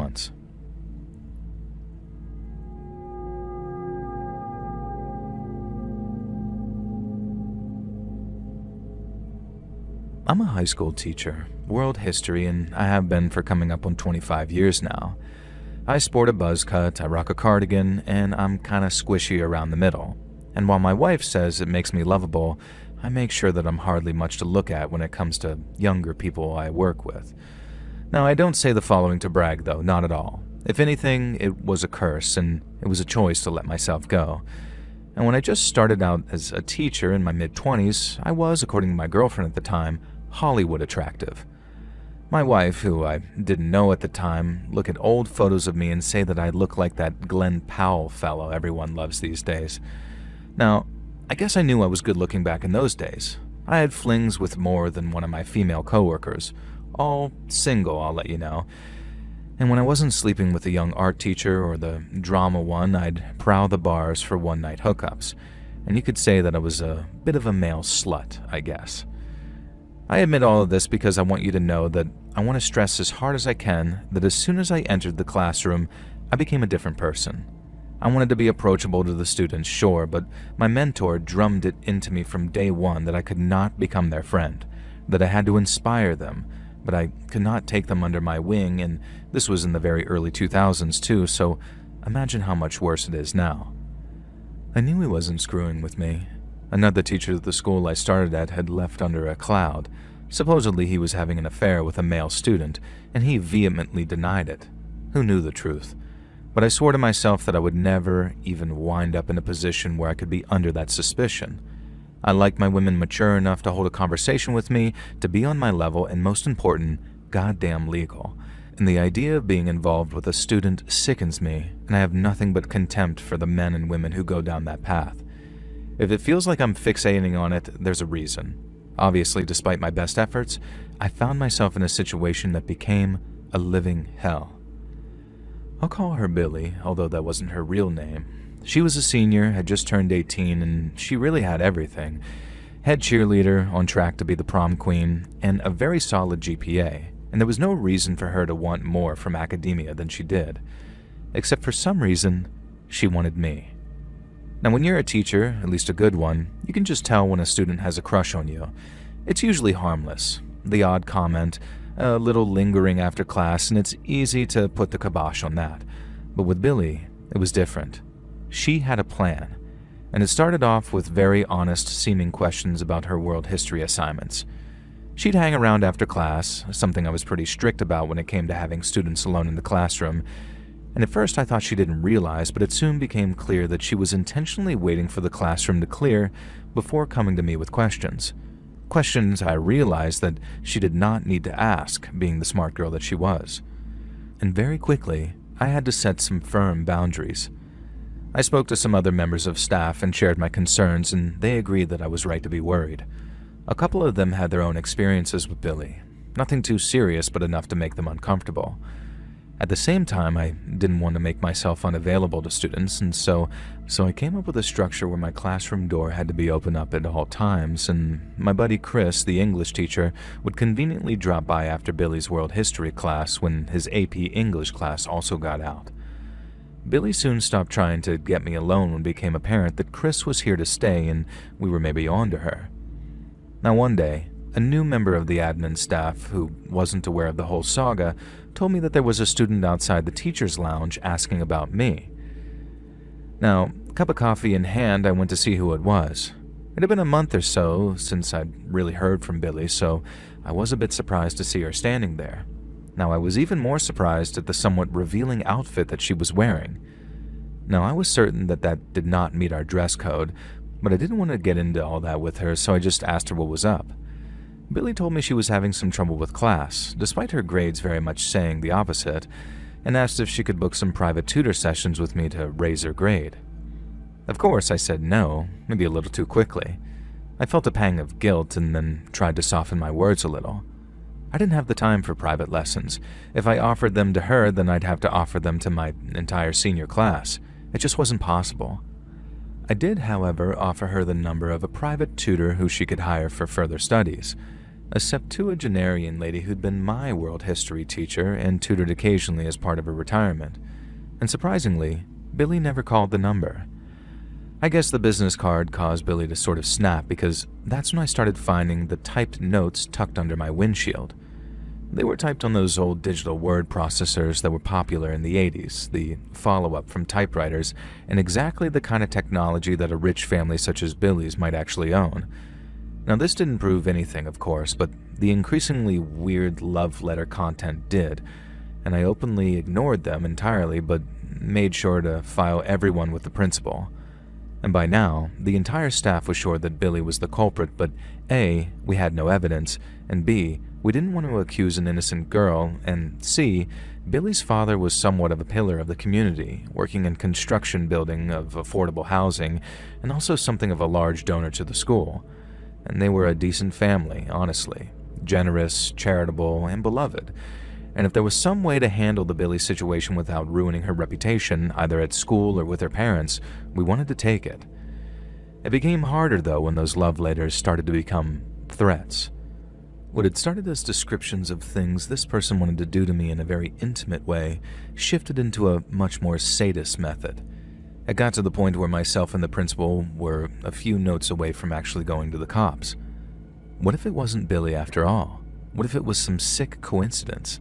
months. I'm a high school teacher, world history, and I have been for coming up on 25 years now. I sport a buzz cut, I rock a cardigan, and I'm kinda squishy around the middle. And while my wife says it makes me lovable, I make sure that I'm hardly much to look at when it comes to younger people I work with. Now, I don't say the following to brag though, not at all. If anything, it was a curse, and it was a choice to let myself go. And when I just started out as a teacher in my mid-20s, I was, according to my girlfriend at the time, Hollywood attractive. My wife, who I didn't know at the time, look at old photos of me and say that I look like that Glenn Powell fellow everyone loves these days. Now, I guess I knew I was good looking back in those days. I had flings with more than one of my female coworkers, all single, I'll let you know. And when I wasn't sleeping with the young art teacher or the drama one, I'd prowl the bars for one-night hookups. And you could say that I was a bit of a male slut, I guess. I admit all of this because I want you to know that I want to stress as hard as I can that as soon as I entered the classroom, I became a different person. I wanted to be approachable to the students, sure, but my mentor drummed it into me from day one that I could not become their friend, that I had to inspire them, but I could not take them under my wing, and this was in the very early 2000s too, so imagine how much worse it is now. I knew he wasn't screwing with me. Another teacher at the school I started at had left under a cloud. Supposedly he was having an affair with a male student, and he vehemently denied it. Who knew the truth? But I swore to myself that I would never even wind up in a position where I could be under that suspicion. I like my women mature enough to hold a conversation with me, to be on my level, and most important, goddamn legal. And the idea of being involved with a student sickens me, and I have nothing but contempt for the men and women who go down that path. If it feels like I'm fixating on it, there's a reason. Obviously, despite my best efforts, I found myself in a situation that became a living hell. I'll call her Billy, although that wasn't her real name. She was a senior, had just turned 18, and she really had everything. Head cheerleader, on track to be the prom queen, and a very solid GPA, and there was no reason for her to want more from academia than she did. Except for some reason, she wanted me. Now, when you're a teacher, at least a good one, you can just tell when a student has a crush on you. It's usually harmless. The odd comment, a little lingering after class, and it's easy to put the kibosh on that. But with Billy, it was different. She had a plan, and it started off with very honest-seeming questions about her world history assignments. She'd hang around after class, something I was pretty strict about when it came to having students alone in the classroom, and at first I thought she didn't realize, but it soon became clear that she was intentionally waiting for the classroom to clear before coming to me with questions. Questions I realized that she did not need to ask, being the smart girl that she was. And very quickly, I had to set some firm boundaries. I spoke to some other members of staff and shared my concerns, and they agreed that I was right to be worried. A couple of them had their own experiences with Billy. Nothing too serious, but enough to make them uncomfortable. At the same time, I didn't want to make myself unavailable to students, and so I came up with a structure where my classroom door had to be open up at all times, and my buddy Chris, the English teacher, would conveniently drop by after Billy's world history class when his AP English class also got out. Billy soon stopped trying to get me alone when it became apparent that Chris was here to stay and we were maybe on to her. Now one day, a new member of the admin staff, who wasn't aware of the whole saga, told me that there was a student outside the teacher's lounge asking about me. Now, cup of coffee in hand, I went to see who it was. It had been a month or so since I'd really heard from Billy, so I was a bit surprised to see her standing there. Now, I was even more surprised at the somewhat revealing outfit that she was wearing. Now, I was certain that that did not meet our dress code, but I didn't want to get into all that with her, so I just asked her what was up. Billy told me she was having some trouble with class, despite her grades very much saying the opposite, and asked if she could book some private tutor sessions with me to raise her grade. Of course, I said no, maybe a little too quickly. I felt a pang of guilt and then tried to soften my words a little. I didn't have the time for private lessons. If I offered them to her, then I'd have to offer them to my entire senior class. It just wasn't possible. I did, however, offer her the number of a private tutor who she could hire for further studies. a septuagenarian lady who'd been my world history teacher and tutored occasionally as part of her retirement. And surprisingly, Billy never called the number. I guess the business card caused Billy to sort of snap because that's when I started finding the typed notes tucked under my windshield. They were typed on those old digital word processors that were popular in the 80s, the follow-up from typewriters, and exactly the kind of technology that a rich family such as Billy's might actually own. Now, this didn't prove anything, of course, but the increasingly weird love letter content did, and I openly ignored them entirely but made sure to file everyone with the principal. And by now, the entire staff was sure that Billy was the culprit, but A, we had no evidence, and B, we didn't want to accuse an innocent girl, and C, Billy's father was somewhat of a pillar of the community, working in construction building of affordable housing, and also something of a large donor to the school. And they were a decent family, honestly, generous, charitable, and beloved. And if there was some way to handle the Billy situation without ruining her reputation, either at school or with her parents, we wanted to take it. It became harder, though, when those love letters started to become threats. What had started as descriptions of things this person wanted to do to me in a very intimate way shifted into a much more sadist method. It got to the point where myself and the principal were a few notes away from actually going to the cops. What if it wasn't Billy after all? What if it was some sick coincidence?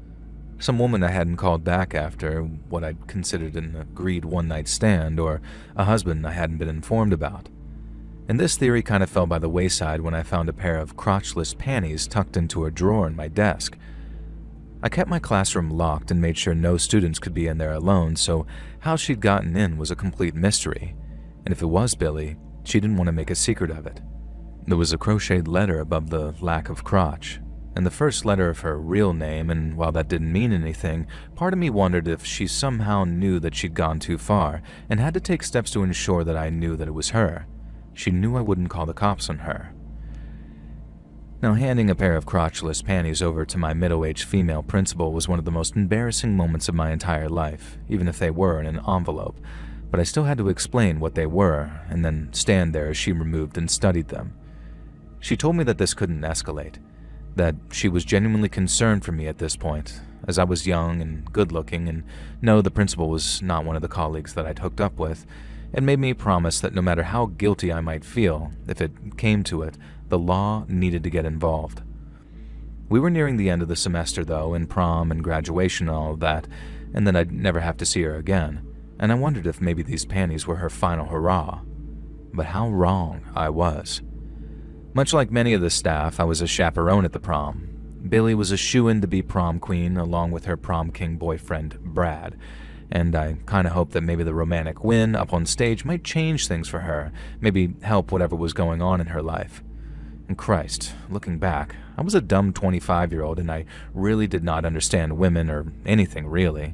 Some woman I hadn't called back after, what I'd considered an agreed one-night stand, or a husband I hadn't been informed about. And this theory kind of fell by the wayside when I found a pair of crotchless panties tucked into a drawer in my desk. I kept my classroom locked and made sure no students could be in there alone, so how she'd gotten in was a complete mystery. And if it was Billy, she didn't want to make a secret of it. There was a crocheted letter above the lack of crotch, and the first letter of her real name, and while that didn't mean anything, part of me wondered if she somehow knew that she'd gone too far, and had to take steps to ensure that I knew that it was her. She knew I wouldn't call the cops on her. Now, handing a pair of crotchless panties over to my middle-aged female principal was one of the most embarrassing moments of my entire life, even if they were in an envelope, but I still had to explain what they were, and then stand there as she removed and studied them. She told me that this couldn't escalate, that she was genuinely concerned for me at this point, as I was young and good-looking, and no, the principal was not one of the colleagues that I'd hooked up with, and made me promise that no matter how guilty I might feel, if it came to it, the law needed to get involved. We were nearing the end of the semester, though, and prom and graduation and all of that, and then I'd never have to see her again, and I wondered if maybe these panties were her final hurrah. But how wrong I was. Much like many of the staff, I was a chaperone at the prom. Billy was a shoo-in to be prom queen along with her prom king boyfriend, Brad, and I kind of hoped that maybe the romantic win up on stage might change things for her, maybe help whatever was going on in her life. And Christ, looking back, I was a dumb 25-year-old and I really did not understand women or anything really,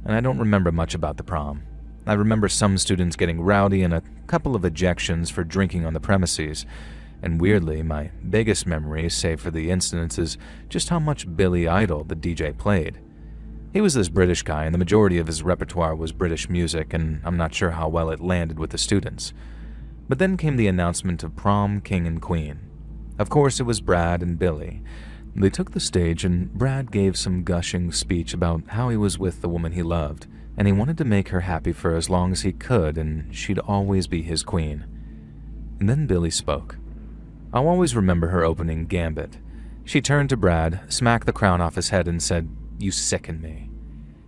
and I don't remember much about the prom. I remember some students getting rowdy and a couple of ejections for drinking on the premises, and weirdly, my biggest memory, save for the incidents, is just how much Billy Idol the DJ played. He was this British guy, and the majority of his repertoire was British music, and I'm not sure how well it landed with the students. But then came the announcement of prom king and queen. Of course, it was Brad and Billy. They took the stage, and Brad gave some gushing speech about how he was with the woman he loved, and he wanted to make her happy for as long as he could, and she'd always be his queen. And then Billy spoke. I'll always remember her opening gambit. She turned to Brad, smacked the crown off his head, and said, "You sicken me."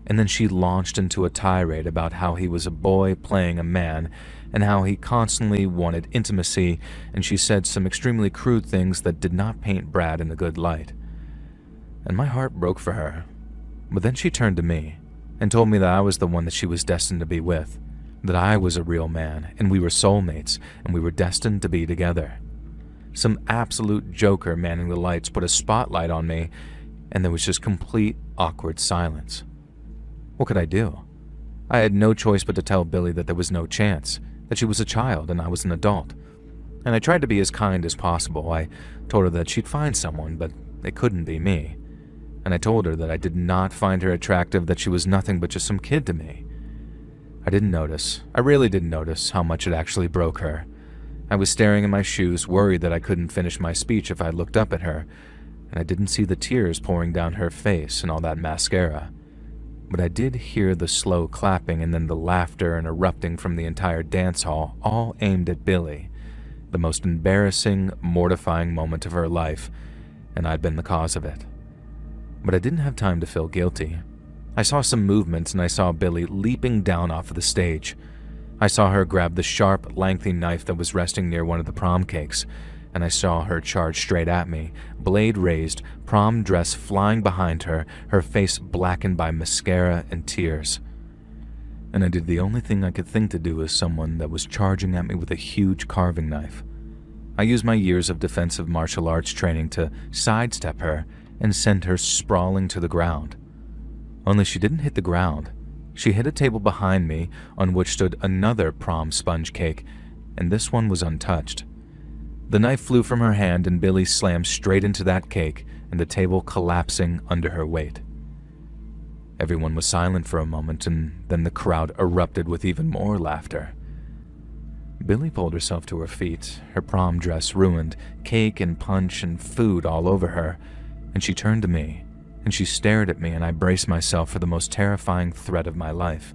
And then she launched into a tirade about how he was a boy playing a man, and how he constantly wanted intimacy, and she said some extremely crude things that did not paint Brad in a good light. And my heart broke for her. But then she turned to me, and told me that I was the one that she was destined to be with, that I was a real man, and we were soulmates, and we were destined to be together. Some absolute joker manning the lights put a spotlight on me, and there was just complete, awkward silence. What could I do? I had no choice but to tell Billy that there was no chance, that she was a child and I was an adult. And I tried to be as kind as possible. I told her that she'd find someone, but it couldn't be me. And I told her that I did not find her attractive, that she was nothing but just some kid to me. I really didn't notice how much it actually broke her. I was staring in my shoes, worried that I couldn't finish my speech if I looked up at her, and I didn't see the tears pouring down her face and all that mascara. But I did hear the slow clapping and then the laughter and erupting from the entire dance hall, all aimed at Billy, the most embarrassing, mortifying moment of her life, and I'd been the cause of it. But I didn't have time to feel guilty. I saw some movement and I saw Billy leaping down off of the stage. I saw her grab the sharp, lengthy knife that was resting near one of the prom cakes, and I saw her charge straight at me, blade raised, prom dress flying behind her, her face blackened by mascara and tears. And I did the only thing I could think to do as someone that was charging at me with a huge carving knife. I used my years of defensive martial arts training to sidestep her and send her sprawling to the ground. Only she didn't hit the ground. She hit a table behind me on which stood another prom sponge cake, and this one was untouched. The knife flew from her hand and Billy slammed straight into that cake and the table collapsing under her weight. Everyone was silent for a moment, and then the crowd erupted with even more laughter. Billy pulled herself to her feet, her prom dress ruined, cake and punch and food all over her, and she turned to me, and she stared at me, and I braced myself for the most terrifying threat of my life.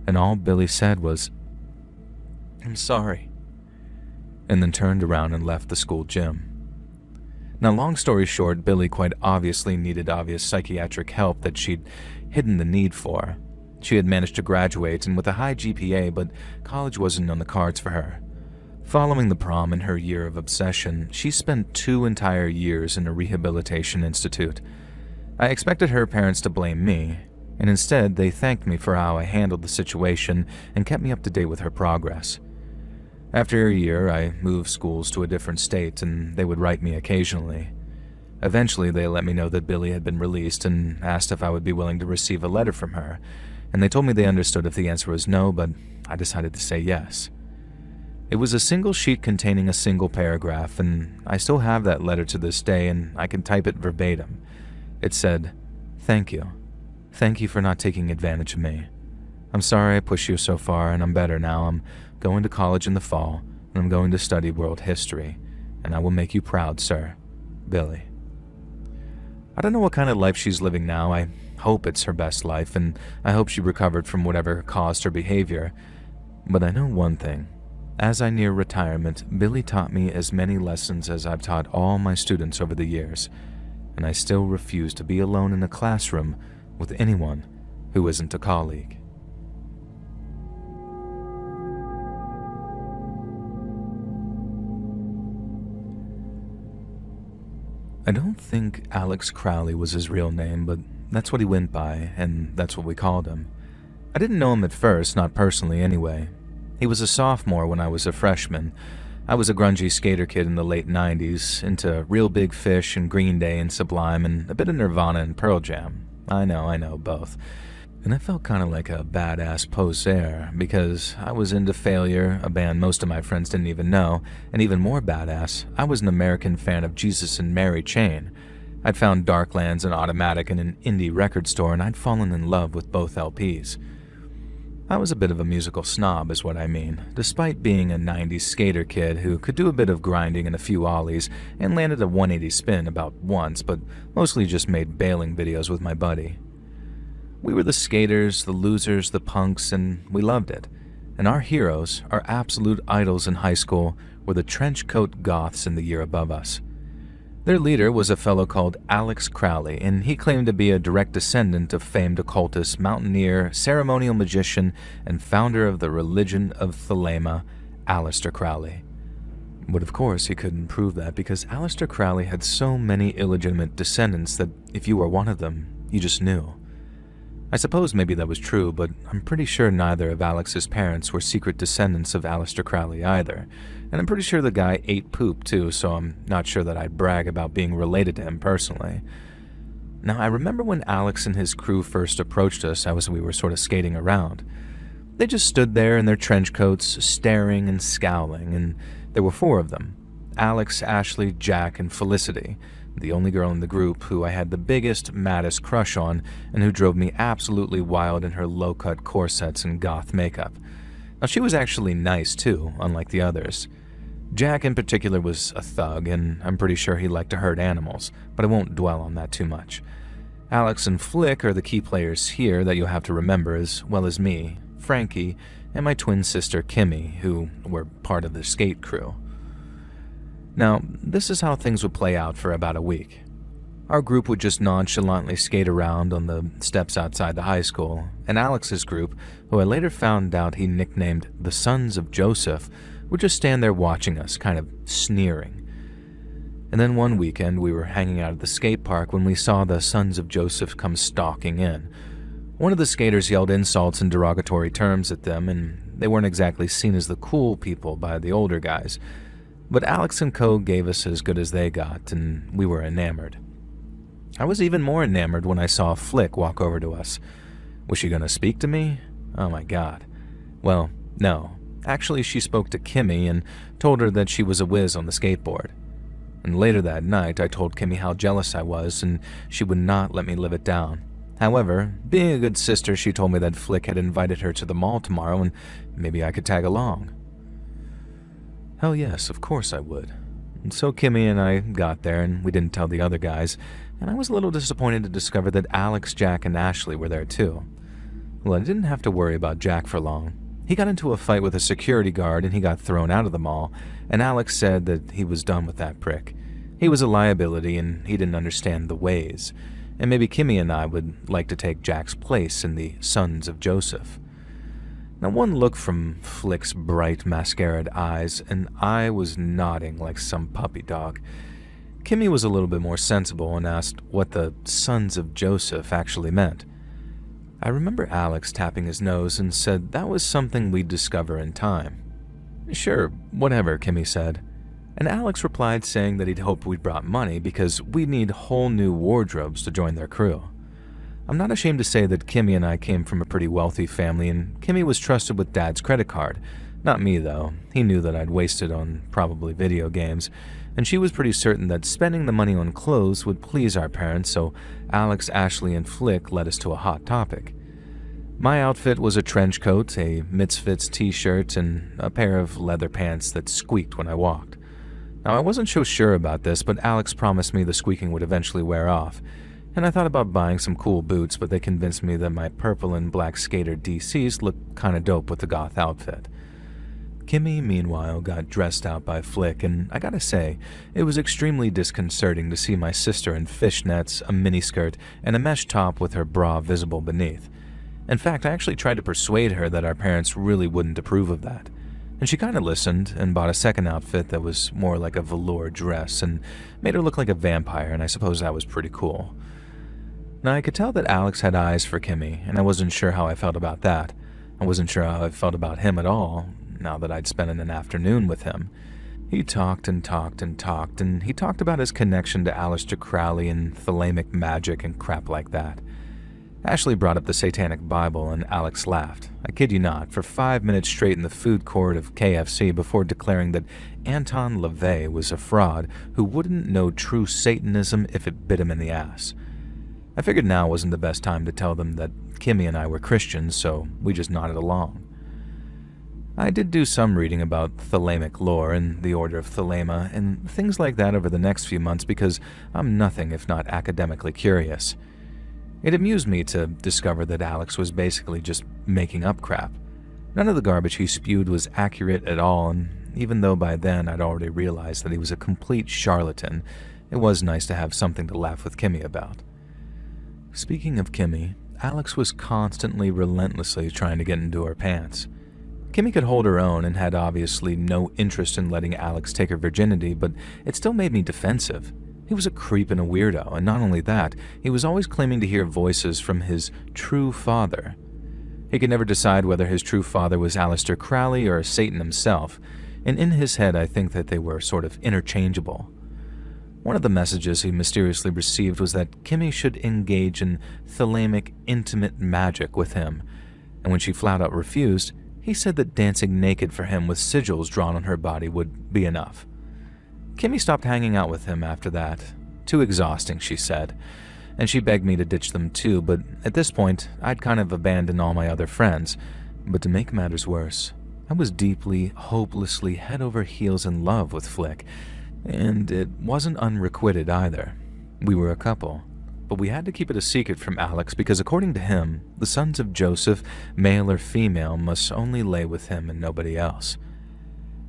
And all Billy said was, "I'm sorry," and then turned around and left the school gym. Now, long story short, Billy quite obviously needed obvious psychiatric help that she'd hidden the need for. She had managed to graduate and with a high GPA, but college wasn't on the cards for her. Following the prom and her year of obsession, she spent 2 entire years in a rehabilitation institute. I expected her parents to blame me, and instead they thanked me for how I handled the situation and kept me up to date with her progress. After a year, I moved schools to a different state, and they would write me occasionally. Eventually, they let me know that Billy had been released and asked if I would be willing to receive a letter from her, and they told me they understood if the answer was no, but I decided to say yes. It was a single sheet containing a single paragraph, and I still have that letter to this day, and I can type it verbatim. It said, "Thank you. Thank you for not taking advantage of me. I'm sorry I pushed you so far, and I'm better now. I'm going to college in the fall, and I'm going to study world history, and I will make you proud, sir. Billy." I don't know what kind of life she's living now. I hope it's her best life, and I hope she recovered from whatever caused her behavior. But I know one thing. As I near retirement, Billy taught me as many lessons as I've taught all my students over the years, and I still refuse to be alone in a classroom with anyone who isn't a colleague. I don't think Alex Crowley was his real name, but that's what he went by, and that's what we called him. I didn't know him at first, not personally anyway. He was a sophomore when I was a freshman. I was a grungy skater kid in the late 90s, into Real Big Fish and Green Day and Sublime and a bit of Nirvana and Pearl Jam. I know, both. And I felt kind of like a badass poser because I was into Failure, a band most of my friends didn't even know, and even more badass, I was an American fan of Jesus and Mary Chain. I'd found Darklands and Automatic in an indie record store, and I'd fallen in love with both LPs. I was a bit of a musical snob is what I mean, despite being a 90s skater kid who could do a bit of grinding and a few ollies and landed a 180 spin about once, but mostly just made bailing videos with my buddy. We were the skaters, the losers, the punks, and we loved it. And our heroes, our absolute idols in high school, were the trenchcoat goths in the year above us. Their leader was a fellow called Alex Crowley, and he claimed to be a direct descendant of famed occultist, mountaineer, ceremonial magician, and founder of the religion of Thelema, Aleister Crowley. But of course he couldn't prove that because Aleister Crowley had so many illegitimate descendants that if you were one of them, you just knew. I suppose maybe that was true, but I'm pretty sure neither of Alex's parents were secret descendants of Aleister Crowley either, and I'm pretty sure the guy ate poop too, so I'm not sure that I'd brag about being related to him personally. Now, I remember when Alex and his crew first approached us as we were sort of skating around. They just stood there in their trench coats, staring and scowling, and there were 4 of them: Alex, Ashley, Jack, and Felicity, the only girl in the group who I had the biggest, maddest crush on and who drove me absolutely wild in her low-cut corsets and goth makeup. Now, she was actually nice too, unlike the others. Jack in particular was a thug, and I'm pretty sure he liked to hurt animals, but I won't dwell on that too much. Alex and Flick are the key players here that you'll have to remember, as well as me, Frankie, and my twin sister Kimmy, who were part of the skate crew. Now, this is how things would play out for about a week. Our group would just nonchalantly skate around on the steps outside the high school, and Alex's group, who I later found out he nicknamed the Sons of Joseph, would just stand there watching us, kind of sneering. And then one weekend we were hanging out at the skate park when we saw the Sons of Joseph come stalking in. One of the skaters yelled insults and derogatory terms at them, and they weren't exactly seen as the cool people by the older guys. But Alex and co gave us as good as they got, and we were enamored. I was even more enamored when I saw Flick walk over to us. Was she going to speak to me? Oh my god. Well, no. Actually, she spoke to Kimmy and told her that she was a whiz on the skateboard. And later that night, I told Kimmy how jealous I was, and she would not let me live it down. However, being a good sister, she told me that Flick had invited her to the mall tomorrow, and maybe I could tag along. Hell yes, of course I would. And so Kimmy and I got there, and we didn't tell the other guys, and I was a little disappointed to discover that Alex, Jack, and Ashley were there too. Well, I didn't have to worry about Jack for long. He got into a fight with a security guard and he got thrown out of the mall, and Alex said that he was done with that prick. He was a liability and he didn't understand the ways, and maybe Kimmy and I would like to take Jack's place in the Sons of Joseph. Now, one look from Flick's bright, mascaraed eyes, and I was nodding like some puppy dog. Kimmy was a little bit more sensible and asked what the Sons of Joseph actually meant. I remember Alex tapping his nose and said that was something we'd discover in time. Sure, whatever, Kimmy said. And Alex replied saying that he'd hoped we'd brought money because we'd need whole new wardrobes to join their crew. I'm not ashamed to say that Kimmy and I came from a pretty wealthy family, and Kimmy was trusted with Dad's credit card. Not me, though. He knew that I'd wasted on probably video games, and she was pretty certain that spending the money on clothes would please our parents, so Alex, Ashley, and Flick led us to a hot topic. My outfit was a trench coat, a Misfits t-shirt, and a pair of leather pants that squeaked when I walked. Now, I wasn't so sure about this, but Alex promised me the squeaking would eventually wear off, and I thought about buying some cool boots, but they convinced me that my purple and black skater DCs looked kinda dope with the goth outfit. Kimmy, meanwhile, got dressed out by Flick, and I gotta say, it was extremely disconcerting to see my sister in fishnets, a miniskirt, and a mesh top with her bra visible beneath. In fact, I actually tried to persuade her that our parents really wouldn't approve of that. And she kinda listened and bought a second outfit that was more like a velour dress and made her look like a vampire, and I suppose that was pretty cool. Now, I could tell that Alex had eyes for Kimmy, and I wasn't sure how I felt about that. I wasn't sure how I felt about him at all, now that I'd spent an afternoon with him. He talked and talked and talked, and he talked about his connection to Aleister Crowley and thalamic magic and crap like that. Ashley brought up the Satanic Bible, and Alex laughed. I kid you not, for 5 minutes straight in the food court of KFC before declaring that Anton LaVey was a fraud who wouldn't know true Satanism if it bit him in the ass. I figured now wasn't the best time to tell them that Kimmy and I were Christians, so we just nodded along. I did do some reading about thalamic lore and the Order of Thelema and things like that over the next few months because I'm nothing if not academically curious. It amused me to discover that Alex was basically just making up crap. None of the garbage he spewed was accurate at all, and even though by then I'd already realized that he was a complete charlatan, it was nice to have something to laugh with Kimmy about. Speaking of Kimmy, Alex was constantly, relentlessly trying to get into her pants. Kimmy could hold her own and had obviously no interest in letting Alex take her virginity, but it still made me defensive. He was a creep and a weirdo, and not only that, he was always claiming to hear voices from his true father. He could never decide whether his true father was Aleister Crowley or Satan himself, and in his head I think that they were sort of interchangeable. One of the messages he mysteriously received was that Kimmy should engage in thalamic intimate magic with him, and when she flat out refused, he said that dancing naked for him with sigils drawn on her body would be enough. Kimmy stopped hanging out with him after that. Too exhausting, she said, and she begged me to ditch them too, but at this point, I'd kind of abandoned all my other friends. But to make matters worse, I was deeply, hopelessly head over heels in love with Flick, and it wasn't unrequited either. We were a couple, but we had to keep it a secret from Alex because according to him, the sons of Joseph, male or female, must only lay with him and nobody else.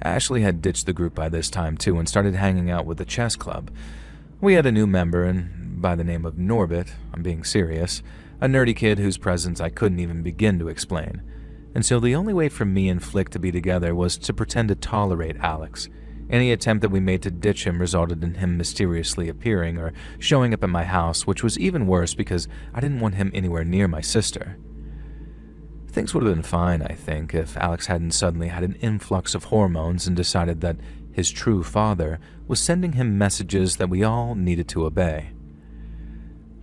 Ashley had ditched the group by this time too and started hanging out with the chess club. We had a new member, and by the name of Norbit, I'm being serious, a nerdy kid whose presence I couldn't even begin to explain. And so the only way for me and Flick to be together was to pretend to tolerate Alex. Any attempt that we made to ditch him resulted in him mysteriously appearing or showing up at my house, which was even worse because I didn't want him anywhere near my sister. Things would have been fine, I think, if Alex hadn't suddenly had an influx of hormones and decided that his true father was sending him messages that we all needed to obey.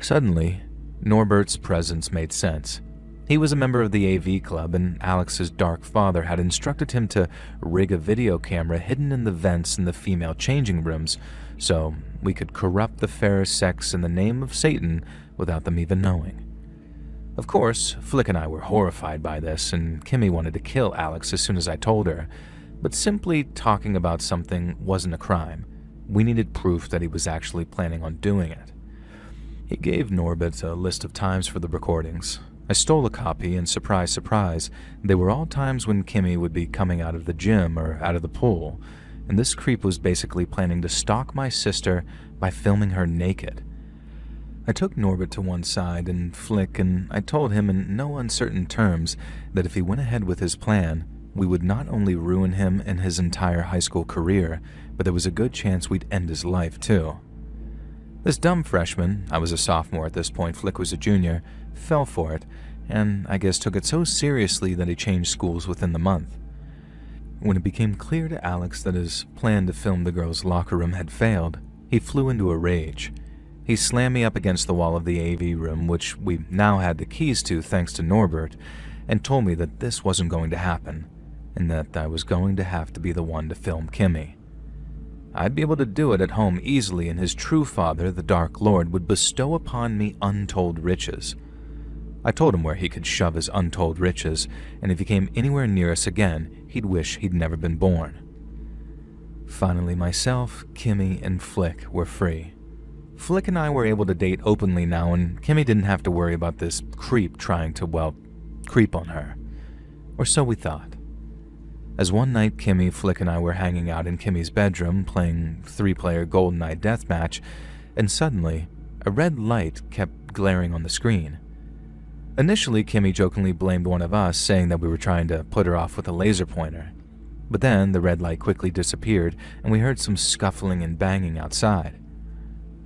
Suddenly, Norbert's presence made sense. He was a member of the AV club, and Alex's dark father had instructed him to rig a video camera hidden in the vents in the female changing rooms so we could corrupt the fair sex in the name of Satan without them even knowing. Of course, Flick and I were horrified by this, and Kimmy wanted to kill Alex as soon as I told her, but simply talking about something wasn't a crime. We needed proof that he was actually planning on doing it. He gave Norbert a list of times for the recordings. I stole a copy, and surprise, surprise, they were all times when Kimmy would be coming out of the gym or out of the pool, and this creep was basically planning to stalk my sister by filming her naked. I took Norbert to one side and Flick, and I told him in no uncertain terms that if he went ahead with his plan, we would not only ruin him and his entire high school career, but there was a good chance we'd end his life too. This dumb freshman, I was a sophomore at this point, Flick was a junior, fell for it, and I guess took it so seriously that he changed schools within the month. When it became clear to Alex that his plan to film the girls' locker room had failed, he flew into a rage. He slammed me up against the wall of the AV room, which we now had the keys to thanks to Norbert, and told me that this wasn't going to happen, and that I was going to have to be the one to film Kimmy. I'd be able to do it at home easily, and his true father, the Dark Lord, would bestow upon me untold riches. I told him where he could shove his untold riches, and if he came anywhere near us again, he'd wish he'd never been born. Finally, myself, Kimmy, and Flick were free. Flick and I were able to date openly now, and Kimmy didn't have to worry about this creep trying to, well, creep on her. Or so we thought. As one night Kimmy, Flick, and I were hanging out in Kimmy's bedroom playing 3-player GoldenEye deathmatch, and suddenly, a red light kept glaring on the screen. Initially, Kimmy jokingly blamed one of us, saying that we were trying to put her off with a laser pointer. But then the red light quickly disappeared, and we heard some scuffling and banging outside.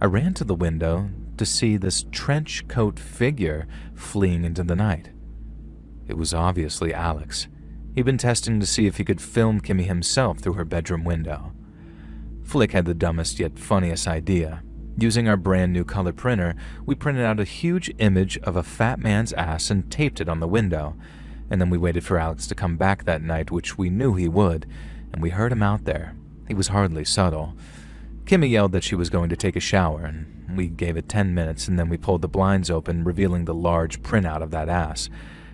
I ran to the window to see this trench coat figure fleeing into the night. It was obviously Alex. He'd been testing to see if he could film Kimmy himself through her bedroom window. Flick had the dumbest yet funniest idea. Using our brand new color printer, we printed out a huge image of a fat man's ass and taped it on the window, and then we waited for Alex to come back that night, which we knew he would, and we heard him out there. He was hardly subtle. Kimmy yelled that she was going to take a shower, and we gave it 10 minutes, and then we pulled the blinds open, revealing the large printout of that ass.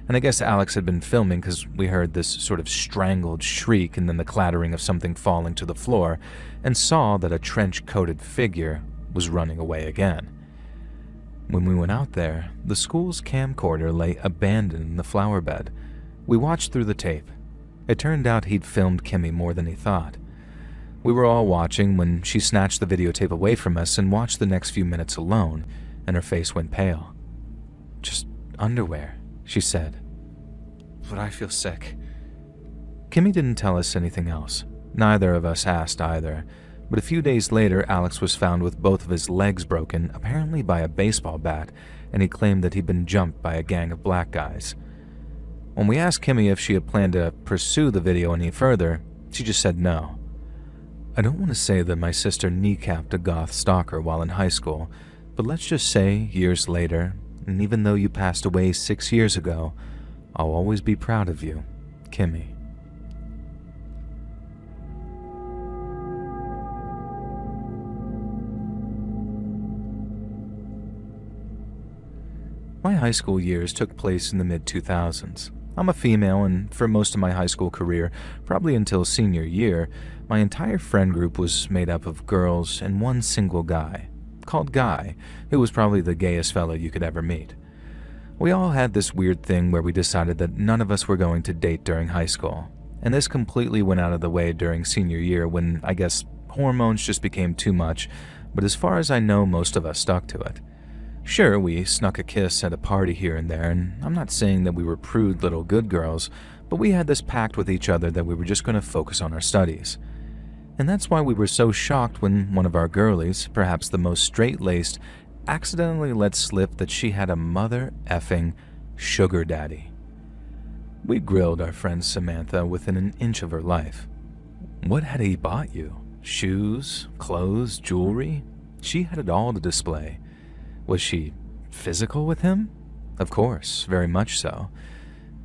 And I guess Alex had been filming because we heard this sort of strangled shriek and then the clattering of something falling to the floor, and saw that a trench-coated figure was running away again. When we went out there, the school's camcorder lay abandoned in the flower bed. We watched through the tape. It turned out he'd filmed Kimmy more than he thought. We were all watching when she snatched the videotape away from us and watched the next few minutes alone, and her face went pale. "Just underwear," she said. "But I feel sick." Kimmy didn't tell us anything else. Neither of us asked either. But a few days later, Alex was found with both of his legs broken, apparently by a baseball bat, and he claimed that he'd been jumped by a gang of black guys. When we asked Kimmy if she had planned to pursue the video any further, she just said no. I don't want to say that my sister kneecapped a goth stalker while in high school, but let's just say, years later, and even though you passed away 6 years ago, I'll always be proud of you, Kimmy. My high school years took place in the mid-2000s. I'm a female, and for most of my high school career, probably until senior year, my entire friend group was made up of girls and one single guy, called Guy, who was probably the gayest fellow you could ever meet. We all had this weird thing where we decided that none of us were going to date during high school, and this completely went out of the way during senior year when, I guess, hormones just became too much, but as far as I know, most of us stuck to it. Sure, we snuck a kiss at a party here and there, and I'm not saying that we were prude little good girls, but we had this pact with each other that we were just going to focus on our studies. And that's why we were so shocked when one of our girlies, perhaps the most straight-laced, accidentally let slip that she had a mother-effing sugar daddy. We grilled our friend Samantha within an inch of her life. What had he bought you? Shoes, clothes, jewelry? She had it all to display. Was she physical with him? Of course, very much so.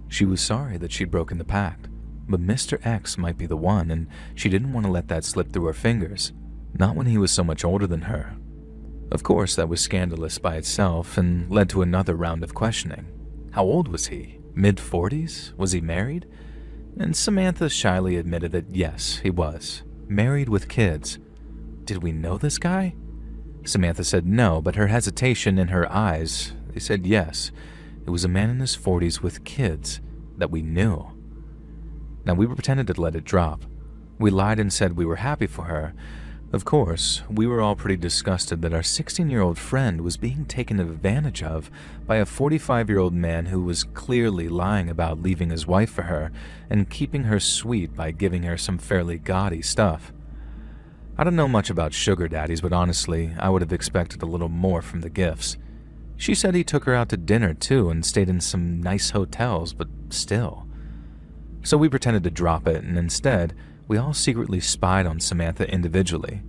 She was sorry that she'd broken the pact, but Mr. X might be the one, and she didn't want to let that slip through her fingers, not when he was so much older than her. Of course, that was scandalous by itself and led to another round of questioning. How old was he? Mid-40s? Was he married? And Samantha shyly admitted that yes, he was. Married with kids. Did we know this guy? Samantha said no, but her hesitation in her eyes, they said yes. It was a man in his 40s with kids that we knew. Now, we pretended to let it drop. We lied and said we were happy for her. Of course, we were all pretty disgusted that our 16-year-old friend was being taken advantage of by a 45-year-old man who was clearly lying about leaving his wife for her and keeping her sweet by giving her some fairly gaudy stuff. I don't know much about sugar daddies, but honestly, I would have expected a little more from the gifts. She said he took her out to dinner too and stayed in some nice hotels, but still. So we pretended to drop it, and instead, we all secretly spied on Samantha individually.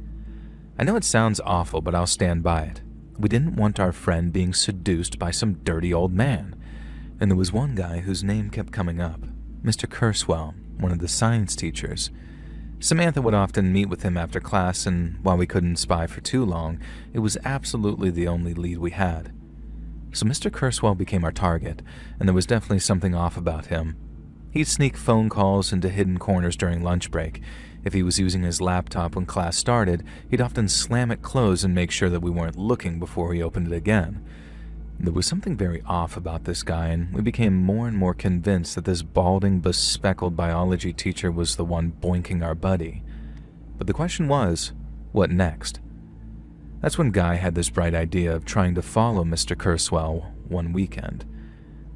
I know it sounds awful, but I'll stand by it. We didn't want our friend being seduced by some dirty old man. And there was one guy whose name kept coming up, Mr. Kurswell, one of the science teachers. Samantha would often meet with him after class, and while we couldn't spy for too long, it was absolutely the only lead we had. So Mr. Kurswell became our target, and there was definitely something off about him. He'd sneak phone calls into hidden corners during lunch break. If he was using his laptop when class started, he'd often slam it closed and make sure that we weren't looking before he opened it again. There was something very off about this guy, and we became more and more convinced that this balding, bespectacled biology teacher was the one boinking our buddy. But the question was, what next? That's when Guy had this bright idea of trying to follow Mr. Kurswell one weekend.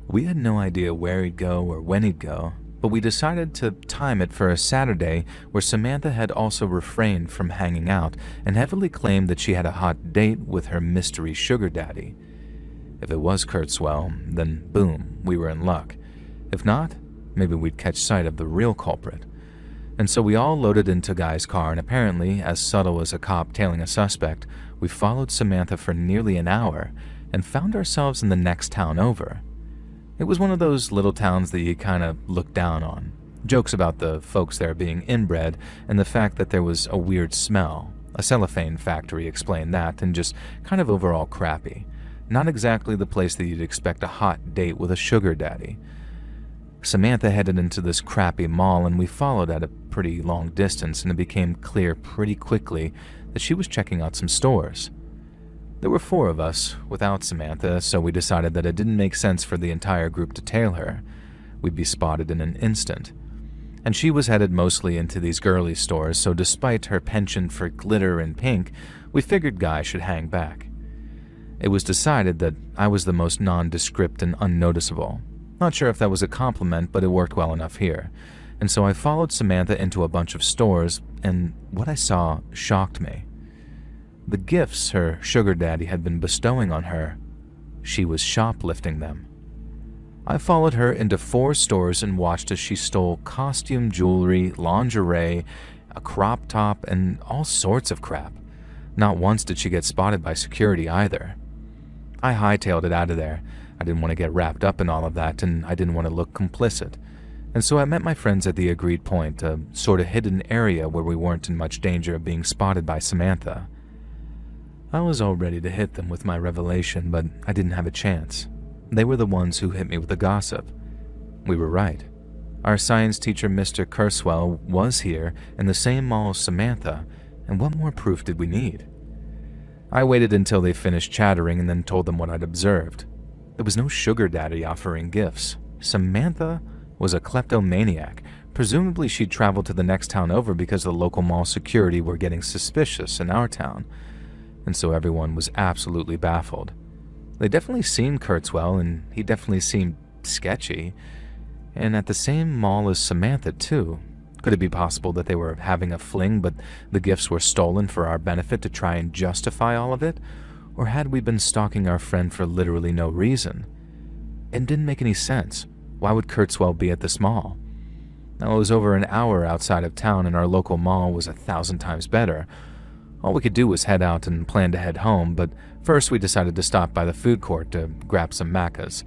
We had no idea where he'd go or when he'd go, but we decided to time it for a Saturday where Samantha had also refrained from hanging out and heavily claimed that she had a hot date with her mystery sugar daddy. If it was Kurswell, then boom, we were in luck. If not, maybe we'd catch sight of the real culprit. And so we all loaded into Guy's car, and apparently, as subtle as a cop tailing a suspect, we followed Samantha for nearly an hour and found ourselves in the next town over. It was one of those little towns that you kind of look down on. Jokes about the folks there being inbred and the fact that there was a weird smell. A cellophane factory explained that, and just kind of overall crappy. Not exactly the place that you'd expect a hot date with a sugar daddy. Samantha headed into this crappy mall, and we followed at a pretty long distance, and it became clear pretty quickly that she was checking out some stores. There were 4 of us without Samantha, so we decided that it didn't make sense for the entire group to tail her. We'd be spotted in an instant. And she was headed mostly into these girly stores, so despite her penchant for glitter and pink, we figured Guy should hang back. It was decided that I was the most nondescript and unnoticeable. Not sure if that was a compliment, but it worked well enough here. And so I followed Samantha into a bunch of stores, and what I saw shocked me. The gifts her sugar daddy had been bestowing on her, she was shoplifting them. I followed her into 4 stores and watched as she stole costume jewelry, lingerie, a crop top, and all sorts of crap. Not once did she get spotted by security either. I hightailed it out of there. I didn't want to get wrapped up in all of that, and I didn't want to look complicit. And so I met my friends at the agreed point, a sort of hidden area where we weren't in much danger of being spotted by Samantha. I was all ready to hit them with my revelation, but I didn't have a chance. They were the ones who hit me with the gossip. We were right. Our science teacher, Mr. Kurzweil, was here in the same mall as Samantha, and what more proof did we need? I waited until they finished chattering and then told them what I'd observed. There was no sugar daddy offering gifts. Samantha was a kleptomaniac. Presumably she'd traveled to the next town over because the local mall security were getting suspicious in our town, and so everyone was absolutely baffled. They definitely seemed Kurzweil, and he definitely seemed sketchy, and at the same mall as Samantha, too. Could it be possible that they were having a fling, but the gifts were stolen for our benefit to try and justify all of it? Or had we been stalking our friend for literally no reason? It didn't make any sense. Why would Kurzweil be at this mall? Now, it was over an hour outside of town, and our local mall was 1,000 times better. All we could do was head out and plan to head home, but first we decided to stop by the food court to grab some macas.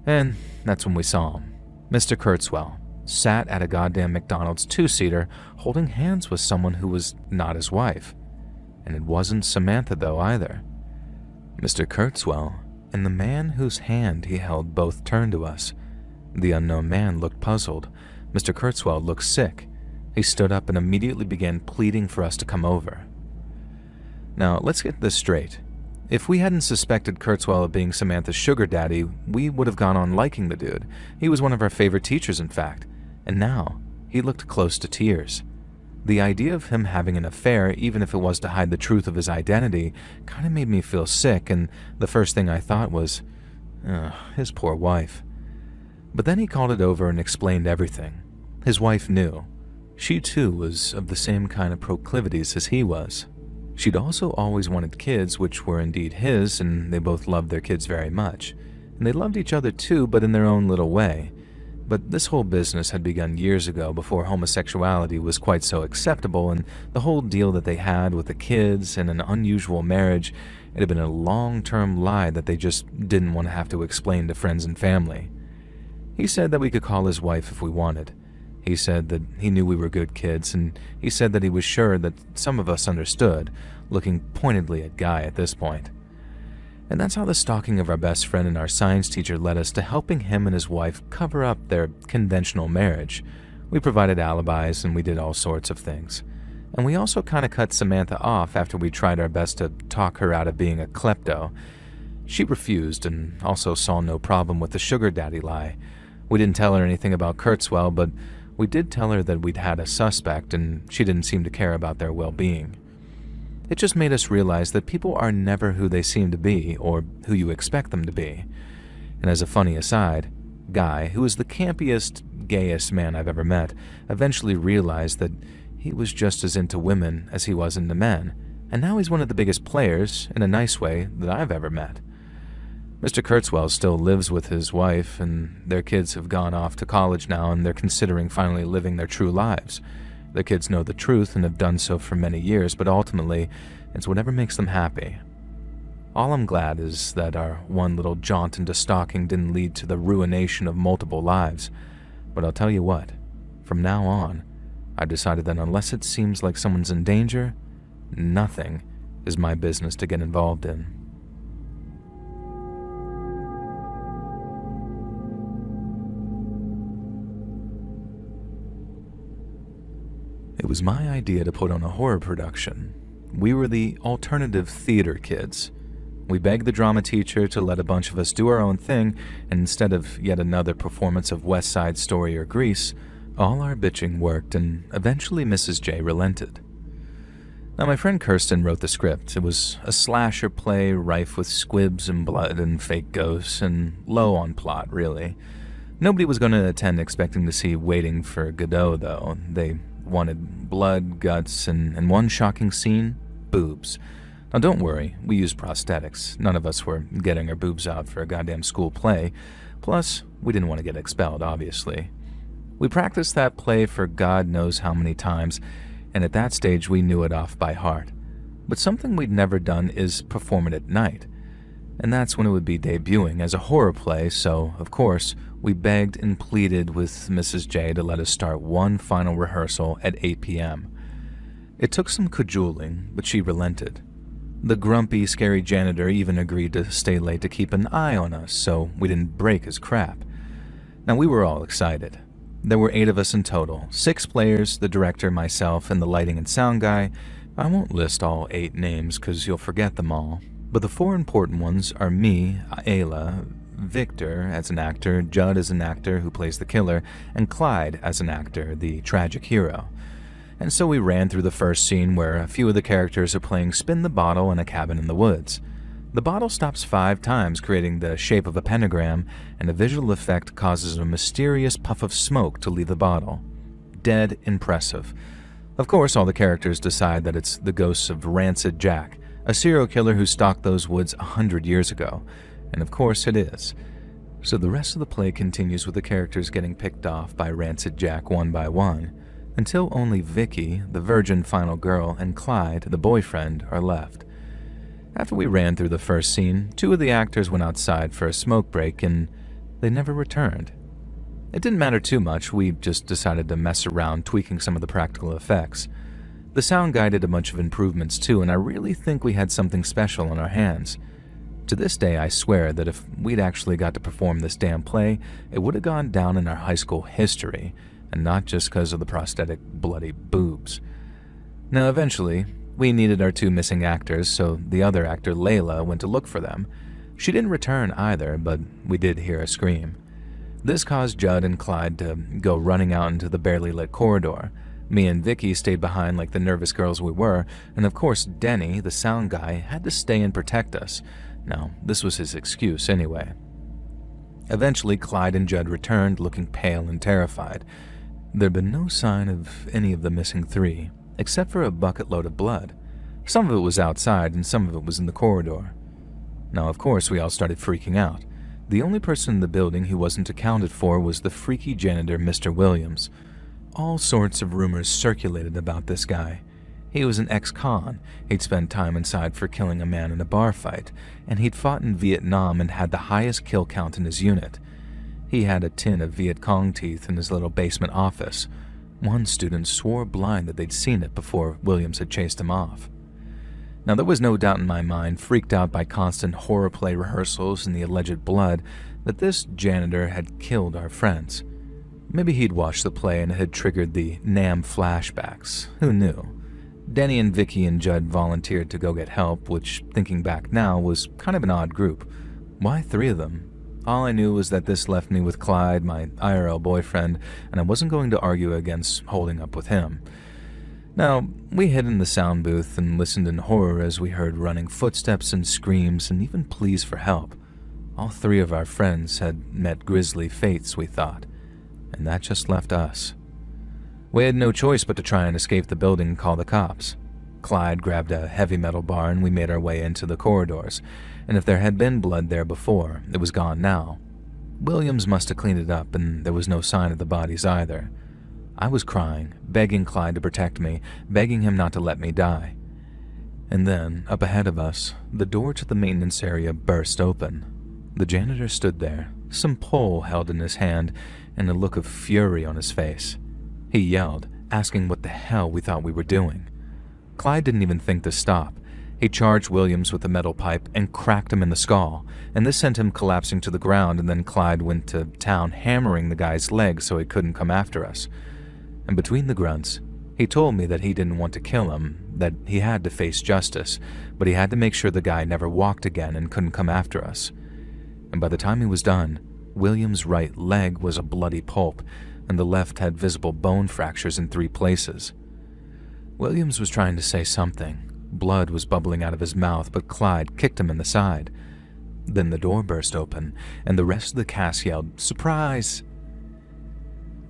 And that's when we saw him. Mr. Kurzweil sat at a goddamn McDonald's two-seater holding hands with someone who was not his wife. And it wasn't Samantha, though, either. Mr. Kurzweil and the man whose hand he held both turned to us. The unknown man looked puzzled. Mr. Kurzweil looked sick. He stood up and immediately began pleading for us to come over. Now, let's get this straight. If we hadn't suspected Kurzweil of being Samantha's sugar daddy, we would have gone on liking the dude. He was one of our favorite teachers, in fact. And now, he looked close to tears. The idea of him having an affair, even if it was to hide the truth of his identity, kind of made me feel sick, and the first thing I thought was, his poor wife. But then he called it over and explained everything. His wife knew. She too was of the same kind of proclivities as he was. She'd also always wanted kids, which were indeed his, and they both loved their kids very much. And they loved each other too, but in their own little way. But this whole business had begun years ago, before homosexuality was quite so acceptable, and the whole deal that they had with the kids and an unusual marriage, it had been a long-term lie that they just didn't want to have to explain to friends and family. He said that we could call his wife if we wanted. He said that he knew we were good kids, and he said that he was sure that some of us understood, looking pointedly at Guy at this point. And that's how the stalking of our best friend and our science teacher led us to helping him and his wife cover up their conventional marriage. We provided alibis and we did all sorts of things. And we also kind of cut Samantha off after we tried our best to talk her out of being a klepto. She refused and also saw no problem with the sugar daddy lie. We didn't tell her anything about Kurzweil, but we did tell her that we'd had a suspect, and she didn't seem to care about their well-being. It just made us realize that people are never who they seem to be, or who you expect them to be. And as a funny aside, Guy, who is the campiest, gayest man I've ever met, eventually realized that he was just as into women as he was into men, and now he's one of the biggest players, in a nice way, that I've ever met. Mr. Kurzweil still lives with his wife, and their kids have gone off to college now, and they're considering finally living their true lives. Their kids know the truth and have done so for many years, but ultimately, it's whatever makes them happy. All I'm glad is that our one little jaunt into stalking didn't lead to the ruination of multiple lives. But I'll tell you what, from now on, I've decided that unless it seems like someone's in danger, nothing is my business to get involved in. It was my idea to put on a horror production. We were the alternative theater kids. We begged the drama teacher to let a bunch of us do our own thing, and instead of yet another performance of West Side Story or Grease, all our bitching worked, and eventually Mrs. J relented. Now, my friend Kirsten wrote the script. It was a slasher play rife with squibs and blood and fake ghosts, and low on plot, really. Nobody was going to attend expecting to see Waiting for Godot, though. They wanted blood, guts, and one shocking scene, boobs. Now don't worry, we used prosthetics. None of us were getting our boobs out for a goddamn school play. Plus, we didn't want to get expelled, obviously. We practiced that play for God knows how many times, and at that stage we knew it off by heart. But something we'd never done is perform it at night. And that's when it would be debuting as a horror play, so, of course, we begged and pleaded with Mrs. J to let us start one final rehearsal at 8 p.m. It took some cajoling, but she relented. The grumpy, scary janitor even agreed to stay late to keep an eye on us so we didn't break his crap. Now, we were all excited. There were 8 of us in total, 6 players, the director, myself, and the lighting and sound guy. I won't list all 8 names because you'll forget them all, but the 4 important ones are me, Ayla, Victor as an actor, Judd as an actor who plays the killer, and Clyde as an actor, the tragic hero. And so we ran through the first scene where a few of the characters are playing spin the bottle in a cabin in the woods. The bottle stops 5 times, creating the shape of a pentagram, and a visual effect causes a mysterious puff of smoke to leave the bottle. Dead impressive. Of course, all the characters decide that it's the ghosts of Rancid Jack, a serial killer who stalked those woods 100 years ago. And of course it is. So the rest of the play continues with the characters getting picked off by Rancid Jack one by one, until only Vicky, the virgin final girl, and Clyde, the boyfriend, are left. After we ran through the first scene, 2 of the actors went outside for a smoke break and they never returned. It didn't matter too much, we just decided to mess around tweaking some of the practical effects. The sound guy did a bunch of improvements too, and I really think we had something special on our hands. To this day, I swear that if we'd actually got to perform this damn play, it would have gone down in our high school history, and not just because of the prosthetic bloody boobs. Now eventually, we needed our 2 missing actors, so the other actor, Layla, went to look for them. She didn't return either, but we did hear a scream. This caused Judd and Clyde to go running out into the barely lit corridor. Me and Vicky stayed behind like the nervous girls we were, and of course Denny, the sound guy, had to stay and protect us. Now, this was his excuse anyway. Eventually, Clyde and Judd returned, looking pale and terrified. There'd been no sign of any of the missing 3, except for a bucket load of blood. Some of it was outside and some of it was in the corridor. Now, of course, we all started freaking out. The only person in the building who wasn't accounted for was the freaky janitor, Mr. Williams. All sorts of rumors circulated about this guy. He was an ex-con, he'd spent time inside for killing a man in a bar fight, and he'd fought in Vietnam and had the highest kill count in his unit. He had a tin of Viet Cong teeth in his little basement office. One student swore blind that they'd seen it before Williams had chased him off. Now, there was no doubt in my mind, freaked out by constant horror play rehearsals and the alleged blood, that this janitor had killed our friends. Maybe he'd watched the play and it had triggered the Nam flashbacks. Who knew? Denny and Vicky and Judd volunteered to go get help, which, thinking back now, was kind of an odd group. Why 3 of them? All I knew was that this left me with Clyde, my IRL boyfriend, and I wasn't going to argue against holding up with him. Now, we hid in the sound booth and listened in horror as we heard running footsteps and screams and even pleas for help. All 3 of our friends had met grisly fates, we thought, and that just left us. We had no choice but to try and escape the building and call the cops. Clyde grabbed a heavy metal bar and we made our way into the corridors, and if there had been blood there before, it was gone now. Williams must have cleaned it up and there was no sign of the bodies either. I was crying, begging Clyde to protect me, begging him not to let me die. And then, up ahead of us, the door to the maintenance area burst open. The janitor stood there, some pole held in his hand, and a look of fury on his face. He yelled, asking what the hell we thought we were doing. Clyde didn't even think to stop. He charged Williams with a metal pipe and cracked him in the skull, and this sent him collapsing to the ground, and then Clyde went to town hammering the guy's leg so he couldn't come after us. And between the grunts, he told me that he didn't want to kill him, that he had to face justice, but he had to make sure the guy never walked again and couldn't come after us. And by the time he was done, Williams' right leg was a bloody pulp, and the left had visible bone fractures in 3 places. Williams was trying to say something. Blood was bubbling out of his mouth, but Clyde kicked him in the side. Then the door burst open, and the rest of the cast yelled, "Surprise!"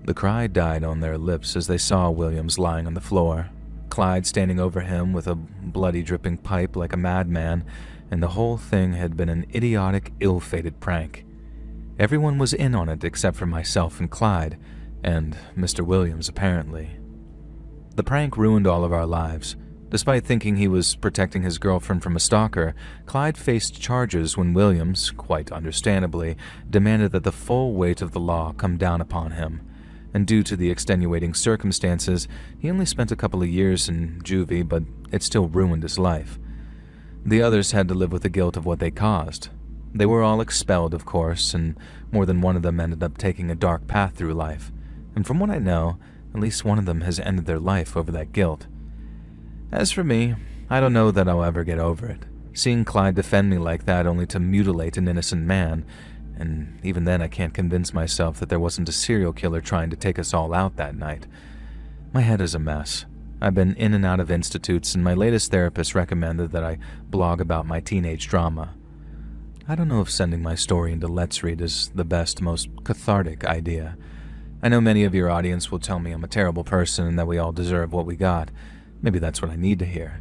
The cry died on their lips as they saw Williams lying on the floor, Clyde standing over him with a bloody dripping pipe like a madman, and the whole thing had been an idiotic, ill-fated prank. Everyone was in on it except for myself and Clyde, and Mr. Williams apparently. The prank ruined all of our lives. Despite thinking he was protecting his girlfriend from a stalker, Clyde faced charges when Williams, quite understandably, demanded that the full weight of the law come down upon him. And due to the extenuating circumstances, he only spent a couple of years in juvie, but it still ruined his life. The others had to live with the guilt of what they caused. They were all expelled, of course, and more than one of them ended up taking a dark path through life. And from what I know, at least one of them has ended their life over that guilt. As for me, I don't know that I'll ever get over it. Seeing Clyde defend me like that only to mutilate an innocent man, and even then I can't convince myself that there wasn't a serial killer trying to take us all out that night. My head is a mess. I've been in and out of institutes, and my latest therapist recommended that I blog about my teenage drama. I don't know if sending my story into Let's Read is the best, most cathartic idea. I know many of your audience will tell me I'm a terrible person and that we all deserve what we got. Maybe that's what I need to hear.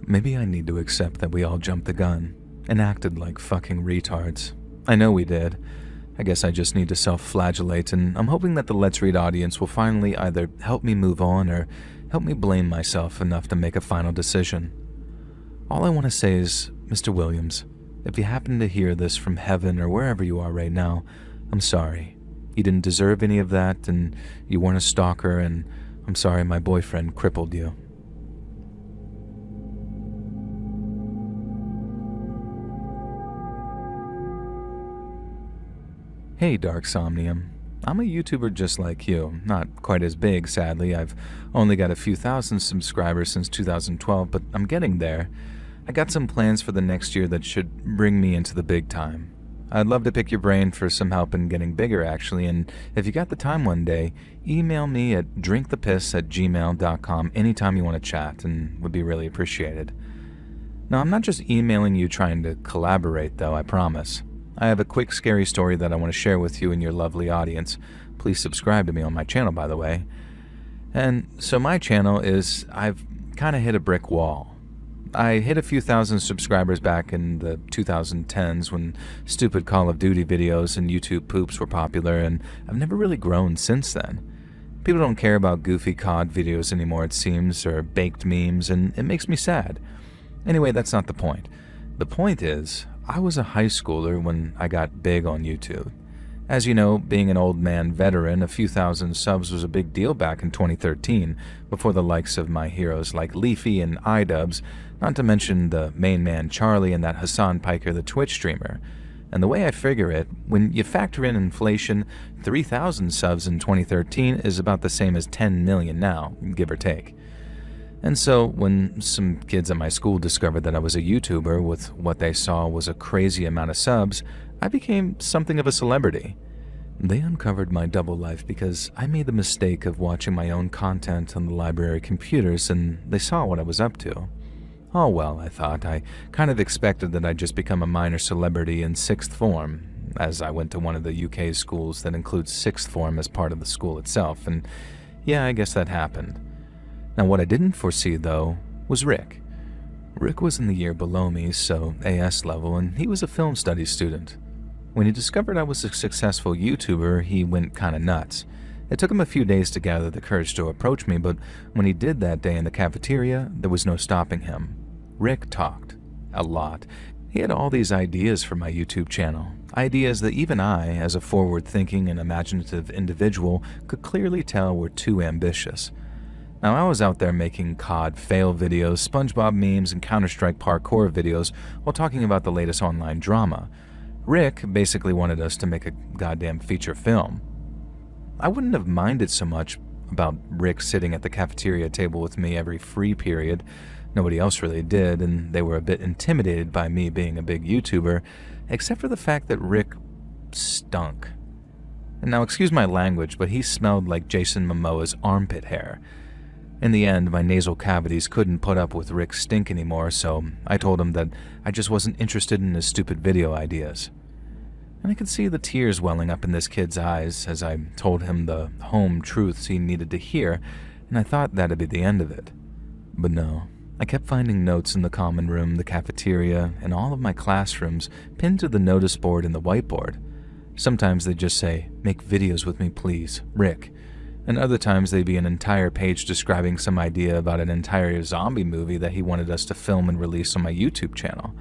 Maybe I need to accept that we all jumped the gun and acted like fucking retards. I know we did. I guess I just need to self-flagellate, and I'm hoping that the Let's Read audience will finally either help me move on or help me blame myself enough to make a final decision. All I want to say is, Mr. Williams, if you happen to hear this from heaven or wherever you are right now, I'm sorry. You didn't deserve any of that, and you weren't a stalker, and I'm sorry my boyfriend crippled you. Hey, Dark Somnium. I'm a YouTuber just like you. Not quite as big, sadly. I've only got a few thousand subscribers since 2012, but I'm getting there. I got some plans for the next year that should bring me into the big time. I'd love to pick your brain for some help in getting bigger, actually, and if you got the time one day, email me at drinkthepiss@gmail.com anytime you want to chat, and would be really appreciated. Now, I'm not just emailing you trying to collaborate, though, I promise. I have a quick, scary story that I want to share with you and your lovely audience. Please subscribe to me on my channel, by the way. And so my channel is, I've kind of hit a brick wall. I hit a few thousand subscribers back in the 2010s when stupid Call of Duty videos and YouTube poops were popular, and I've never really grown since then. People don't care about goofy COD videos anymore, it seems, or baked memes, and it makes me sad. Anyway, that's not the point. The point is, I was a high schooler when I got big on YouTube. As you know, being an old man veteran, a few thousand subs was a big deal back in 2013, before the likes of my heroes like Leafy and iDubbbz, not to mention the main man Charlie and that Hassan Piker the Twitch streamer. And the way I figure it, when you factor in inflation, 3,000 subs in 2013 is about the same as 10 million now, give or take. And so, when some kids at my school discovered that I was a YouTuber with what they saw was a crazy amount of subs, I became something of a celebrity. They uncovered my double life because I made the mistake of watching my own content on the library computers, and they saw what I was up to. Oh well, I thought. I kind of expected that I'd just become a minor celebrity in sixth form, as I went to one of the UK schools that includes sixth form as part of the school itself, and yeah, I guess that happened. Now, what I didn't foresee, though, was Rick. Rick was in the year below me, so AS level, and he was a film studies student. When he discovered I was a successful YouTuber, he went kinda nuts. It took him a few days to gather the courage to approach me, but when he did that day in the cafeteria, there was no stopping him. Rick talked. A lot. He had all these ideas for my YouTube channel. Ideas that even I, as a forward-thinking and imaginative individual, could clearly tell were too ambitious. Now, I was out there making COD fail videos, SpongeBob memes, and Counter-Strike parkour videos while talking about the latest online drama. Rick basically wanted us to make a goddamn feature film. I wouldn't have minded so much about Rick sitting at the cafeteria table with me every free period. Nobody else really did, and they were a bit intimidated by me being a big YouTuber, except for the fact that Rick stunk. And now, excuse my language, but he smelled like Jason Momoa's armpit hair. In the end, my nasal cavities couldn't put up with Rick's stink anymore, so I told him that I just wasn't interested in his stupid video ideas. And I could see the tears welling up in this kid's eyes as I told him the home truths he needed to hear, and I thought that'd be the end of it. But no, I kept finding notes in the common room, the cafeteria, and all of my classrooms pinned to the notice board and the whiteboard. Sometimes they'd just say, "Make videos with me, please, Rick." And other times they'd be an entire page describing some idea about an entire zombie movie that he wanted us to film and release on my YouTube channel.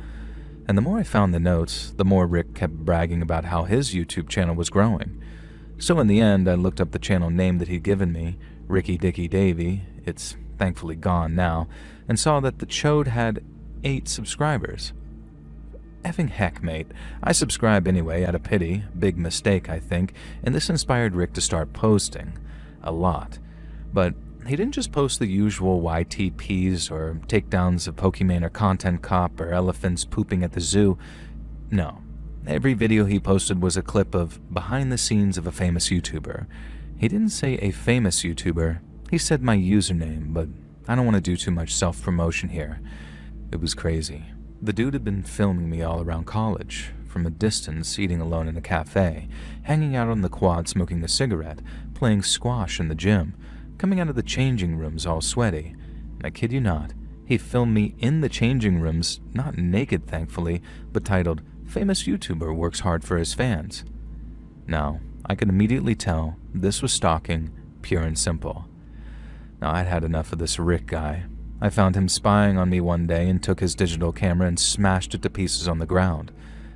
And the more I found the notes, the more Rick kept bragging about how his YouTube channel was growing. So in the end, I looked up the channel name that he'd given me, Ricky Dicky Davy, it's thankfully gone now, and saw that the chode had 8 subscribers. Effing heck, mate. I subscribe anyway, out of pity. Big mistake, I think, and this inspired Rick to start posting. A lot. But he didn't just post the usual YTPs or takedowns of Pokemon or Content Cop or elephants pooping at the zoo. No. Every video he posted was a clip of behind the scenes of a famous YouTuber. He didn't say a famous YouTuber. He said my username, but I don't want to do too much self-promotion here. It was crazy. The dude had been filming me all around college, from a distance, eating alone in a cafe, hanging out on the quad smoking a cigarette, playing squash in the gym, coming out of the changing rooms all sweaty. And I kid you not, he filmed me in the changing rooms, not naked thankfully, but titled, "Famous YouTuber Works Hard for His Fans." Now, I could immediately tell this was stalking, pure and simple. Now, I'd had enough of this Rick guy. I found him spying on me one day and took his digital camera and smashed it to pieces on the ground.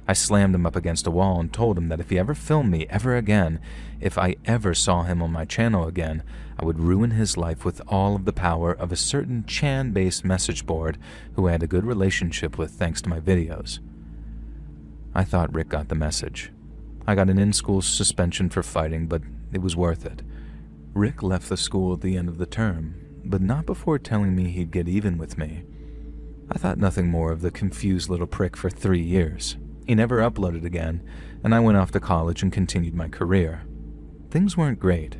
I slammed him up against a wall and told him that if he ever filmed me ever again, if I ever saw him on my channel again, I would ruin his life with all of the power of a certain Chan-based message board who I had a good relationship with thanks to my videos. I thought Rick got the message. I got an in-school suspension for fighting, but it was worth it. Rick left the school at the end of the term, but not before telling me he'd get even with me. I thought nothing more of the confused little prick for 3 years. He never uploaded again, and I went off to college and continued my career. Things weren't great.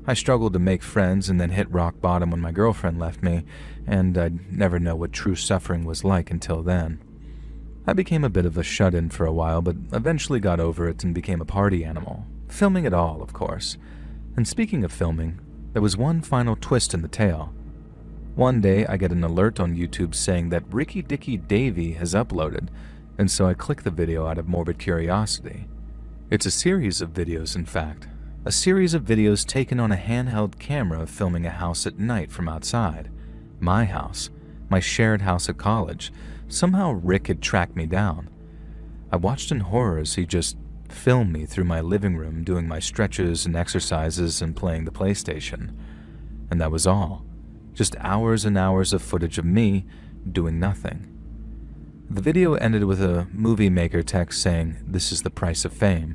I struggled to make friends and then hit rock bottom when my girlfriend left me, and I'd never know what true suffering was like until then. I became a bit of a shut-in for a while, but eventually got over it and became a party animal. Filming it all, of course. And speaking of filming, there was one final twist in the tale. One day, I get an alert on YouTube saying that Ricky Dicky Davey has uploaded, and so I click the video out of morbid curiosity. It's a series of videos, in fact. A series of videos taken on a handheld camera filming a house at night from outside. My house. My shared house at college. Somehow Rick had tracked me down. I watched in horror as he just filmed me through my living room doing my stretches and exercises and playing the PlayStation. And that was all. Just hours and hours of footage of me doing nothing. The video ended with a movie maker text saying, "This is the price of fame."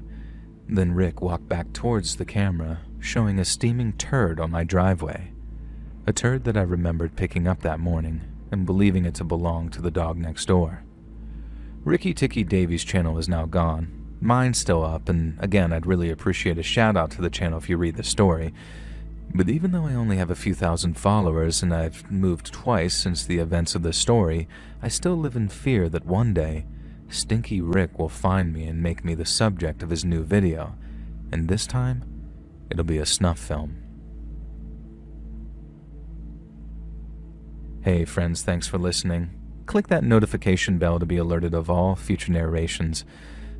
Then Rick walked back towards the camera, showing a steaming turd on my driveway. A turd that I remembered picking up that morning and believing it to belong to the dog next door. Ricky Ticky Davies' channel is now gone. Mine's still up, and again, I'd really appreciate a shout out to the channel if you read the story. But even though I only have a few thousand followers and I've moved twice since the events of the story, I still live in fear that one day, Stinky Rick will find me and make me the subject of his new video. And this time, it'll be a snuff film. Hey friends, thanks for listening. Click that notification bell to be alerted of all future narrations.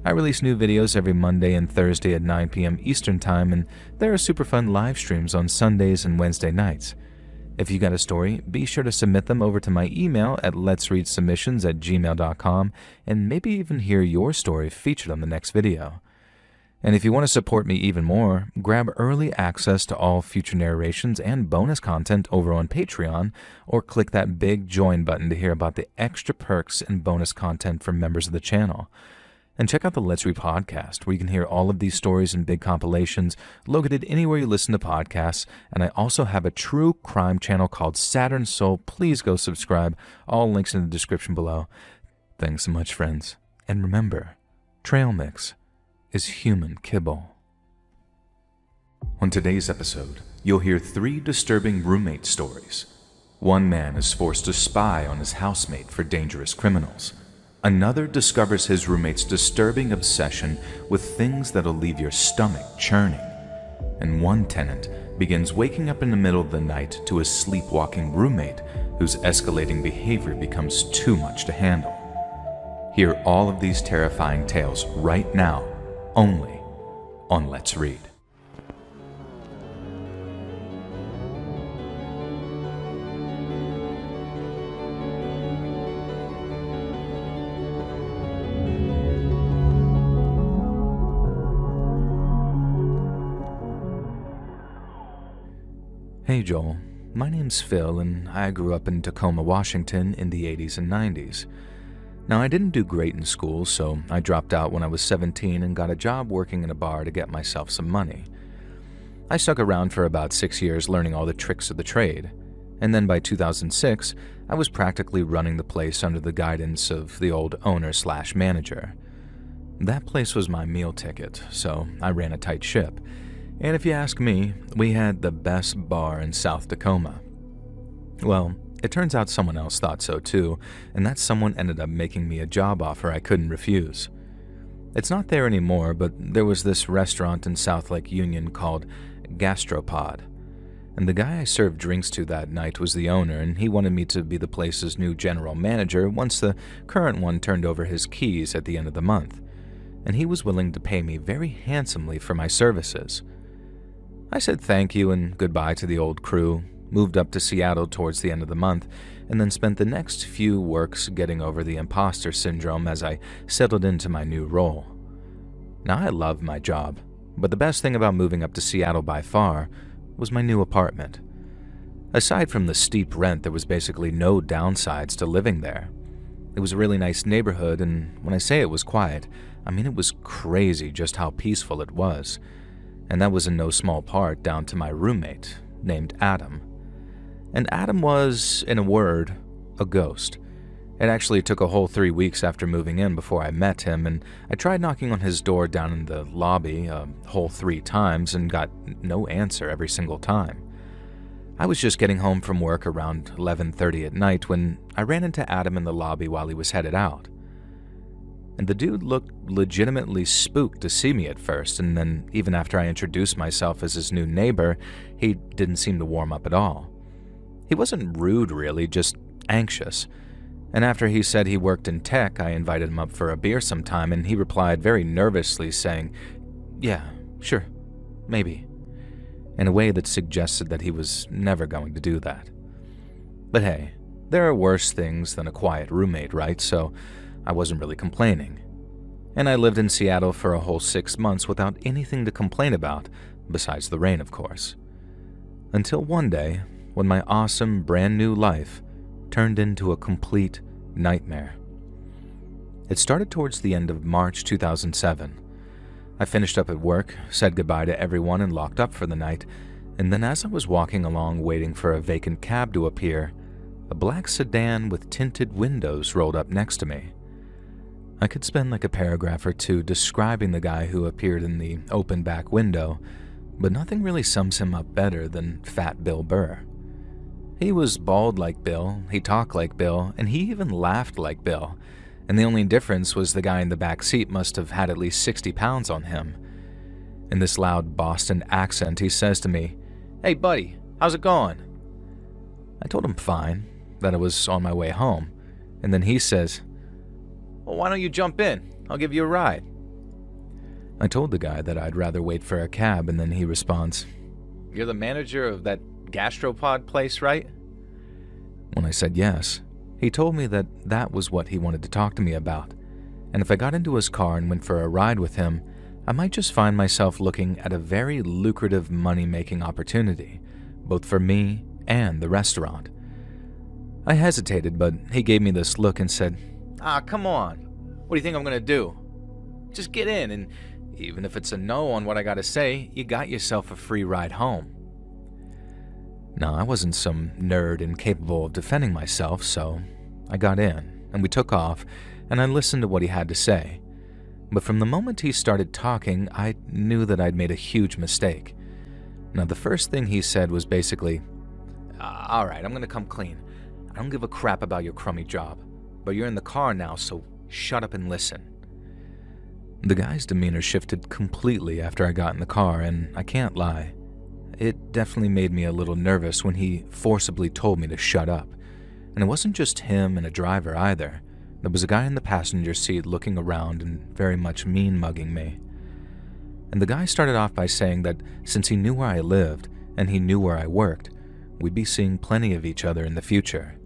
I release new videos every Monday and Thursday at 9 p.m. Eastern Time, and there are super fun live streams on Sundays and Wednesday nights. If you got a story, be sure to submit them over to my email at letsreadsubmissions@gmail.com, and maybe even hear your story featured on the next video. And if you want to support me even more, grab early access to all future narrations and bonus content over on Patreon, or click that big join button to hear about the extra perks and bonus content from members of the channel. And check out the Let's Read podcast, where you can hear all of these stories and big compilations located anywhere you listen to podcasts. And I also have a true crime channel called Saturn Soul. Please go subscribe. All links in the description below. Thanks so much, friends. And remember, trail mix is human kibble. On today's episode, you'll hear 3 disturbing roommate stories. One man is forced to spy on his housemate for dangerous criminals. Another discovers his roommate's disturbing obsession with things that'll leave your stomach churning. And one tenant begins waking up in the middle of the night to a sleepwalking roommate whose escalating behavior becomes too much to handle. Hear all of these terrifying tales right now, only on Let's Read. Hey Joel, my name's Phil and I grew up in Tacoma, Washington in the 80s and 90s. Now, I didn't do great in school, so I dropped out when I was 17 and got a job working in a bar to get myself some money. I stuck around for about 6 years learning all the tricks of the trade, and then by 2006, I was practically running the place under the guidance of the old owner/manager. That place was my meal ticket, so I ran a tight ship, and if you ask me, we had the best bar in South Tacoma. Well, it turns out someone else thought so too, and that someone ended up making me a job offer I couldn't refuse. It's not there anymore, but there was this restaurant in South Lake Union called Gastropod, and the guy I served drinks to that night was the owner, and he wanted me to be the place's new general manager once the current one turned over his keys at the end of the month, and he was willing to pay me very handsomely for my services. I said thank you and goodbye to the old crew, moved up to Seattle towards the end of the month, and then spent the next few works getting over the imposter syndrome as I settled into my new role. Now, I love my job, but the best thing about moving up to Seattle by far was my new apartment. Aside from the steep rent, there was basically no downsides to living there. It was a really nice neighborhood, and when I say it was quiet, I mean it was crazy just how peaceful it was. And that was in no small part down to my roommate, named Adam. And Adam was, in a word, a ghost. It actually took a whole 3 weeks after moving in before I met him, and I tried knocking on his door down in the lobby a whole 3 times and got no answer every single time. I was just getting home from work around 11:30 at night when I ran into Adam in the lobby while he was headed out. And the dude looked legitimately spooked to see me at first, and then even after I introduced myself as his new neighbor, he didn't seem to warm up at all. He wasn't rude really, just anxious. And after he said he worked in tech, I invited him up for a beer sometime, and he replied very nervously saying, "Yeah, sure, maybe," in a way that suggested that he was never going to do that. But hey, there are worse things than a quiet roommate, right? So I wasn't really complaining. And I lived in Seattle for a whole 6 months without anything to complain about, besides the rain, of course. Until one day, when my awesome brand new life turned into a complete nightmare. It started towards the end of March 2007. I finished up at work, said goodbye to everyone, and locked up for the night, and then as I was walking along waiting for a vacant cab to appear, a black sedan with tinted windows rolled up next to me. I could spend like a paragraph or two describing the guy who appeared in the open back window, but nothing really sums him up better than Fat Bill Burr. He was bald like Bill, he talked like Bill, and he even laughed like Bill, and the only difference was the guy in the back seat must have had at least 60 pounds on him. In this loud Boston accent, he says to me, "Hey buddy, how's it going?" I told him fine, that I was on my way home, and then he says, "Well, why don't you jump in? I'll give you a ride." I told the guy that I'd rather wait for a cab, and then he responds, "You're the manager of that gastropod place, right?" When I said yes, he told me that that was what he wanted to talk to me about, and if I got into his car and went for a ride with him, I might just find myself looking at a very lucrative money-making opportunity, both for me and the restaurant. I hesitated, but he gave me this look and said, Come on. What do you think I'm gonna do? Just get in, and even if it's a no on what I gotta say, you got yourself a free ride home." Now, I wasn't some nerd incapable of defending myself, so I got in, and we took off, and I listened to what he had to say. But from the moment he started talking, I knew that I'd made a huge mistake. Now, the first thing he said was basically, "All right, I'm gonna come clean. I don't give a crap about your crummy job, but you're in the car now, so shut up and listen." The guy's demeanor shifted completely after I got in the car, and I can't lie, it definitely made me a little nervous when he forcibly told me to shut up. And it wasn't just him and a driver either. There was a guy in the passenger seat looking around and very much mean-mugging me. And the guy started off by saying that since he knew where I lived and he knew where I worked, we'd be seeing plenty of each other in the future.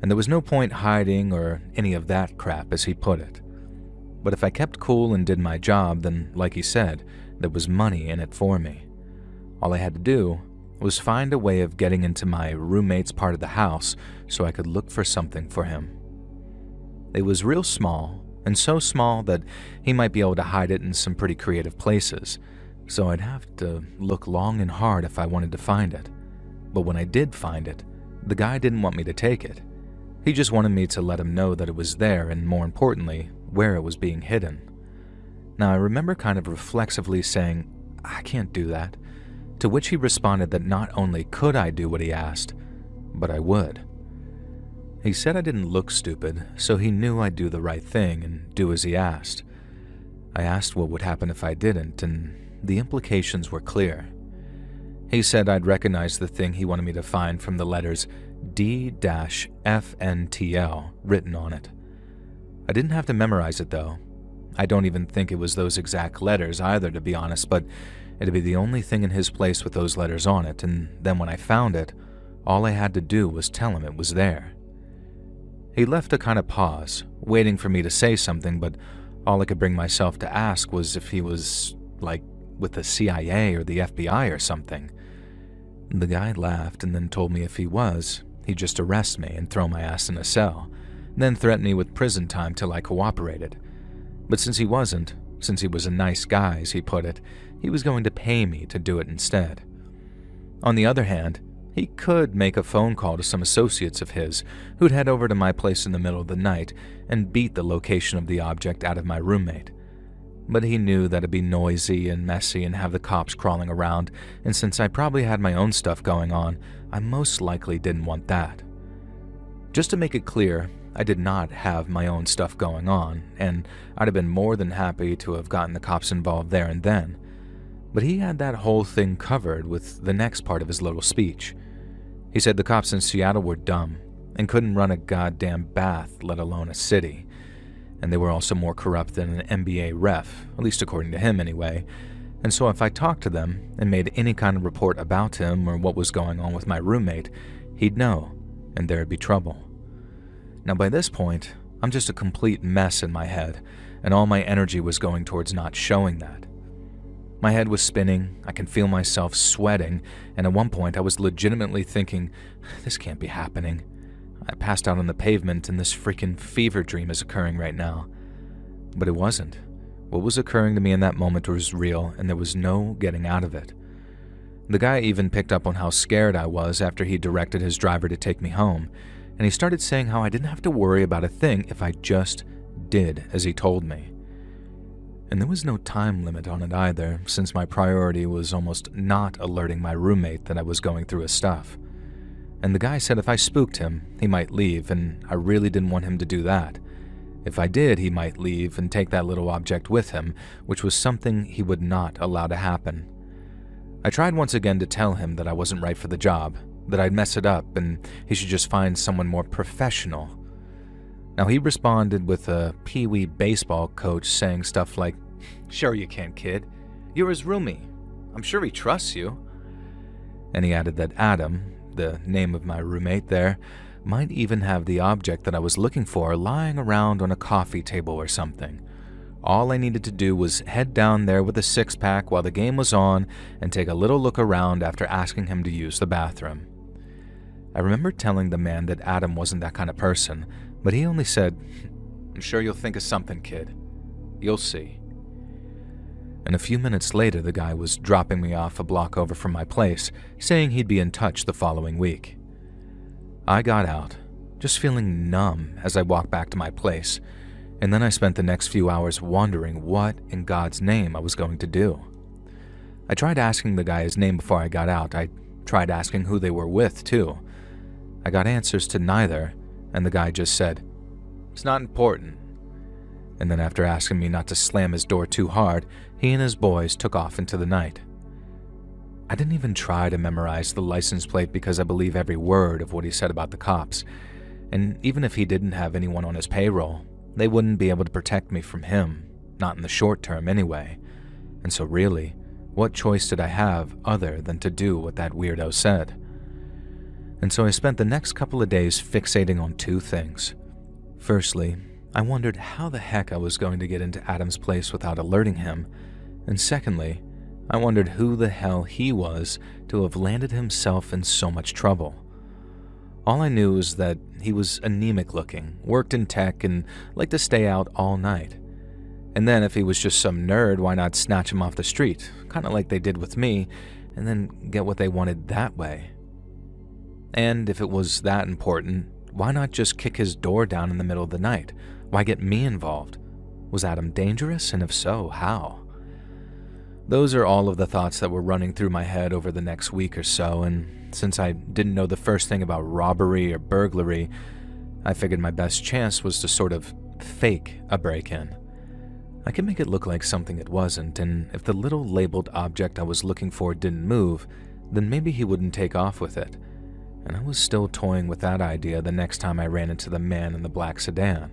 And there was no point hiding or any of that crap, as he put it. But if I kept cool and did my job, then, like he said, there was money in it for me. All I had to do was find a way of getting into my roommate's part of the house so I could look for something for him. It was real small, and so small that he might be able to hide it in some pretty creative places, so I'd have to look long and hard if I wanted to find it. But when I did find it, the guy didn't want me to take it. He just wanted me to let him know that it was there and, more importantly, where it was being hidden. Now, I remember kind of reflexively saying, "I can't do that," to which he responded that not only could I do what he asked, but I would. He said I didn't look stupid, so he knew I'd do the right thing and do as he asked. I asked what would happen if I didn't, and the implications were clear. He said I'd recognize the thing he wanted me to find from the letters D-FNTL written on it. I didn't have to memorize it, though. I don't even think it was those exact letters either, to be honest, but it'd be the only thing in his place with those letters on it, and then when I found it, all I had to do was tell him it was there. He left a kind of pause, waiting for me to say something, but all I could bring myself to ask was if he was, like, with the CIA or the FBI or something. The guy laughed and then told me if he was, he'd just arrest me and throw my ass in a cell, then threaten me with prison time till I cooperated. But since he wasn't, since he was a nice guy, as he put it, he was going to pay me to do it instead. On the other hand, he could make a phone call to some associates of his who'd head over to my place in the middle of the night and beat the location of the object out of my roommate. But he knew that it'd be noisy and messy and have the cops crawling around, and since I probably had my own stuff going on, I most likely didn't want that. Just to make it clear, I did not have my own stuff going on, and I'd have been more than happy to have gotten the cops involved there and then. But he had that whole thing covered with the next part of his little speech. He said the cops in Seattle were dumb and couldn't run a goddamn bath, let alone a city. And they were also more corrupt than an NBA ref, at least according to him anyway. And so if I talked to them and made any kind of report about him or what was going on with my roommate, he'd know, and there'd be trouble. Now by this point, I'm just a complete mess in my head, and all my energy was going towards not showing that. My head was spinning, I can feel myself sweating, and at one point I was legitimately thinking, this can't be happening. I passed out on the pavement and this freaking fever dream is occurring right now. But it wasn't. What was occurring to me in that moment was real, and there was no getting out of it. The guy even picked up on how scared I was after he directed his driver to take me home, and he started saying how I didn't have to worry about a thing if I just did as he told me. And there was no time limit on it either, since my priority was almost not alerting my roommate that I was going through his stuff. And the guy said if I spooked him, he might leave, and I really didn't want him to do that. If I did, he might leave and take that little object with him, which was something he would not allow to happen. I tried once again to tell him that I wasn't right for the job, that I'd mess it up, and he should just find someone more professional. Now he responded with a pee-wee baseball coach saying stuff like, "Sure you can, kid. You're his roomie. I'm sure he trusts you." And he added that Adam, the name of my roommate there, might even have the object that I was looking for lying around on a coffee table or something. All I needed to do was head down there with a six-pack while the game was on and take a little look around after asking him to use the bathroom. I remember telling the man that Adam wasn't that kind of person, but he only said, "I'm sure you'll think of something, kid. You'll see." And a few minutes later, the guy was dropping me off a block over from my place, saying he'd be in touch the following week. I got out, just feeling numb as I walked back to my place, and then I spent the next few hours wondering what in God's name I was going to do. I tried asking the guy his name before I got out. I tried asking who they were with, too. I got answers to neither, and the guy just said, "It's not important." And then after asking me not to slam his door too hard, he and his boys took off into the night. I didn't even try to memorize the license plate because I believe every word of what he said about the cops, and even if he didn't have anyone on his payroll, they wouldn't be able to protect me from him, not in the short term anyway. And so really, what choice did I have other than to do what that weirdo said? And so I spent the next couple of days fixating on two things. Firstly, I wondered how the heck I was going to get into Adam's place without alerting him, and secondly, I wondered who the hell he was to have landed himself in so much trouble. All I knew was that he was anemic looking, worked in tech, and liked to stay out all night. And then if he was just some nerd, why not snatch him off the street, kind of like they did with me, and then get what they wanted that way? And if it was that important, why not just kick his door down in the middle of the night? Why get me involved? Was Adam dangerous, and if so, how? Those are all of the thoughts that were running through my head over the next week or so, and since I didn't know the first thing about robbery or burglary, I figured my best chance was to sort of fake a break-in. I could make it look like something it wasn't, and if the little labeled object I was looking for didn't move, then maybe he wouldn't take off with it. And I was still toying with that idea the next time I ran into the man in the black sedan.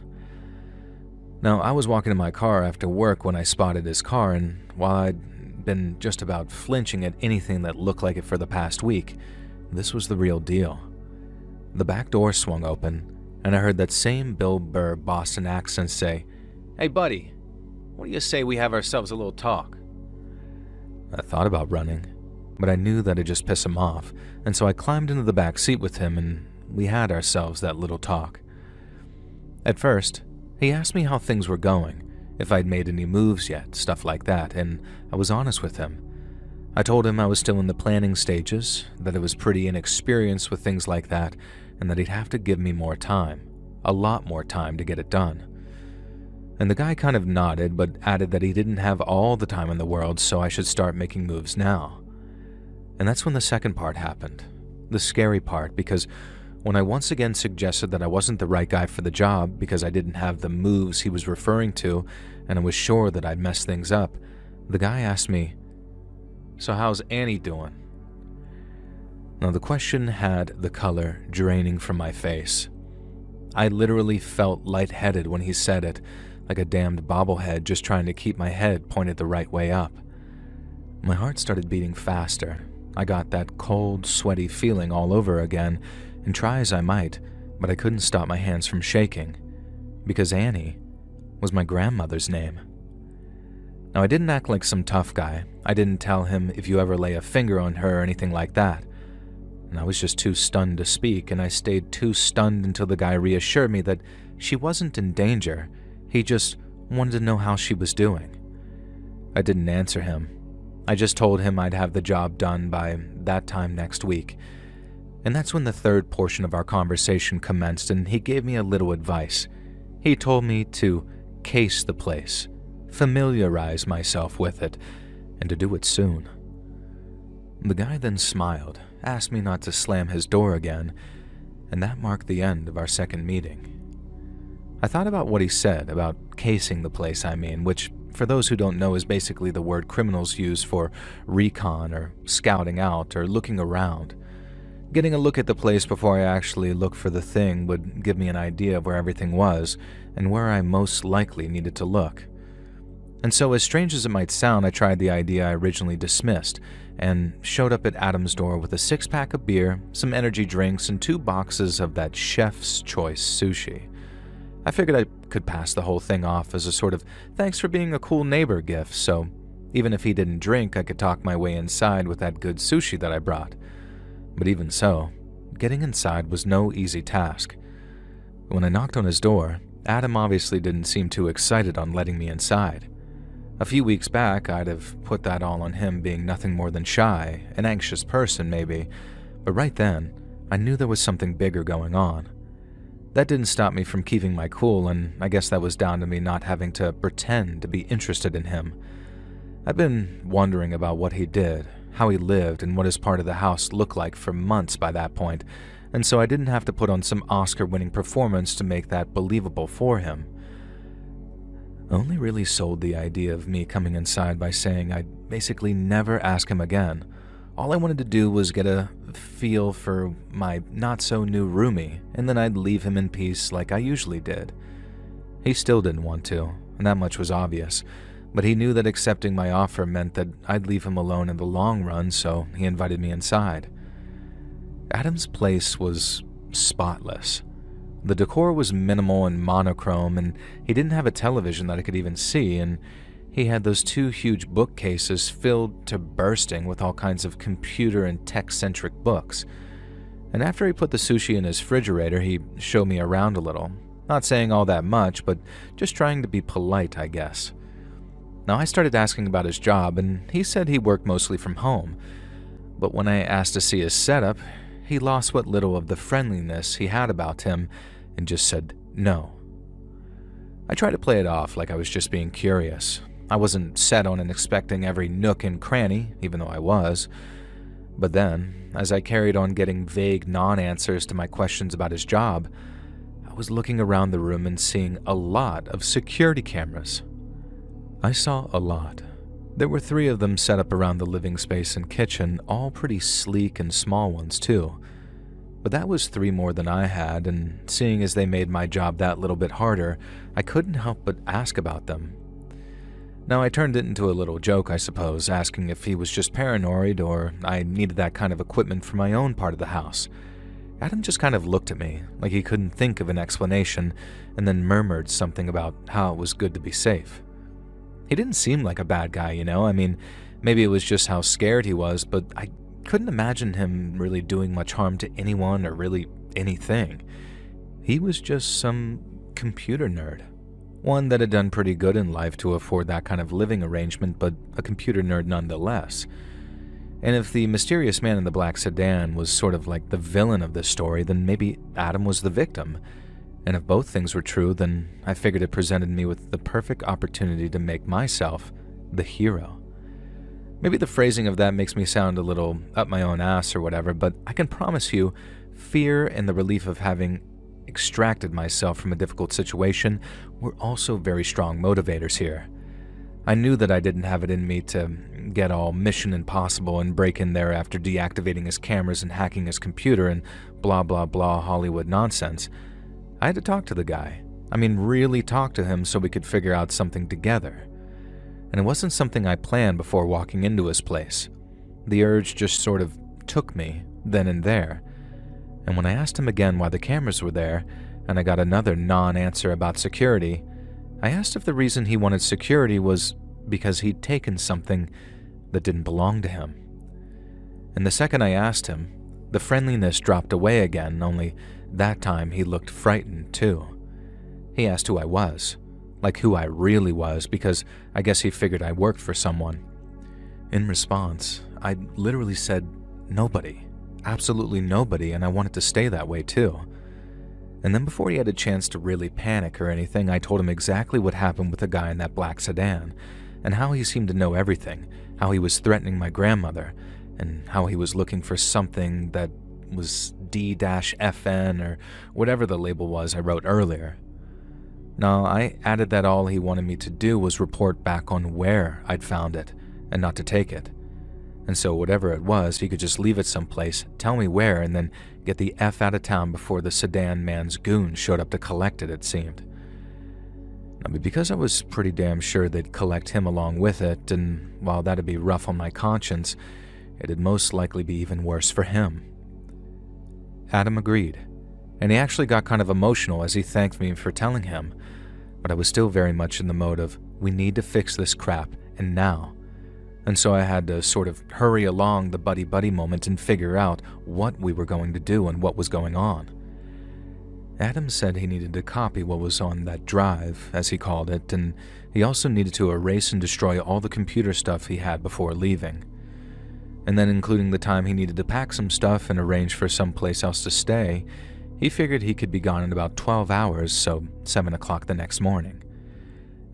Now, I was walking to my car after work when I spotted his car, and while I'd been just about flinching at anything that looked like it for the past week, this was the real deal. The back door swung open, and I heard that same Bill Burr Boston accent say, "Hey buddy, what do you say we have ourselves a little talk?" I thought about running, but I knew that'd just piss him off, and so I climbed into the back seat with him and we had ourselves that little talk. At first, he asked me how things were going, if I'd made any moves yet, stuff like that, and I was honest with him. I told him I was still in the planning stages, that I was pretty inexperienced with things like that, and that he'd have to give me more time, a lot more time to get it done. And the guy kind of nodded, but added that he didn't have all the time in the world, so I should start making moves now. And that's when the second part happened, the scary part, because when I once again suggested that I wasn't the right guy for the job because I didn't have the moves he was referring to, and I was sure that I'd messed things up, the guy asked me, "So how's Annie doing?" Now the question had the color draining from my face. I literally felt lightheaded when he said it, like a damned bobblehead just trying to keep my head pointed the right way up. My heart started beating faster. I got that cold, sweaty feeling all over again, and try as I might, but I couldn't stop my hands from shaking, because Annie was my grandmother's name. Now I didn't act like some tough guy. I didn't tell him if you ever lay a finger on her or anything like that. And I was just too stunned to speak, and I stayed too stunned until the guy reassured me that she wasn't in danger. He just wanted to know how she was doing. I didn't answer him. I just told him I'd have the job done by that time next week. And that's when the third portion of our conversation commenced, and he gave me a little advice. He told me to case the place, familiarize myself with it, and to do it soon. The guy then smiled, asked me not to slam his door again, and that marked the end of our second meeting. I thought about what he said about casing the place, which, for those who don't know, is basically the word criminals use for recon or scouting out or looking around. Getting a look at the place before I actually look for the thing would give me an idea of where everything was and where I most likely needed to look. And so, as strange as it might sound, I tried the idea I originally dismissed and showed up at Adam's door with a 6-pack of beer, some energy drinks, and 2 boxes of that chef's choice sushi. I figured I could pass the whole thing off as a sort of thanks for being a cool neighbor gift, so even if he didn't drink, I could talk my way inside with that good sushi that I brought. But even so, getting inside was no easy task. When I knocked on his door, Adam obviously didn't seem too excited on letting me inside. A few weeks back, I'd have put that all on him being nothing more than shy, an anxious person maybe, but right then, I knew there was something bigger going on. That didn't stop me from keeping my cool, and I guess that was down to me not having to pretend to be interested in him. I'd been wondering about what he did, how he lived, and what his part of the house looked like for months by that point, and so I didn't have to put on some Oscar-winning performance to make that believable for him. I only really sold the idea of me coming inside by saying I'd basically never ask him again. All I wanted to do was get a feel for my not-so-new roomie, and then I'd leave him in peace like I usually did. He still didn't want to, and that much was obvious, but he knew that accepting my offer meant that I'd leave him alone in the long run, so he invited me inside. Adam's place was spotless. The decor was minimal and monochrome, and he didn't have a television that I could even see, and he had those 2 huge bookcases filled to bursting with all kinds of computer and tech-centric books. And after he put the sushi in his refrigerator, he showed me around a little. Not saying all that much, but just trying to be polite, I guess. Now, I started asking about his job, and he said he worked mostly from home. But when I asked to see his setup, he lost what little of the friendliness he had about him and just said no. I tried to play it off like I was just being curious. I wasn't set on inspecting every nook and cranny, even though I was. But then, as I carried on getting vague non-answers to my questions about his job, I was looking around the room and seeing a lot of security cameras. I saw a lot. There were 3 of them set up around the living space and kitchen, all pretty sleek and small ones too. But that was 3 more than I had, and seeing as they made my job that little bit harder, I couldn't help but ask about them. Now, I turned it into a little joke, I suppose, asking if he was just paranoid or I needed that kind of equipment for my own part of the house. Adam just kind of looked at me, like he couldn't think of an explanation, and then murmured something about how it was good to be safe. He didn't seem like a bad guy, you know? I mean, maybe it was just how scared he was, but I couldn't imagine him really doing much harm to anyone or really anything. He was just some computer nerd. One that had done pretty good in life to afford that kind of living arrangement, but a computer nerd nonetheless. And if the mysterious man in the black sedan was sort of like the villain of this story, then maybe Adam was the victim. And if both things were true, then I figured it presented me with the perfect opportunity to make myself the hero. Maybe the phrasing of that makes me sound a little up my own ass or whatever, but I can promise you, fear and the relief of having extracted myself from a difficult situation were also very strong motivators here. I knew that I didn't have it in me to get all Mission Impossible and break in there after deactivating his cameras and hacking his computer and blah blah blah Hollywood nonsense. I had to talk to the guy. I mean, really talk to him so we could figure out something together. And it wasn't something I planned before walking into his place. The urge just sort of took me then and there. And when I asked him again why the cameras were there, and I got another non-answer about security, I asked if the reason he wanted security was because he'd taken something that didn't belong to him. And the second I asked him, the friendliness dropped away again, only that time he looked frightened too. He asked who I was, like who I really was, because I guess he figured I worked for someone. In response, I literally said nobody. Absolutely nobody, and I wanted to stay that way too. And then before he had a chance to really panic or anything, I told him exactly what happened with the guy in that black sedan, and how he seemed to know everything, how he was threatening my grandmother, and how he was looking for something that was D-FN or whatever the label was I wrote earlier. Now, I added that all he wanted me to do was report back on where I'd found it, and not to take it. And so whatever it was, he could just leave it someplace, tell me where, and then get the F out of town before the sedan man's goon showed up to collect it, it seemed. I mean, because I was pretty damn sure they'd collect him along with it, and while that'd be rough on my conscience, it'd most likely be even worse for him. Adam agreed, and he actually got kind of emotional as he thanked me for telling him, but I was still very much in the mode of, we need to fix this crap, and now. And so I had to sort of hurry along the buddy-buddy moment and figure out what we were going to do and what was going on. Adam said he needed to copy what was on that drive, as he called it, and he also needed to erase and destroy all the computer stuff he had before leaving. And then including the time he needed to pack some stuff and arrange for someplace else to stay, he figured he could be gone in about 12 hours, so 7 o'clock the next morning.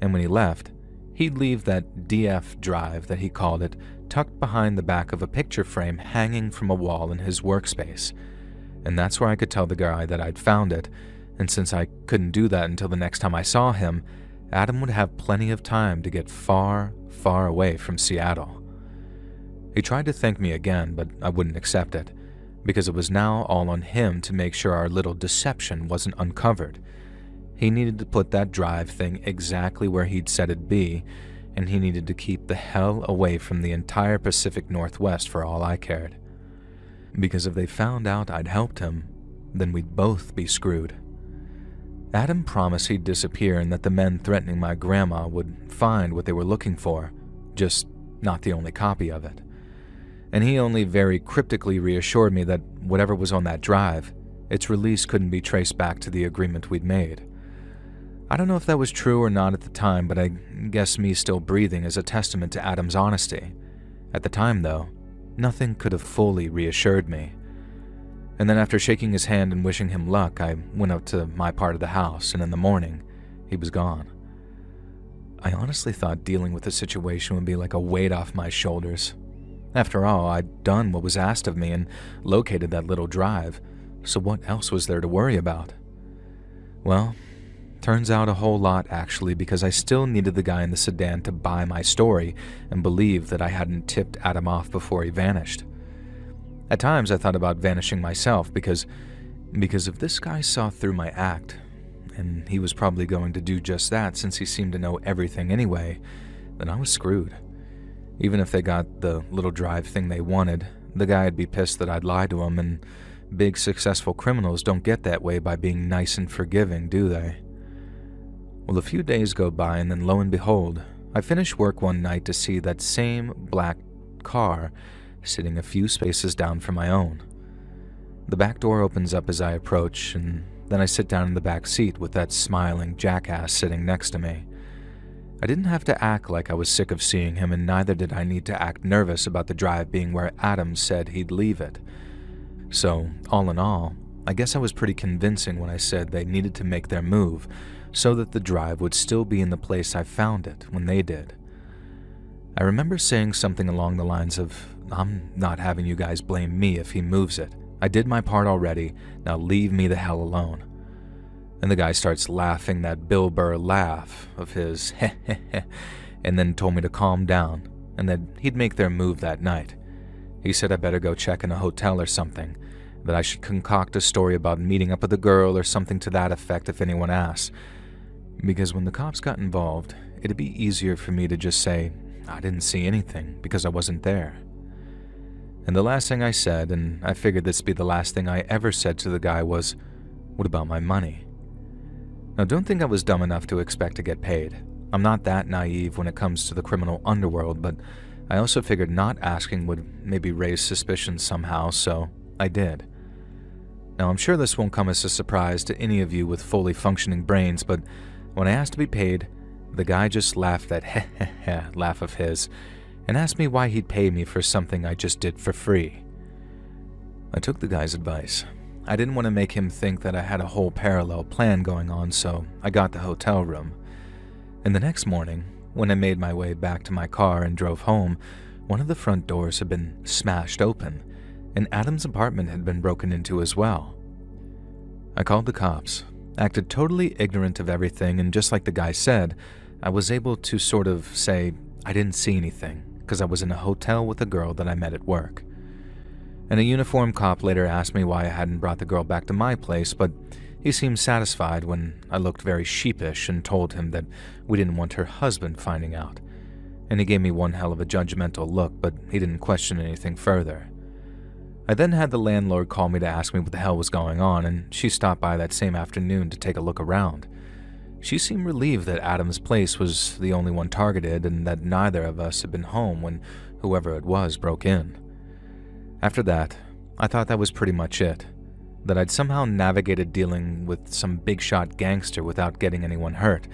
And when he left, he'd leave that DF drive, that he called it, tucked behind the back of a picture frame hanging from a wall in his workspace. And that's where I could tell the guy that I'd found it, and since I couldn't do that until the next time I saw him, Adam would have plenty of time to get far, far away from Seattle. He tried to thank me again, but I wouldn't accept it, because it was now all on him to make sure our little deception wasn't uncovered. He needed to put that drive thing exactly where he'd said it'd be, and he needed to keep the hell away from the entire Pacific Northwest for all I cared. Because if they found out I'd helped him, then we'd both be screwed. Adam promised he'd disappear and that the men threatening my grandma would find what they were looking for, just not the only copy of it. and he only very cryptically reassured me that whatever was on that drive, its release couldn't be traced back to the agreement we'd made. I don't know if that was true or not at the time, but I guess me still breathing is a testament to Adam's honesty. At the time, though, nothing could have fully reassured me. And then after shaking his hand and wishing him luck, I went up to my part of the house, and in the morning, he was gone. I honestly thought dealing with the situation would be like a weight off my shoulders. After all, I'd done what was asked of me and located that little drive, so what else was there to worry about? Well, turns out a whole lot actually, because I still needed the guy in the sedan to buy my story and believe that I hadn't tipped Adam off before he vanished. At times I thought about vanishing myself because if this guy saw through my act, and he was probably going to do just that since he seemed to know everything anyway, then I was screwed. Even if they got the little drive thing they wanted, the guy'd be pissed that I'd lied to him, and big successful criminals don't get that way by being nice and forgiving, do they? Well, a few days go by, and then lo and behold, I finish work one night to see that same black car sitting a few spaces down from my own. The back door opens up as I approach, and then I sit down in the back seat with that smiling jackass sitting next to me. I didn't have to act like I was sick of seeing him, and neither did I need to act nervous about the drive being where Adam said he'd leave it. So, all in all, I guess I was pretty convincing when I said they needed to make their move so that the drive would still be in the place I found it when they did. I remember saying something along the lines of, "I'm not having you guys blame me if he moves it. I did my part already, now leave me the hell alone." And the guy starts laughing that Bill Burr laugh of his heh heh heh, and then told me to calm down and that he'd make their move that night. He said I better go check in a hotel or something, that I should concoct a story about meeting up with a girl or something to that effect if anyone asks, because when the cops got involved, it'd be easier for me to just say I didn't see anything because I wasn't there. And the last thing I said, and I figured this'd be the last thing I ever said to the guy, was, "What about my money?" Now don't think I was dumb enough to expect to get paid. I'm not that naive when it comes to the criminal underworld, but I also figured not asking would maybe raise suspicion somehow, so I did. Now I'm sure this won't come as a surprise to any of you with fully functioning brains, but when I asked to be paid, the guy just laughed that heh heh heh laugh of his and asked me why he'd pay me for something I just did for free. I took the guy's advice. I didn't want to make him think that I had a whole parallel plan going on, so I got the hotel room. And the next morning, when I made my way back to my car and drove home, one of the front doors had been smashed open, and Adam's apartment had been broken into as well. I called the cops, acted totally ignorant of everything, and just like the guy said, I was able to sort of say I didn't see anything because I was in a hotel with a girl that I met at work. And a uniformed cop later asked me why I hadn't brought the girl back to my place, but he seemed satisfied when I looked very sheepish and told him that we didn't want her husband finding out. And he gave me one hell of a judgmental look, but he didn't question anything further. I then had the landlord call me to ask me what the hell was going on, and she stopped by that same afternoon to take a look around. She seemed relieved that Adam's place was the only one targeted and that neither of us had been home when whoever it was broke in. After that, I thought that was pretty much it, that I'd somehow navigated dealing with some big-shot gangster without getting anyone hurt,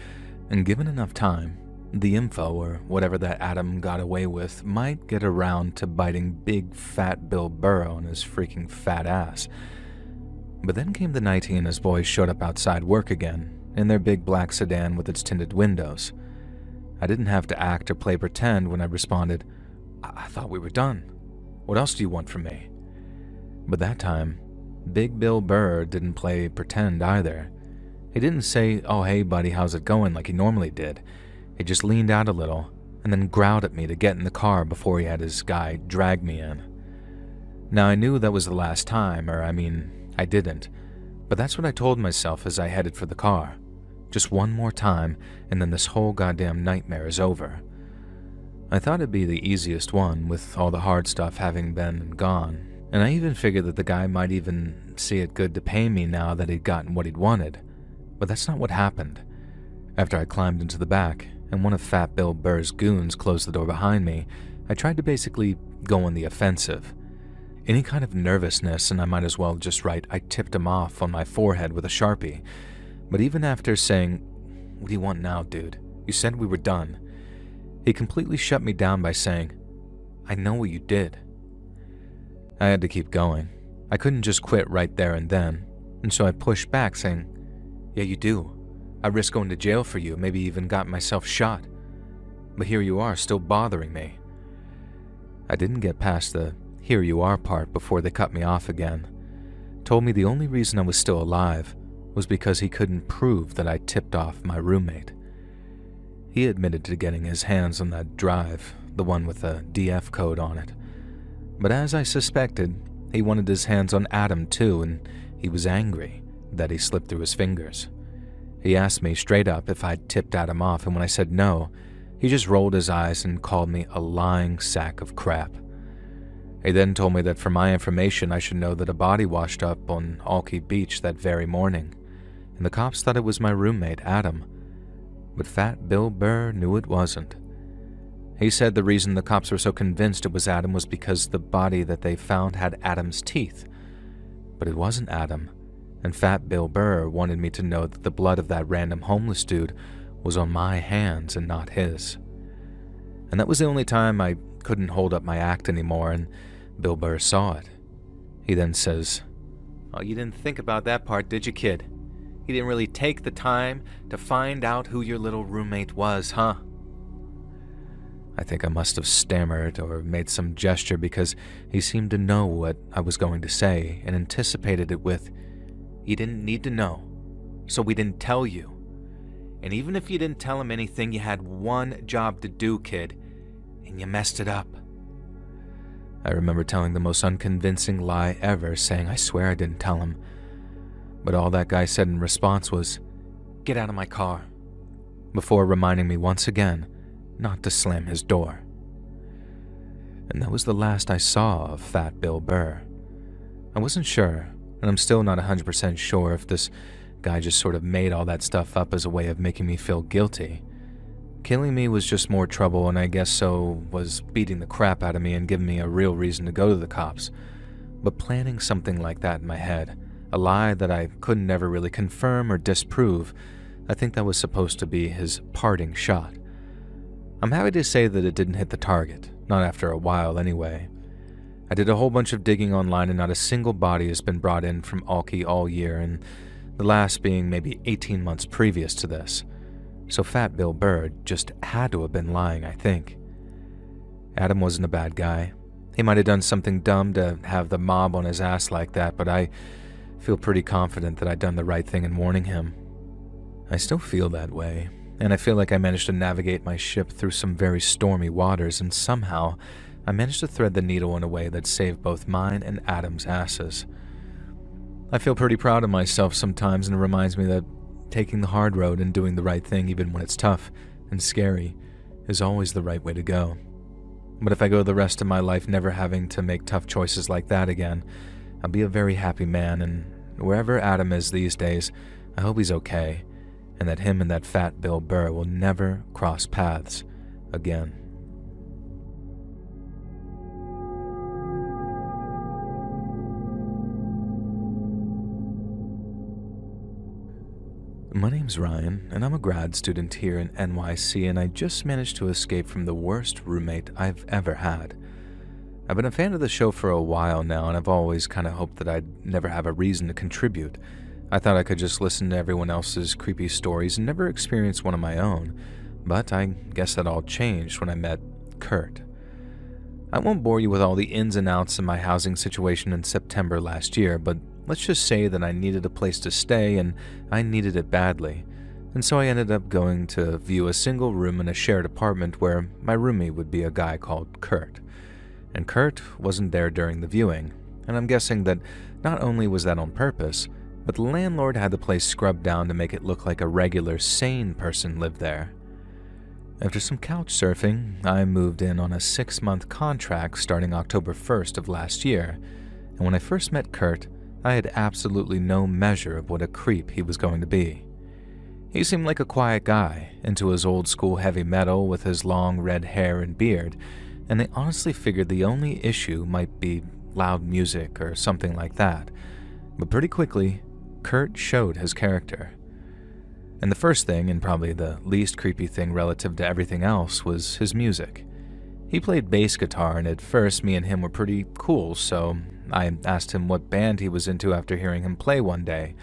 and given enough time, the info or whatever that Adam got away with might get around to biting big fat Bill Burr on his freaking fat ass. But then came the night he and his boys showed up outside work again, in their big black sedan with its tinted windows. I didn't have to act or play pretend when I responded, I thought we were done. What else do you want from me?" But that time, Big Bill Burr didn't play pretend either. He didn't say, "Oh hey buddy, how's it going?" like he normally did. He just leaned out a little and then growled at me to get in the car before he had his guy drag me in. Now I knew that was the last time, I didn't, but that's what I told myself as I headed for the car. Just one more time, and then this whole goddamn nightmare is over. I thought it'd be the easiest one, with all the hard stuff having been and gone, and I even figured that the guy might even see it good to pay me now that he'd gotten what he'd wanted. But that's not what happened. After I climbed into the back, and one of Fat Bill Burr's goons closed the door behind me, I tried to basically go on the offensive. Any kind of nervousness, and I might as well just write, "I tipped him off" on my forehead with a Sharpie. But even after saying, "What do you want now, dude? You said we were done," he completely shut me down by saying, "I know what you did." I had to keep going. I couldn't just quit right there and then, and so I pushed back saying, "Yeah, you do. I risked going to jail for you, maybe even got myself shot. But here you are, still bothering me." I didn't get past the "here you are" part before they cut me off again. Told me the only reason I was still alive was because he couldn't prove that I tipped off my roommate. He admitted to getting his hands on that drive, the one with the DF code on it. But as I suspected, he wanted his hands on Adam too, and he was angry that he slipped through his fingers. He asked me straight up if I'd tipped Adam off, and when I said no, he just rolled his eyes and called me a lying sack of crap. He then told me that for my information I should know that a body washed up on Alki Beach that very morning, and the cops thought it was my roommate, Adam. But Fat Bill Burr knew it wasn't. He said the reason the cops were so convinced it was Adam was because the body that they found had Adam's teeth. But it wasn't Adam, and Fat Bill Burr wanted me to know that the blood of that random homeless dude was on my hands and not his. And that was the only time I couldn't hold up my act anymore, and Bill Burr saw it. He then says, "Oh, you didn't think about that part, did you, kid? You didn't really take the time to find out who your little roommate was, huh?" I think I must have stammered or made some gesture because he seemed to know what I was going to say and anticipated it with, "You didn't need to know, so we didn't tell you. And even if you didn't tell him anything, you had one job to do, kid, and you messed it up." I remember telling the most unconvincing lie ever, saying I swear I didn't tell him. But all that guy said in response was, "Get out of my car," before reminding me once again not to slam his door. And that was the last I saw of Fat Bill Burr. I wasn't sure, and I'm still not 100% sure if this guy just sort of made all that stuff up as a way of making me feel guilty. Killing me was just more trouble, and I guess so was beating the crap out of me and giving me a real reason to go to the cops. But planning something like that in my head, a lie that I couldn't ever really confirm or disprove, I think that was supposed to be his parting shot. I'm happy to say that it didn't hit the target, not after a while anyway. I did a whole bunch of digging online and not a single body has been brought in from Alki all year, and the last being maybe 18 months previous to this. So Fat Bill Burr just had to have been lying, I think. Adam wasn't a bad guy. He might have done something dumb to have the mob on his ass like that, but I feel pretty confident that I'd done the right thing in warning him. I still feel that way, and I feel like I managed to navigate my ship through some very stormy waters, and somehow I managed to thread the needle in a way that saved both mine and Adam's asses. I feel pretty proud of myself sometimes, and it reminds me that taking the hard road and doing the right thing even when it's tough and scary is always the right way to go. But if I go the rest of my life never having to make tough choices like that again, I'll be a very happy man, and wherever Adam is these days, I hope he's okay, and that him and that Fat Bill Burr will never cross paths again. My name's Ryan, and I'm a grad student here in NYC, and I just managed to escape from the worst roommate I've ever had. I've been a fan of the show for a while now, and I've always kind of hoped that I'd never have a reason to contribute. I thought I could just listen to everyone else's creepy stories and never experience one of my own, but I guess that all changed when I met Kurt. I won't bore you with all the ins and outs of my housing situation in September last year, but let's just say that I needed a place to stay, and I needed it badly, and so I ended up going to view a single room in a shared apartment where my roomie would be a guy called Kurt. And Kurt wasn't there during the viewing, and I'm guessing that not only was that on purpose, but the landlord had the place scrubbed down to make it look like a regular, sane person lived there. After some couch surfing, I moved in on a 6-month contract starting October 1st of last year, and when I first met Kurt, I had absolutely no measure of what a creep he was going to be. He seemed like a quiet guy, into his old-school heavy metal with his long red hair and beard, and they honestly figured the only issue might be loud music or something like that. But pretty quickly, Kurt showed his character. And the first thing, and probably the least creepy thing relative to everything else, was his music. He played bass guitar, and at first me and him were pretty cool, so I asked him what band he was into after hearing him play one day.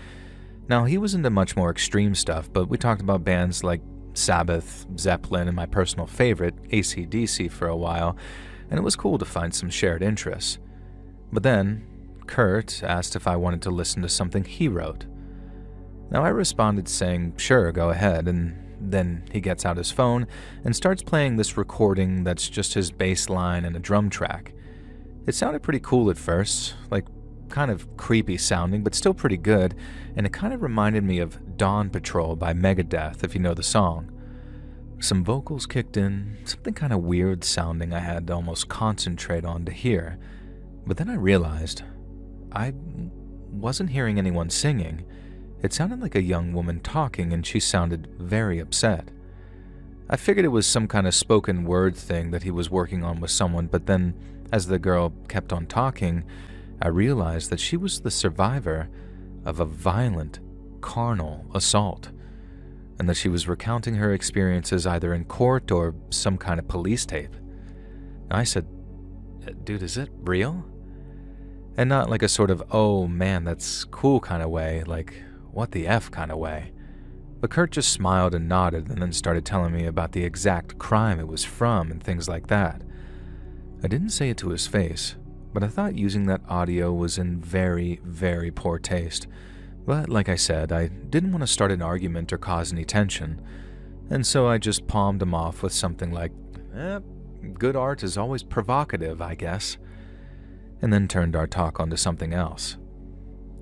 Now, he was into much more extreme stuff, but we talked about bands like Sabbath, Zeppelin, and my personal favorite, AC/DC, for a while, and it was cool to find some shared interests. But then, Kurt asked if I wanted to listen to something he wrote. Now, I responded saying, sure, go ahead, and then he gets out his phone and starts playing this recording that's just his bass line and a drum track. It sounded pretty cool at first, like kind of creepy sounding, but still pretty good, and it kind of reminded me of Dawn Patrol by Megadeth, if you know the song. Some vocals kicked in, something kind of weird sounding I had to almost concentrate on to hear, but then I realized I wasn't hearing anyone singing. It sounded like a young woman talking, and she sounded very upset. I figured it was some kind of spoken word thing that he was working on with someone, but then, as the girl kept on talking, I realized that she was the survivor of a violent, carnal assault, and that she was recounting her experiences either in court or some kind of police tape. I said, dude, is it real? And not like a sort of, oh man, that's cool kind of way, like, what the F kind of way. But Kurt just smiled and nodded and then started telling me about the exact crime it was from and things like that. I didn't say it to his face, but I thought using that audio was in very, very poor taste. But like I said, I didn't want to start an argument or cause any tension, and so I just palmed him off with something like, good art is always provocative, I guess, and then turned our talk onto something else.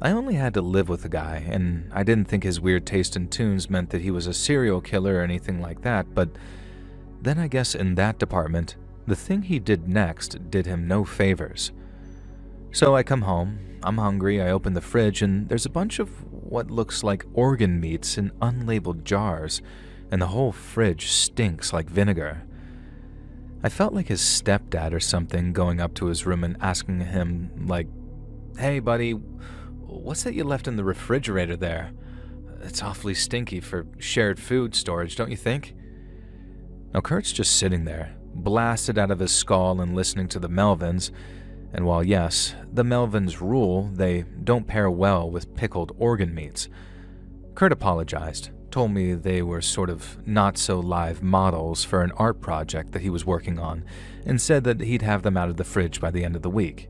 I only had to live with the guy, and I didn't think his weird taste in tunes meant that he was a serial killer or anything like that, but then I guess in that department, the thing he did next did him no favors. So I come home, I'm hungry, I open the fridge, and there's a bunch of what looks like organ meats in unlabeled jars, and the whole fridge stinks like vinegar. I felt like his stepdad or something going up to his room and asking him, like, hey buddy, what's that you left in the refrigerator there? It's awfully stinky for shared food storage, don't you think? Now Kurt's just sitting there, blasted out of his skull and listening to the Melvins, and while yes, the Melvins rule, they don't pair well with pickled organ meats. Kurt apologized, told me they were sort of not-so-live models for an art project that he was working on, and said that he'd have them out of the fridge by the end of the week.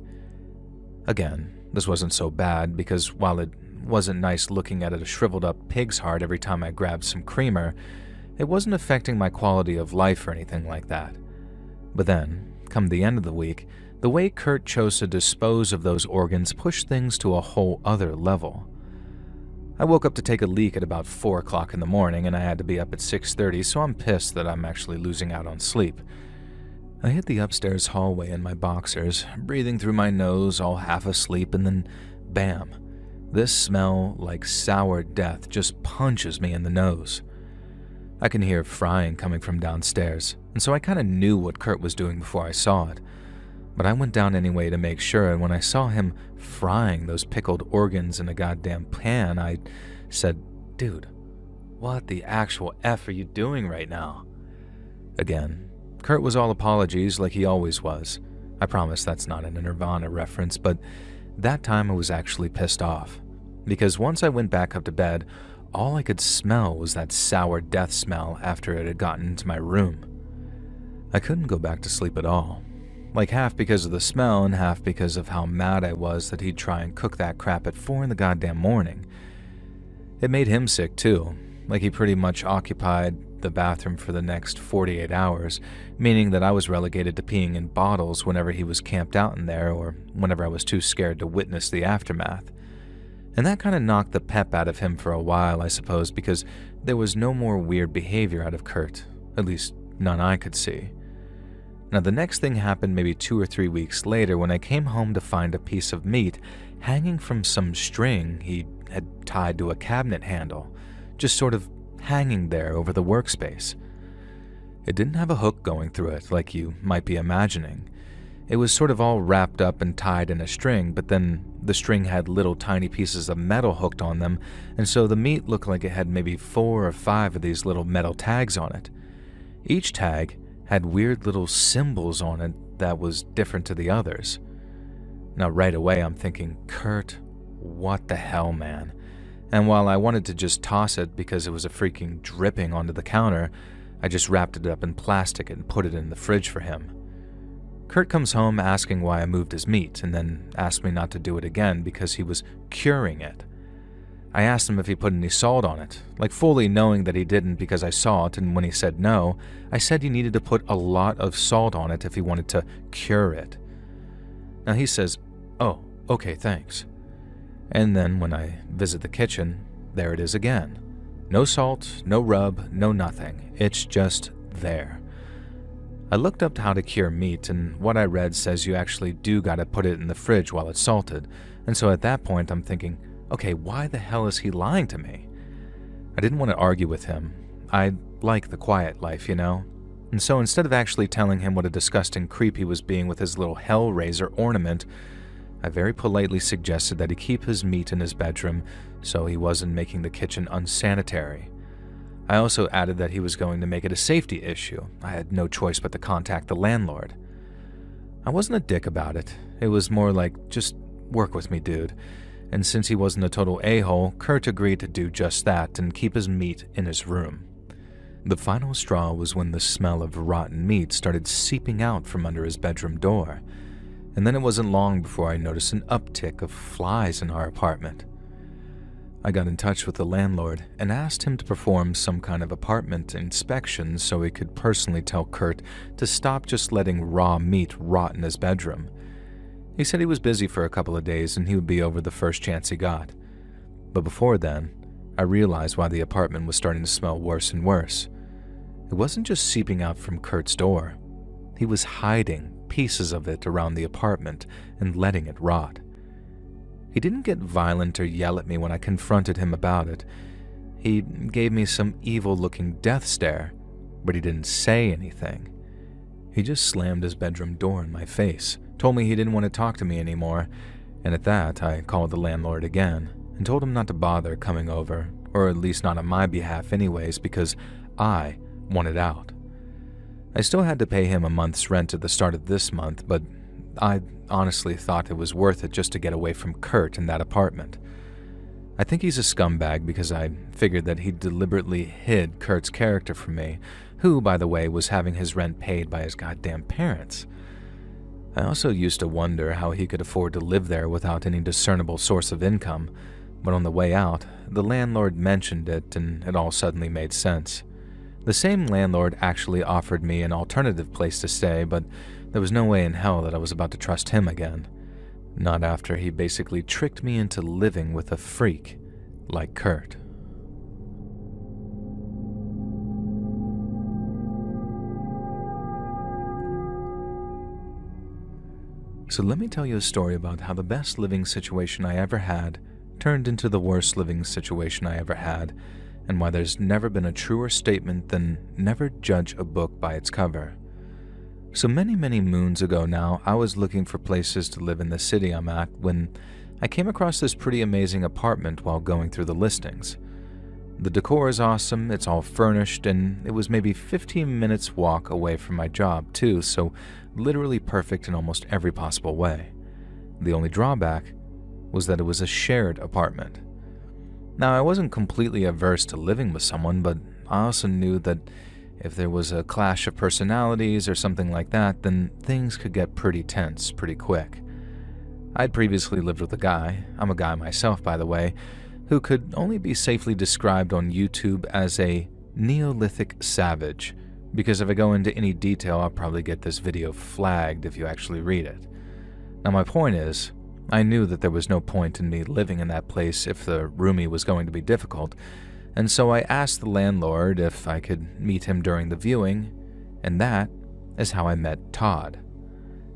Again, this wasn't so bad because while it wasn't nice looking at a shriveled-up pig's heart every time I grabbed some creamer, it wasn't affecting my quality of life or anything like that. But then, come the end of the week, the way Kurt chose to dispose of those organs pushed things to a whole other level. I woke up to take a leak at about 4 o'clock in the morning, and I had to be up at 6:30, so I'm pissed that I'm actually losing out on sleep. I hit the upstairs hallway in my boxers, breathing through my nose, all half asleep, and then, bam, this smell like sour death just punches me in the nose. I can hear frying coming from downstairs, and so I kind of knew what Kurt was doing before I saw it. But I went down anyway to make sure, and when I saw him frying those pickled organs in a goddamn pan, I said, dude, what the actual F are you doing right now? Again, Kurt was all apologies like he always was. I promise that's not an Nirvana reference, but that time I was actually pissed off. Because once I went back up to bed, all I could smell was that sour death smell after it had gotten into my room. I couldn't go back to sleep at all. Like half because of the smell and half because of how mad I was that he'd try and cook that crap at 4 in the goddamn morning. It made him sick too, like he pretty much occupied the bathroom for the next 48 hours, meaning that I was relegated to peeing in bottles whenever he was camped out in there or whenever I was too scared to witness the aftermath. And that kind of knocked the pep out of him for a while, I suppose, because there was no more weird behavior out of Kurt, at least none I could see. Now, the next thing happened maybe 2 or 3 weeks later when I came home to find a piece of meat hanging from some string he had tied to a cabinet handle, just sort of hanging there over the workspace. It didn't have a hook going through it like you might be imagining. It was sort of all wrapped up and tied in a string, but then the string had little tiny pieces of metal hooked on them, and so the meat looked like it had maybe 4 or 5 of these little metal tags on it. Each tag had weird little symbols on it that was different to the others. Now right away I'm thinking, Kurt, what the hell, man? And while I wanted to just toss it because it was a freaking dripping onto the counter, I just wrapped it up in plastic and put it in the fridge for him. Kurt comes home asking why I moved his meat, and then asked me not to do it again because he was curing it. I asked him if he put any salt on it, like fully knowing that he didn't because I saw it, and when he said no, I said he needed to put a lot of salt on it if he wanted to cure it. Now he says, "Oh, okay, thanks." And then when I visit the kitchen, there it is again. No salt, no rub, no nothing. It's just there. I looked up how to cure meat, and what I read says you actually do gotta put it in the fridge while it's salted, and so at that point I'm thinking, okay, why the hell is he lying to me? I didn't want to argue with him. I like the quiet life, you know? And so instead of actually telling him what a disgusting creep he was being with his little Hellraiser ornament, I very politely suggested that he keep his meat in his bedroom so he wasn't making the kitchen unsanitary. I also added that he was going to make it a safety issue. I had no choice but to contact the landlord. I wasn't a dick about it. It was more like, just work with me, dude. And since he wasn't a total a-hole, Kurt agreed to do just that and keep his meat in his room. The final straw was when the smell of rotten meat started seeping out from under his bedroom door. And then it wasn't long before I noticed an uptick of flies in our apartment. I got in touch with the landlord and asked him to perform some kind of apartment inspection so he could personally tell Kurt to stop just letting raw meat rot in his bedroom. He said he was busy for a couple of days and he would be over the first chance he got. But before then, I realized why the apartment was starting to smell worse and worse. It wasn't just seeping out from Kurt's door. He was hiding pieces of it around the apartment and letting it rot. He didn't get violent or yell at me when I confronted him about it. He gave me some evil-looking death stare, but he didn't say anything. He just slammed his bedroom door in my face, told me he didn't want to talk to me anymore, and at that I called the landlord again and told him not to bother coming over, or at least not on my behalf anyways, because I wanted out. I still had to pay him a month's rent at the start of this month, but I honestly thought it was worth it just to get away from Kurt in that apartment. I think he's a scumbag because I figured that he deliberately hid Kurt's character from me, who, by the way, was having his rent paid by his goddamn parents. I also used to wonder how he could afford to live there without any discernible source of income, but on the way out, the landlord mentioned it and it all suddenly made sense. The same landlord actually offered me an alternative place to stay, but there was no way in hell that I was about to trust him again. Not after he basically tricked me into living with a freak like Kurt. So let me tell you a story about how the best living situation I ever had turned into the worst living situation I ever had, and why there's never been a truer statement than never judge a book by its cover. So many moons ago now, I was looking for places to live in the city I'm at when I came across this pretty amazing apartment while going through the listings. The decor is awesome, it's all furnished, and it was maybe 15 minutes walk away from my job too, so literally perfect in almost every possible way. The only drawback was that it was a shared apartment. Now, I wasn't completely averse to living with someone, but I also knew that if there was a clash of personalities or something like that, then things could get pretty tense pretty quick. I'd previously lived with a guy, I'm a guy myself by the way, who could only be safely described on YouTube as a Neolithic savage, because if I go into any detail I'll probably get this video flagged if you actually read it. Now my point is, I knew that there was no point in me living in that place if the roomie was going to be difficult, and so I asked the landlord if I could meet him during the viewing, and that is how I met Todd.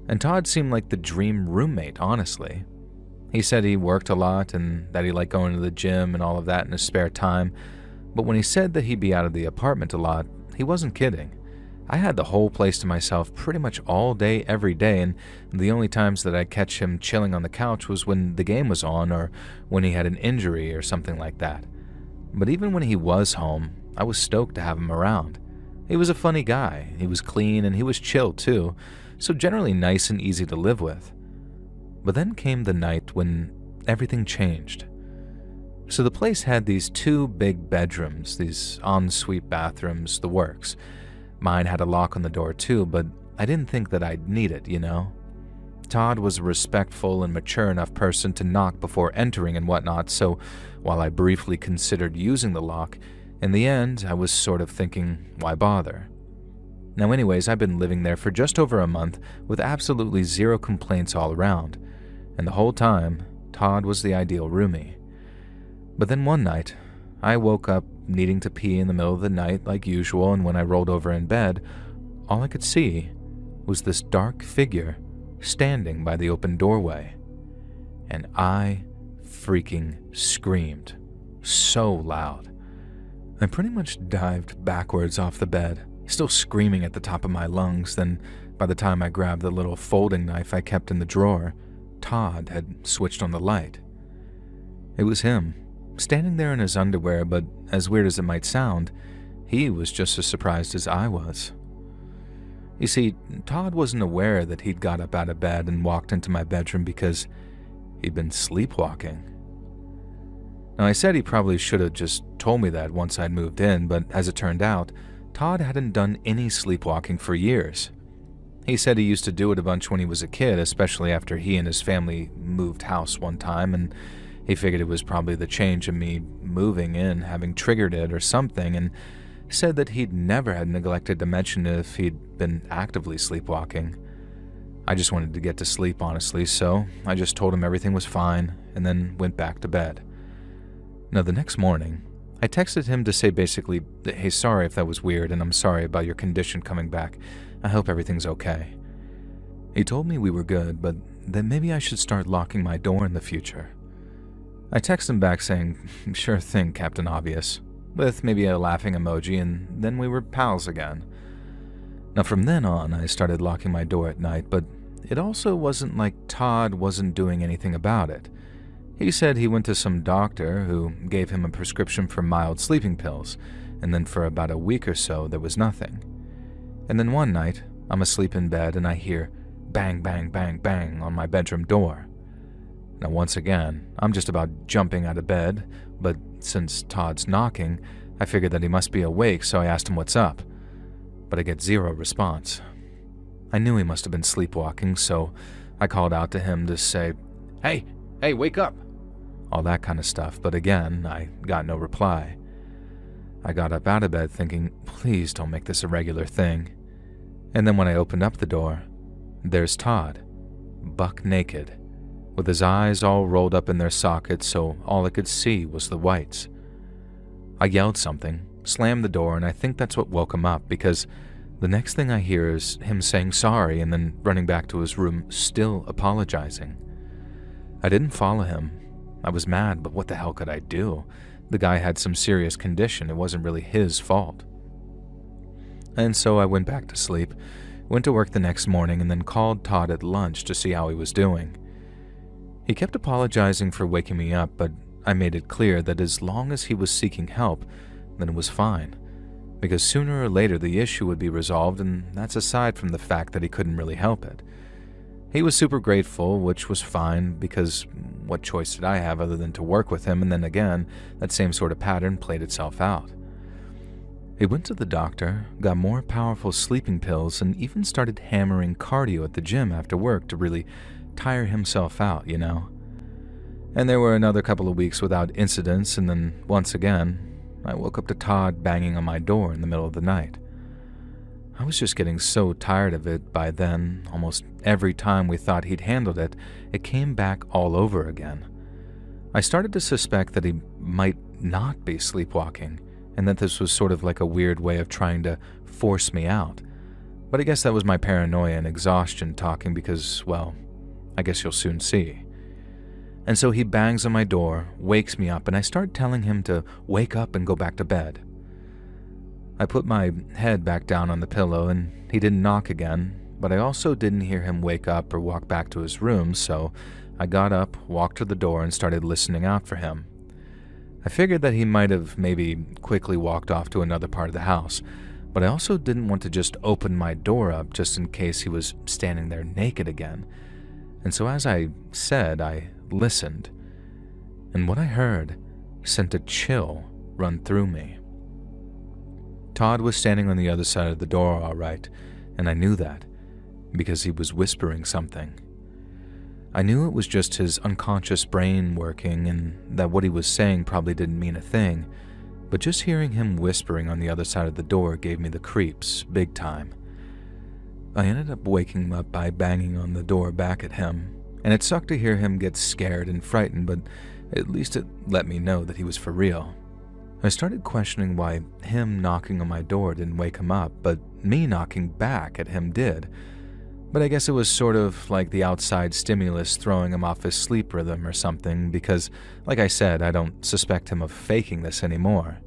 And Todd seemed like the dream roommate, honestly. He said he worked a lot and that he liked going to the gym and all of that in his spare time, but when he said that he'd be out of the apartment a lot, he wasn't kidding. I had the whole place to myself pretty much all day, every day, and the only times that I'd catch him chilling on the couch was when the game was on or when he had an injury or something like that. But even when he was home, I was stoked to have him around. He was a funny guy, he was clean, and he was chill too, so generally nice and easy to live with. But then came the night when everything changed. So the place had these 2 big bedrooms, these ensuite bathrooms, the works. Mine had a lock on the door too, but I didn't think that I'd need it, you know? Todd was a respectful and mature enough person to knock before entering and whatnot, so while I briefly considered using the lock, in the end, I was sort of thinking, why bother? Now anyways, I've been living there for just over a month with absolutely 0 complaints all around, and the whole time, Todd was the ideal roomie. But then one night, I woke up needing to pee in the middle of the night like usual, and when I rolled over in bed, all I could see was this dark figure standing by the open doorway. And I freaking screamed so loud. I pretty much dived backwards off the bed, still screaming at the top of my lungs. Then, by the time I grabbed the little folding knife I kept in the drawer, Todd had switched on the light. It was him, standing there in his underwear, but as weird as it might sound, he was just as surprised as I was. You see, Todd wasn't aware that he'd got up out of bed and walked into my bedroom because he'd been sleepwalking. Now, I said he probably should have just told me that once I'd moved in, but as it turned out, Todd hadn't done any sleepwalking for years. He said he used to do it a bunch when he was a kid, especially after he and his family moved house one time, and he figured it was probably the change of me moving in having triggered it or something, and said that he'd never had neglected to mention if he'd been actively sleepwalking. I just wanted to get to sleep, honestly, so I just told him everything was fine and then went back to bed. Now, the next morning, I texted him to say basically, hey, sorry if that was weird, and I'm sorry about your condition coming back. I hope everything's okay. He told me we were good, but that maybe I should start locking my door in the future. I texted him back saying, sure thing, Captain Obvious, with maybe a laughing emoji, and then we were pals again. Now, from then on, I started locking my door at night, but it also wasn't like Todd wasn't doing anything about it. He said he went to some doctor who gave him a prescription for mild sleeping pills, and then for about a week or so, there was nothing. And then one night, I'm asleep in bed and I hear bang, bang, bang, bang on my bedroom door. Now, once again, I'm just about jumping out of bed, but since Todd's knocking, I figured that he must be awake, so I asked him what's up. But I get 0 response. I knew he must have been sleepwalking, so I called out to him to say, hey, wake up! All that kind of stuff, but again, I got no reply. I got up out of bed thinking, please don't make this a regular thing. And then when I opened up the door, there's Todd, buck naked, with his eyes all rolled up in their sockets so all I could see was the whites. I yelled something, slammed the door, and I think that's what woke him up, because the next thing I hear is him saying sorry and then running back to his room, still apologizing. I didn't follow him. I was mad, but what the hell could I do? The guy had some serious condition. It wasn't really his fault. And so I went back to sleep, went to work the next morning, and then called Todd at lunch to see how he was doing. He kept apologizing for waking me up, but I made it clear that as long as he was seeking help, then it was fine, because sooner or later the issue would be resolved, and that's aside from the fact that he couldn't really help it. He was super grateful, which was fine, because what choice did I have other than to work with him, and then again, that same sort of pattern played itself out. He went to the doctor, got more powerful sleeping pills, and even started hammering cardio at the gym after work to really tire himself out, you know? And there were another couple of weeks without incidents, and then, once again, I woke up to Todd banging on my door in the middle of the night. I was just getting so tired of it by then. Almost every time we thought he'd handled it, it came back all over again. I started to suspect that he might not be sleepwalking, and that this was sort of like a weird way of trying to force me out. But I guess that was my paranoia and exhaustion talking because, well, I guess you'll soon see. And so he bangs on my door, wakes me up, and I start telling him to wake up and go back to bed. I put my head back down on the pillow and he didn't knock again, but I also didn't hear him wake up or walk back to his room, so I got up, walked to the door, and started listening out for him. I figured that he might have maybe quickly walked off to another part of the house, but I also didn't want to just open my door up just in case he was standing there naked again. And so as I said, I listened, and what I heard sent a chill run through me. Todd was standing on the other side of the door, all right, and I knew that because he was whispering something. I knew it was just his unconscious brain working and that what he was saying probably didn't mean a thing, but just hearing him whispering on the other side of the door gave me the creeps, big time. I ended up waking him up by banging on the door back at him, and it sucked to hear him get scared and frightened, but at least it let me know that he was for real. I started questioning why him knocking on my door didn't wake him up, but me knocking back at him did. But I guess it was sort of like the outside stimulus throwing him off his sleep rhythm or something, because, like I said, I don't suspect him of faking this anymore.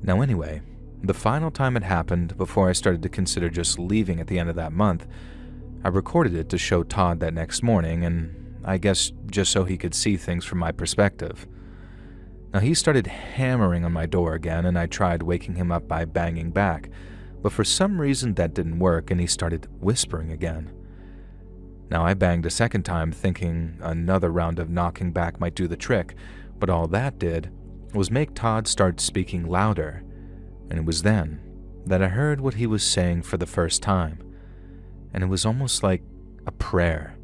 Now anyway, the final time it happened, before I started to consider just leaving at the end of that month, I recorded it to show Todd that next morning, and I guess just so he could see things from my perspective. Now he started hammering on my door again, and I tried waking him up by banging back, but for some reason that didn't work and he started whispering again. Now I banged a second time thinking another round of knocking back might do the trick, but all that did was make Todd start speaking louder, and it was then that I heard what he was saying for the first time, and it was almost like a prayer,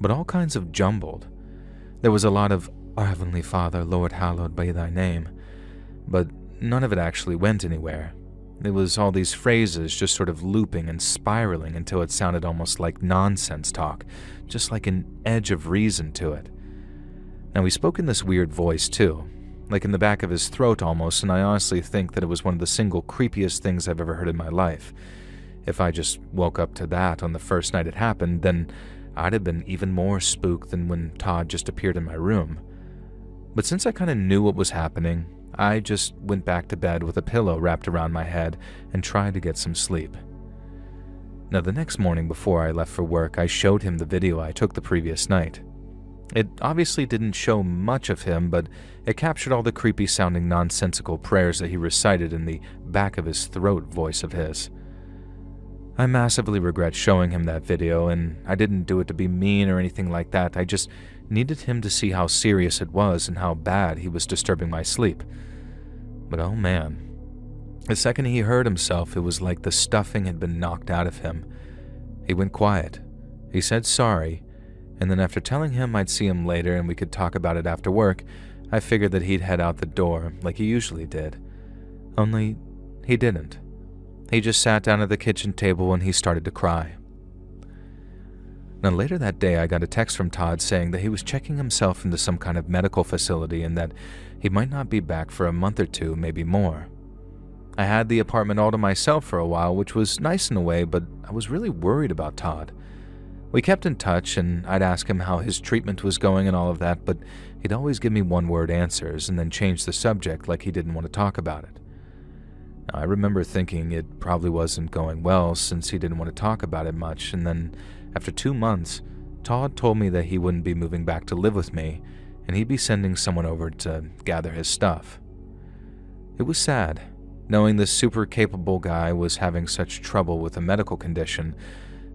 but all kinds of jumbled. There was a lot of "Our Heavenly Father, Lord, hallowed be thy name," but none of it actually went anywhere. It was all these phrases just sort of looping and spiraling until it sounded almost like nonsense talk, just like an edge of reason to it. Now he spoke in this weird voice too, like in the back of his throat almost, and I honestly think that it was one of the single creepiest things I've ever heard in my life. If I just woke up to that on the first night it happened, then I'd have been even more spooked than when Todd just appeared in my room. But since I kind of knew what was happening, I just went back to bed with a pillow wrapped around my head and tried to get some sleep. Now the next morning before I left for work, I showed him the video I took the previous night. It obviously didn't show much of him, but it captured all the creepy sounding nonsensical prayers that he recited in the back of his throat voice of his. I massively regret showing him that video, and I didn't do it to be mean or anything like that. I just needed him to see how serious it was and how bad he was disturbing my sleep. But oh man, the second he heard himself, it was like the stuffing had been knocked out of him. He went quiet. He said sorry, and then after telling him I'd see him later and we could talk about it after work, I figured that he'd head out the door like he usually did. Only he didn't. He just sat down at the kitchen table and he started to cry. Now later that day I got a text from Todd saying that he was checking himself into some kind of medical facility and that he might not be back for a month or two, maybe more. I had the apartment all to myself for a while, which was nice in a way, but I was really worried about Todd. We kept in touch and I'd ask him how his treatment was going and all of that, but he'd always give me one-word answers and then change the subject like he didn't want to talk about it. Now, I remember thinking it probably wasn't going well since he didn't want to talk about it much, and then after 2 months, Todd told me that he wouldn't be moving back to live with me and he'd be sending someone over to gather his stuff. It was sad, knowing this super capable guy was having such trouble with a medical condition.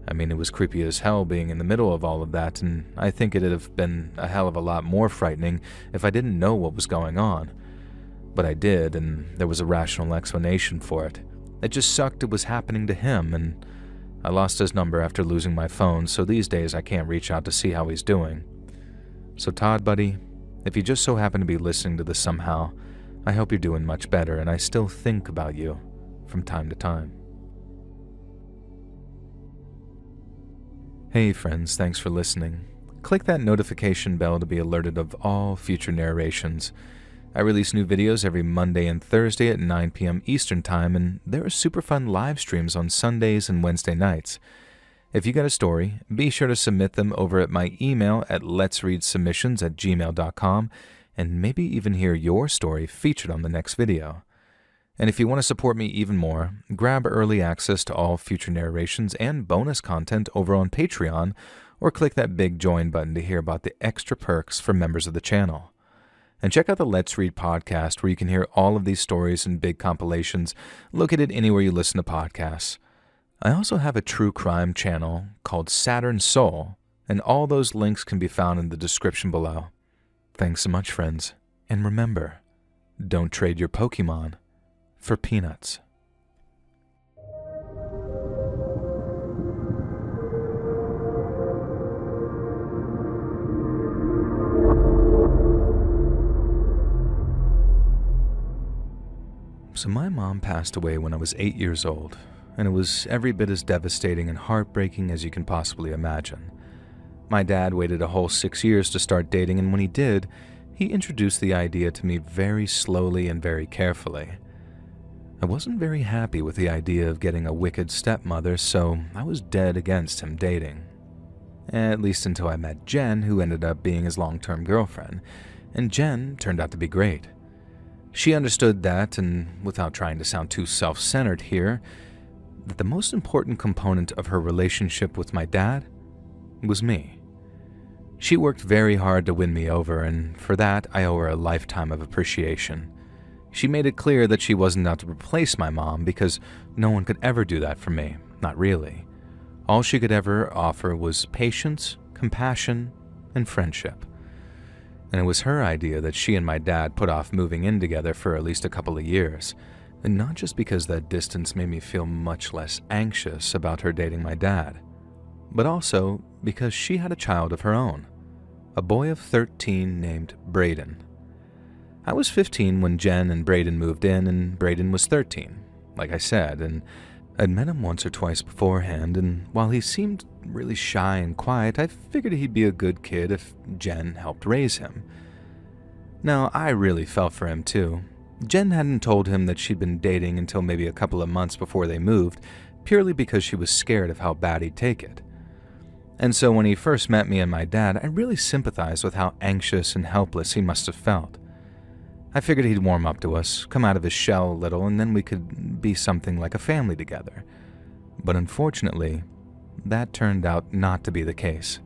I mean, it was creepy as hell being in the middle of all of that, and I think it'd have been a hell of a lot more frightening if I didn't know what was going on. But I did, and there was a rational explanation for it. It just sucked it was happening to him, and I lost his number after losing my phone, so these days I can't reach out to see how he's doing. So Todd, buddy, if you just so happen to be listening to this somehow, I hope you're doing much better, and I still think about you from time to time. Hey friends, thanks for listening. Click that notification bell to be alerted of all future narrations. I release new videos every Monday and Thursday at 9 p.m. Eastern Time, and there are super fun live streams on Sundays and Wednesday nights. If you got a story, be sure to submit them over at my email at letsreadsubmissions@gmail.com, and maybe even hear your story featured on the next video. And if you want to support me even more, grab early access to all future narrations and bonus content over on Patreon, or click that big join button to hear about the extra perks for members of the channel. And check out the Let's Read podcast, where you can hear all of these stories and big compilations located anywhere you listen to podcasts. I also have a true crime channel called Saturn Soul, and all those links can be found in the description below. Thanks so much, friends, and remember, don't trade your Pokemon for peanuts. So my mom passed away when I was 8 years old, and it was every bit as devastating and heartbreaking as you can possibly imagine. My dad waited a whole 6 years to start dating, and when he did, he introduced the idea to me very slowly and very carefully. I wasn't very happy with the idea of getting a wicked stepmother, so I was dead against him dating. At least until I met Jen, who ended up being his long-term girlfriend, and Jen turned out to be great. She understood that, and without trying to sound too self-centered here, that the most important component of her relationship with my dad was me. She worked very hard to win me over, and for that I owe her a lifetime of appreciation. She made it clear that she wasn't out to replace my mom, because no one could ever do that for me, not really. All she could ever offer was patience, compassion, and friendship. And it was her idea that she and my dad put off moving in together for at least a couple of years, and not just because that distance made me feel much less anxious about her dating my dad, but also because she had a child of her own, a boy of 13 named Braden. I was 15 when Jen and Braden moved in, and Braden was 13, like I said, and I'd met him once or twice beforehand, and while he seemed really shy and quiet, I figured he'd be a good kid if Jen helped raise him. Now, I really fell for him too. Jen hadn't told him that she'd been dating until maybe a couple of months before they moved, purely because she was scared of how bad he'd take it. And so when he first met me and my dad, I really sympathized with how anxious and helpless he must have felt. I figured he'd warm up to us, come out of his shell a little, and then we could be something like a family together. But unfortunately, that turned out not to be the case.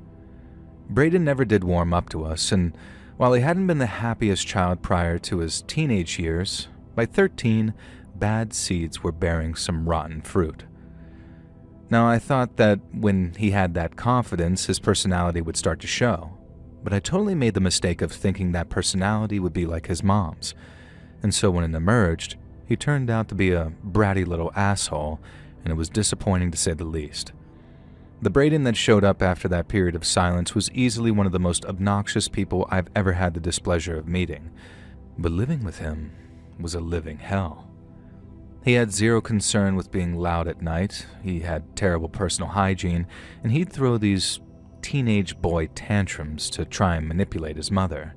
Braden never did warm up to us, and while he hadn't been the happiest child prior to his teenage years, by 13, bad seeds were bearing some rotten fruit. Now, I thought that when he had that confidence, his personality would start to show. But I totally made the mistake of thinking that personality would be like his mom's. And so when it emerged, he turned out to be a bratty little asshole, and it was disappointing to say the least. The Braden that showed up after that period of silence was easily one of the most obnoxious people I've ever had the displeasure of meeting. But living with him was a living hell. He had zero concern with being loud at night, he had terrible personal hygiene, and he'd throw these teenage boy tantrums to try and manipulate his mother.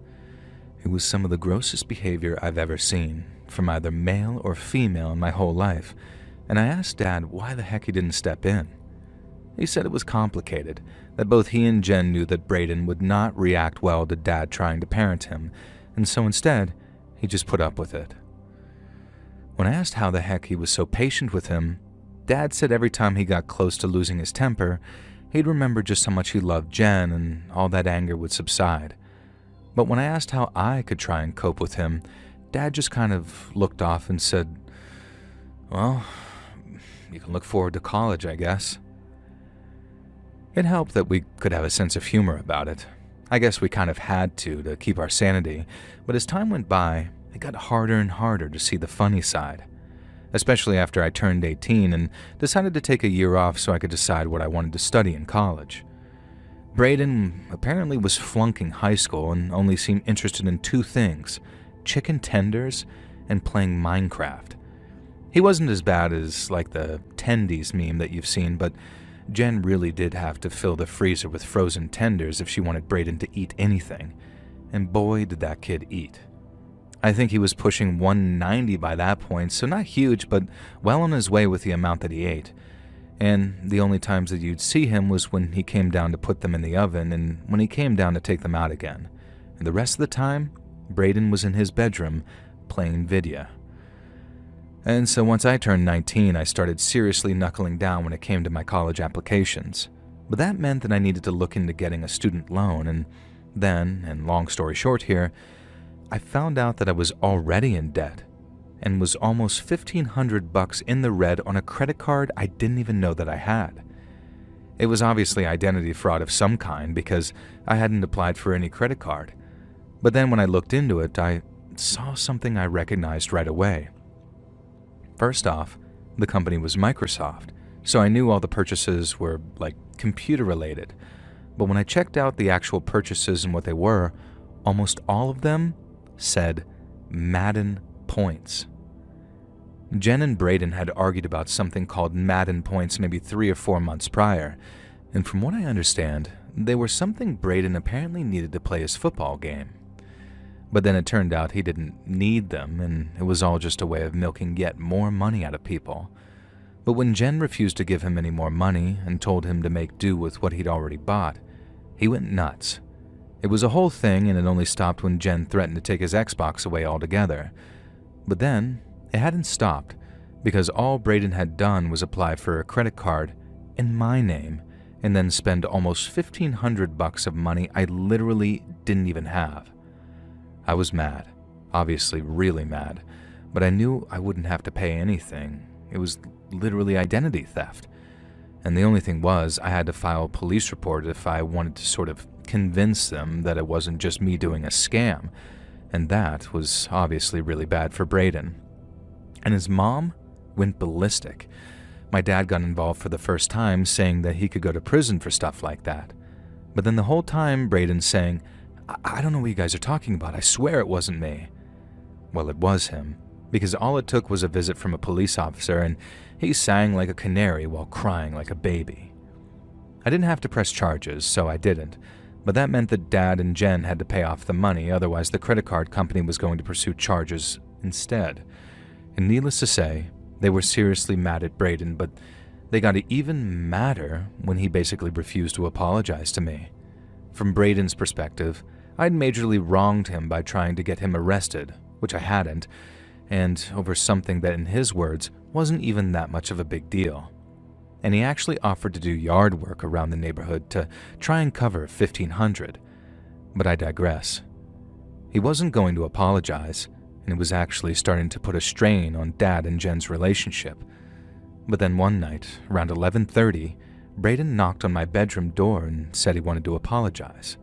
It was some of the grossest behavior I've ever seen, from either male or female in my whole life, and I asked Dad why the heck he didn't step in. He said it was complicated, that both he and Jen knew that Braden would not react well to Dad trying to parent him, and so instead, he just put up with it. When I asked how the heck he was so patient with him, Dad said every time he got close to losing his temper, he'd remember just how much he loved Jen, and all that anger would subside. But when I asked how I could try and cope with him, Dad just kind of looked off and said, "Well, you can look forward to college, I guess." It helped that we could have a sense of humor about it. I guess we kind of had to keep our sanity, but as time went by, it got harder and harder to see the funny side. Especially after I turned 18 and decided to take a year off so I could decide what I wanted to study in college. Braden apparently was flunking high school and only seemed interested in two things: chicken tenders and playing Minecraft. He wasn't as bad as like the tendies meme that you've seen, but Jen really did have to fill the freezer with frozen tenders if she wanted Braden to eat anything, and boy did that kid eat. I think he was pushing 190 by that point, so not huge, but well on his way with the amount that he ate. And the only times that you'd see him was when he came down to put them in the oven and when he came down to take them out again. And the rest of the time, Braden was in his bedroom playing video. And so once I turned 19, I started seriously knuckling down when it came to my college applications. But that meant that I needed to look into getting a student loan, and then, and long story short here, I found out that I was already in debt and was almost $1,500 in the red on a credit card I didn't even know that I had. It was obviously identity fraud of some kind because I hadn't applied for any credit card. But then when I looked into it, I saw something I recognized right away. First off, the company was Microsoft, so I knew all the purchases were, like, computer-related. But when I checked out the actual purchases and what they were, almost all of them said Madden points. Jen and Braden had argued about something called Madden points maybe 3 or 4 months prior, and from what I understand, they were something Braden apparently needed to play his football game. But then it turned out he didn't need them, and it was all just a way of milking yet more money out of people. But when Jen refused to give him any more money and told him to make do with what he'd already bought, he went nuts. It was a whole thing, and it only stopped when Jen threatened to take his Xbox away altogether. But then, it hadn't stopped, because all Braden had done was apply for a credit card in my name and then spend almost $1,500 of money I literally didn't even have. I was mad, obviously really mad, but I knew I wouldn't have to pay anything. It was literally identity theft. And the only thing was, I had to file a police report if I wanted to sort of convince them that it wasn't just me doing a scam, and that was obviously really bad for Braden. And his mom went ballistic. My dad got involved for the first time, saying that he could go to prison for stuff like that. But then the whole time, Braden's saying, I don't know what you guys are talking about. I swear it wasn't me. Well, it was him, because all it took was a visit from a police officer, and he sang like a canary while crying like a baby. I didn't have to press charges, so I didn't, but that meant that Dad and Jen had to pay off the money, otherwise the credit card company was going to pursue charges instead. And needless to say, they were seriously mad at Braden, but they got even madder when he basically refused to apologize to me. From Braden's perspective, I'd majorly wronged him by trying to get him arrested, which I hadn't, and over something that in his words wasn't even that much of a big deal. And he actually offered to do yard work around the neighborhood to try and cover $1,500. But I digress. He wasn't going to apologize, and it was actually starting to put a strain on Dad and Jen's relationship. But then one night, around 11:30, Braden knocked on my bedroom door and said he wanted to apologize.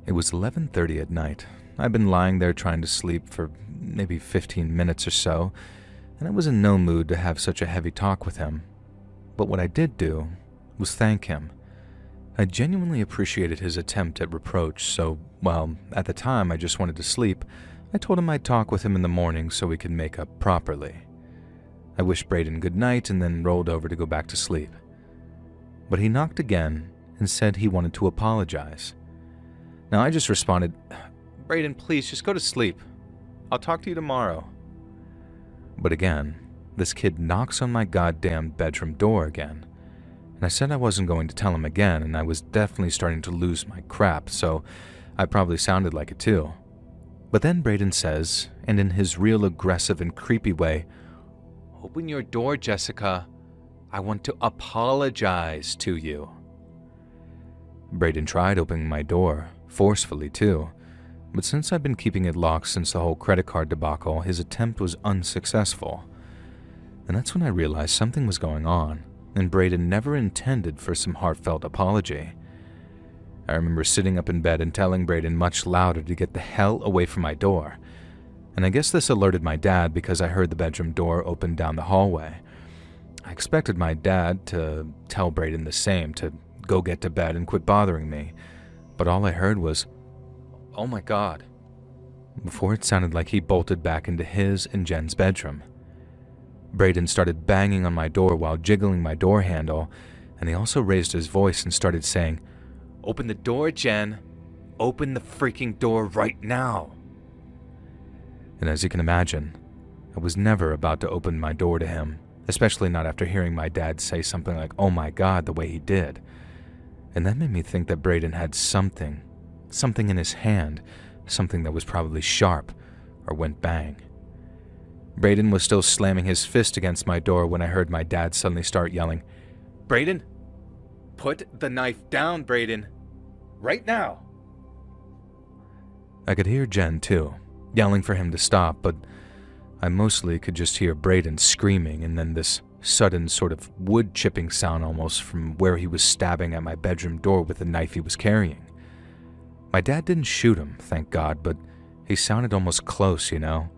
It was 11:30 at night. I'd been lying there trying to sleep for maybe 15 minutes or so, and I was in no mood to have such a heavy talk with him. But what I did do was thank him. I genuinely appreciated his attempt at reproach, so, while at the time I just wanted to sleep, I told him I'd talk with him in the morning so we could make up properly. I wished Braden good night and then rolled over to go back to sleep. But he knocked again and said he wanted to apologize. Now I just responded, "Braden, please just go to sleep. I'll talk to you tomorrow." But again, this kid knocks on my goddamn bedroom door again. And I said I wasn't going to tell him again, and I was definitely starting to lose my crap, so I probably sounded like it too. But then Braden says, and in his real aggressive and creepy way, "Open your door, Jessica. I want to apologize to you." Braden tried opening my door, forcefully too, but since I've been keeping it locked since the whole credit card debacle, his attempt was unsuccessful. And that's when I realized something was going on, and Braden never intended for some heartfelt apology. I remember sitting up in bed and telling Braden much louder to get the hell away from my door. And I guess this alerted my dad because I heard the bedroom door open down the hallway. I expected my dad to tell Braden the same, to go get to bed and quit bothering me, but all I heard was, "Oh my God," before it sounded like he bolted back into his and Jen's bedroom. Braden started banging on my door while jiggling my door handle, and he also raised his voice and started saying, "Open the door, Jen. Open the freaking door right now." And as you can imagine, I was never about to open my door to him, especially not after hearing my dad say something like, "Oh my God," the way he did. And that made me think that Braden had something in his hand, something that was probably sharp or went bang. Braden was still slamming his fist against my door when I heard my dad suddenly start yelling, "Braden, put the knife down, Braden, right now." I could hear Jen too, yelling for him to stop, but I mostly could just hear Braden screaming and then this sudden sort of wood chipping sound almost from where he was stabbing at my bedroom door with the knife he was carrying. My dad didn't shoot him, thank God, but he sounded almost close, you know.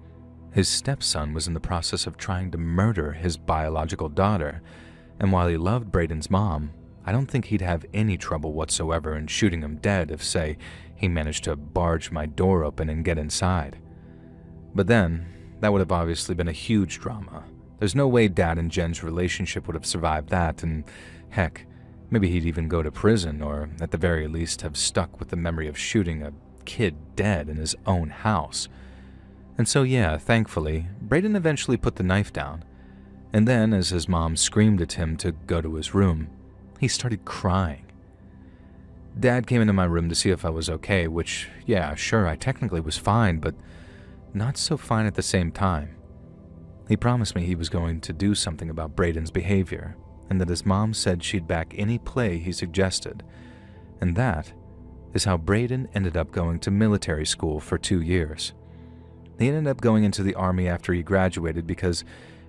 His stepson was in the process of trying to murder his biological daughter, and while he loved Braden's mom, I don't think he'd have any trouble whatsoever in shooting him dead if, say, he managed to barge my door open and get inside. But then, that would have obviously been a huge drama. There's no way Dad and Jen's relationship would have survived that, and heck, maybe he'd even go to prison or at the very least have stuck with the memory of shooting a kid dead in his own house. And so yeah, thankfully, Braden eventually put the knife down. And then, as his mom screamed at him to go to his room, he started crying. Dad came into my room to see if I was okay, which, yeah, sure, I technically was fine, but not so fine at the same time. He promised me he was going to do something about Braden's behavior, and that his mom said she'd back any play he suggested. And that is how Braden ended up going to military school for 2 years. He ended up going into the army after he graduated because,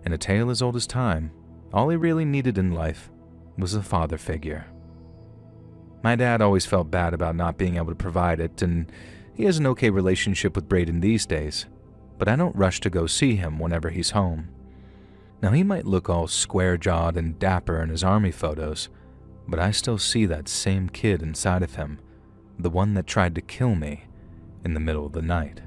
in a tale as old as time, all he really needed in life was a father figure. My dad always felt bad about not being able to provide it, and he has an okay relationship with Braden these days, but I don't rush to go see him whenever he's home. Now, he might look all square-jawed and dapper in his army photos, but I still see that same kid inside of him, the one that tried to kill me in the middle of the night.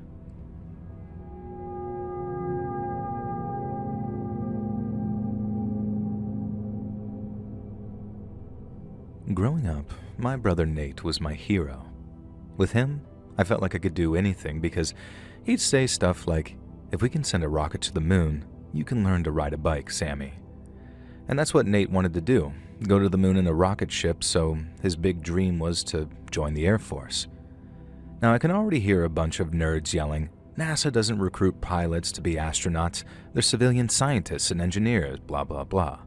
Growing up, my brother Nate was my hero. With him, I felt like I could do anything because he'd say stuff like, "If we can send a rocket to the moon, you can learn to ride a bike, Sammy." And that's what Nate wanted to do, go to the moon in a rocket ship, so his big dream was to join the Air Force. Now, I can already hear a bunch of nerds yelling, "NASA doesn't recruit pilots to be astronauts, they're civilian scientists and engineers, blah blah blah."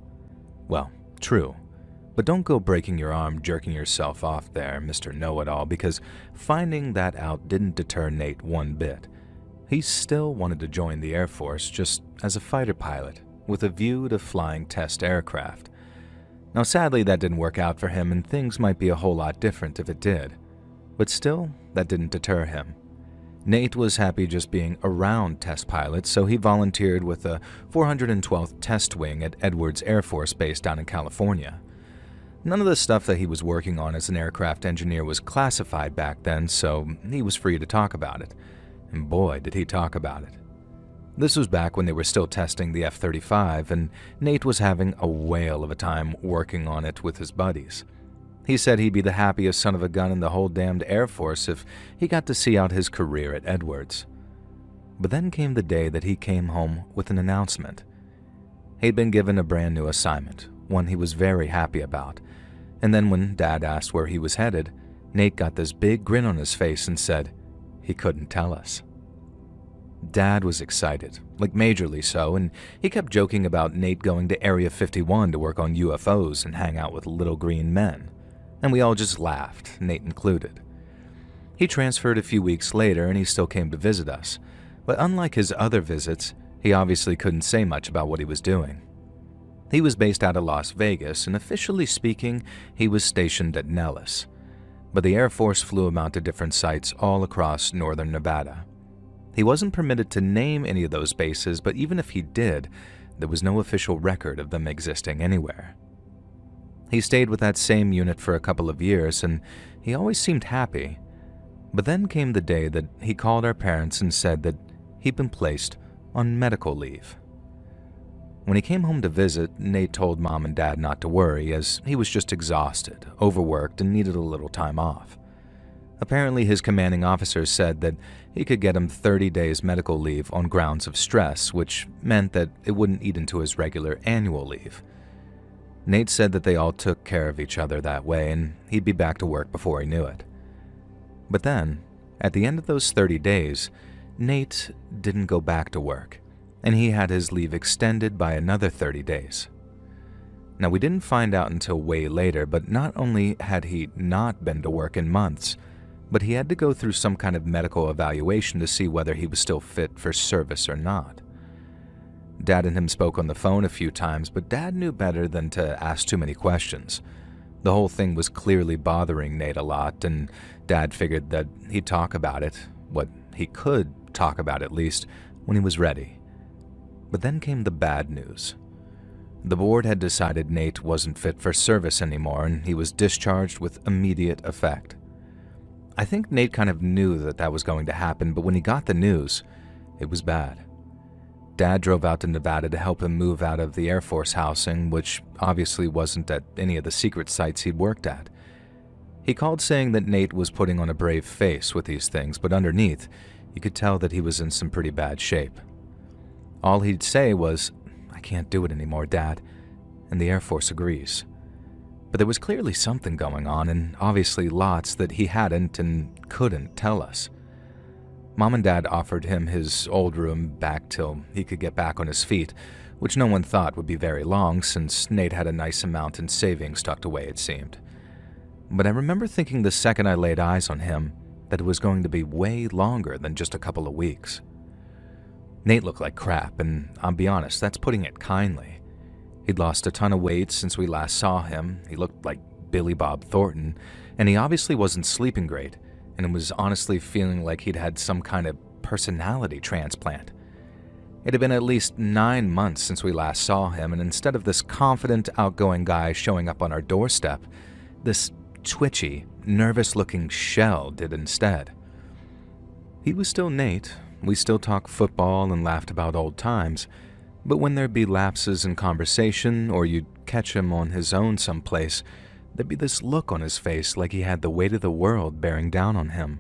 Well, true. But don't go breaking your arm jerking yourself off there, Mr. Know-It-All, because finding that out didn't deter Nate one bit. He still wanted to join the Air Force just as a fighter pilot, with a view to flying test aircraft. Now sadly that didn't work out for him, and things might be a whole lot different if it did. But still, that didn't deter him. Nate was happy just being around test pilots, so he volunteered with the 412th Test Wing at Edwards Air Force Base down in California. None of the stuff that he was working on as an aircraft engineer was classified back then, so he was free to talk about it. And boy, did he talk about it. This was back when they were still testing the F-35, and Nate was having a whale of a time working on it with his buddies. He said he'd be the happiest son of a gun in the whole damned Air Force if he got to see out his career at Edwards. But then came the day that he came home with an announcement. He'd been given a brand new assignment, one he was very happy about. And then when Dad asked where he was headed, Nate got this big grin on his face and said he couldn't tell us. Dad was excited, like majorly so, and he kept joking about Nate going to Area 51 to work on UFOs and hang out with little green men. And we all just laughed, Nate included. He transferred a few weeks later and he still came to visit us, but unlike his other visits, he obviously couldn't say much about what he was doing. He was based out of Las Vegas, and officially speaking, he was stationed at Nellis. But the Air Force flew him out to different sites all across northern Nevada. He wasn't permitted to name any of those bases, but even if he did, there was no official record of them existing anywhere. He stayed with that same unit for a couple of years, and he always seemed happy. But then came the day that he called our parents and said that he'd been placed on medical leave. When he came home to visit, Nate told Mom and Dad not to worry, as he was just exhausted, overworked, and needed a little time off. Apparently, his commanding officer said that he could get him 30 days medical leave on grounds of stress, which meant that it wouldn't eat into his regular annual leave. Nate said that they all took care of each other that way, and he'd be back to work before he knew it. But then, at the end of those 30 days, Nate didn't go back to work. and he had his leave extended by another 30 days. Now, we didn't find out until way later, but not only had he not been to work in months, but he had to go through some kind of medical evaluation to see whether he was still fit for service or not. Dad and him spoke on the phone a few times, but Dad knew better than to ask too many questions. The whole thing was clearly bothering Nate a lot, and Dad figured that he'd talk about it, what he could talk about at least, when he was ready. But then came the bad news. The board had decided Nate wasn't fit for service anymore, and he was discharged with immediate effect. I think Nate kind of knew that that was going to happen, but when he got the news, it was bad. Dad drove out to Nevada to help him move out of the Air Force housing, which obviously wasn't at any of the secret sites he'd worked at. He called saying that Nate was putting on a brave face with these things, but underneath, you could tell that he was in some pretty bad shape. All he'd say was, "I can't do it anymore, Dad," and the Air Force agrees. But there was clearly something going on, and obviously lots that he hadn't and couldn't tell us. Mom and Dad offered him his old room back till he could get back on his feet, which no one thought would be very long since Nate had a nice amount in savings tucked away, it seemed. But I remember thinking the second I laid eyes on him that it was going to be way longer than just a couple of weeks. Nate looked like crap, and I'll be honest, that's putting it kindly. He'd lost a ton of weight since we last saw him, he looked like Billy Bob Thornton, and he obviously wasn't sleeping great, and was honestly feeling like he'd had some kind of personality transplant. It had been at least 9 months since we last saw him, and instead of this confident, outgoing guy showing up on our doorstep, this twitchy, nervous-looking shell did instead. He was still Nate. We still talked football and laughed about old times, but when there'd be lapses in conversation or you'd catch him on his own someplace, there'd be this look on his face like he had the weight of the world bearing down on him.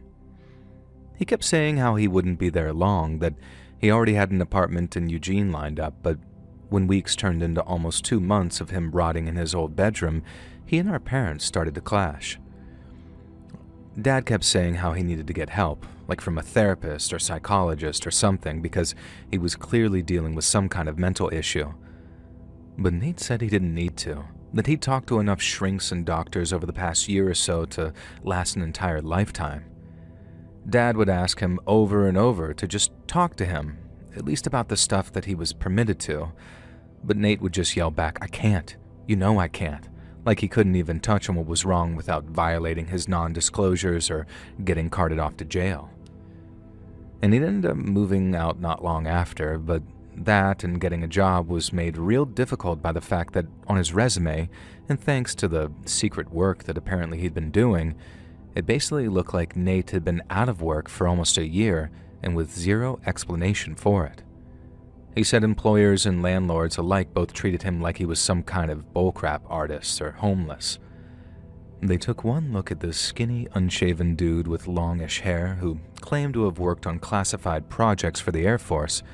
He kept saying how he wouldn't be there long, that he already had an apartment in Eugene lined up, but when weeks turned into almost 2 months of him rotting in his old bedroom, he and our parents started to clash. Dad kept saying how he needed to get help, like from a therapist or psychologist or something, because he was clearly dealing with some kind of mental issue. But Nate said he didn't need to, that he'd talked to enough shrinks and doctors over the past year or so to last an entire lifetime. Dad would ask him over and over to just talk to him, at least about the stuff that he was permitted to, but Nate would just yell back, "I can't. You know I can't." Like he couldn't even touch on what was wrong without violating his non-disclosures or getting carted off to jail. And he'd ended up moving out not long after, but that and getting a job was made real difficult by the fact that on his resume, and thanks to the secret work that apparently he'd been doing, it basically looked like Nate had been out of work for almost a year and with zero explanation for it. He said employers and landlords alike both treated him like he was some kind of bullcrap artist or homeless. They took one look at this skinny, unshaven dude with longish hair who claimed to have worked on classified projects for the Air Force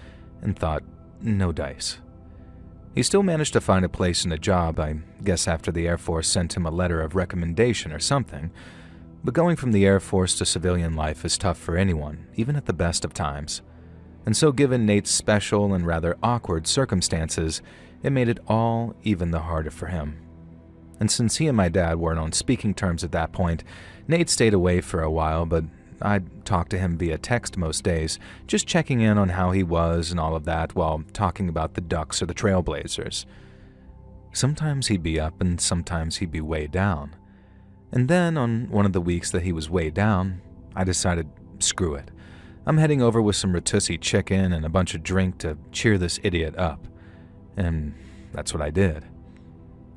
and thought, no dice. He still managed to find a place and a job, I guess after the Air Force sent him a letter of recommendation or something, but going from the Air Force to civilian life is tough for anyone, even at the best of times. And so given Nate's special and rather awkward circumstances, it made it all even the harder for him. And since he and my dad weren't on speaking terms at that point, Nate stayed away for a while, but I'd talk to him via text most days, just checking in on how he was and all of that while talking about the Ducks or the Trailblazers. Sometimes he'd be up and sometimes he'd be way down. And then on one of the weeks that he was way down, I decided, screw it. I'm heading over with some rotisserie chicken and a bunch of drink to cheer this idiot up. And that's what I did.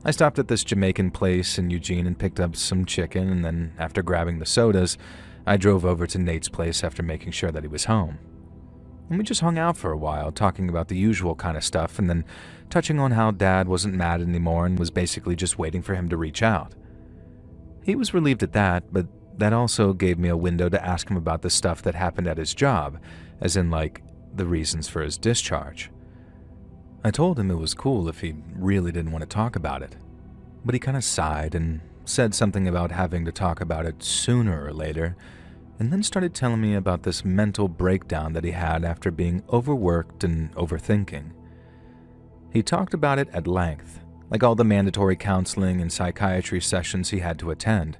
I stopped at this Jamaican place in Eugene and picked up some chicken, and then after grabbing the sodas, I drove over to Nate's place after making sure that he was home. And we just hung out for a while, talking about the usual kind of stuff, and then touching on how Dad wasn't mad anymore and was basically just waiting for him to reach out. He was relieved at that, but that also gave me a window to ask him about the stuff that happened at his job, as in, like, the reasons for his discharge. I told him it was cool if he really didn't want to talk about it, but he kind of sighed and said something about having to talk about it sooner or later, and then started telling me about this mental breakdown that he had after being overworked and overthinking. He talked about it at length, like all the mandatory counseling and psychiatry sessions he had to attend,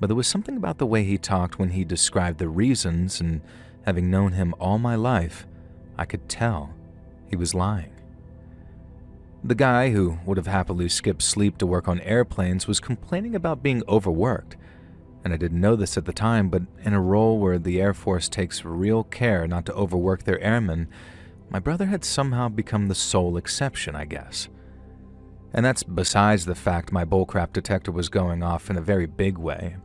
but there was something about the way he talked when he described the reasons, and having known him all my life, I could tell he was lying. The guy who would have happily skipped sleep to work on airplanes was complaining about being overworked, and I didn't know this at the time, but in a role where the Air Force takes real care not to overwork their airmen, my brother had somehow become the sole exception, I guess. And that's besides the fact my bullcrap detector was going off in a very big way.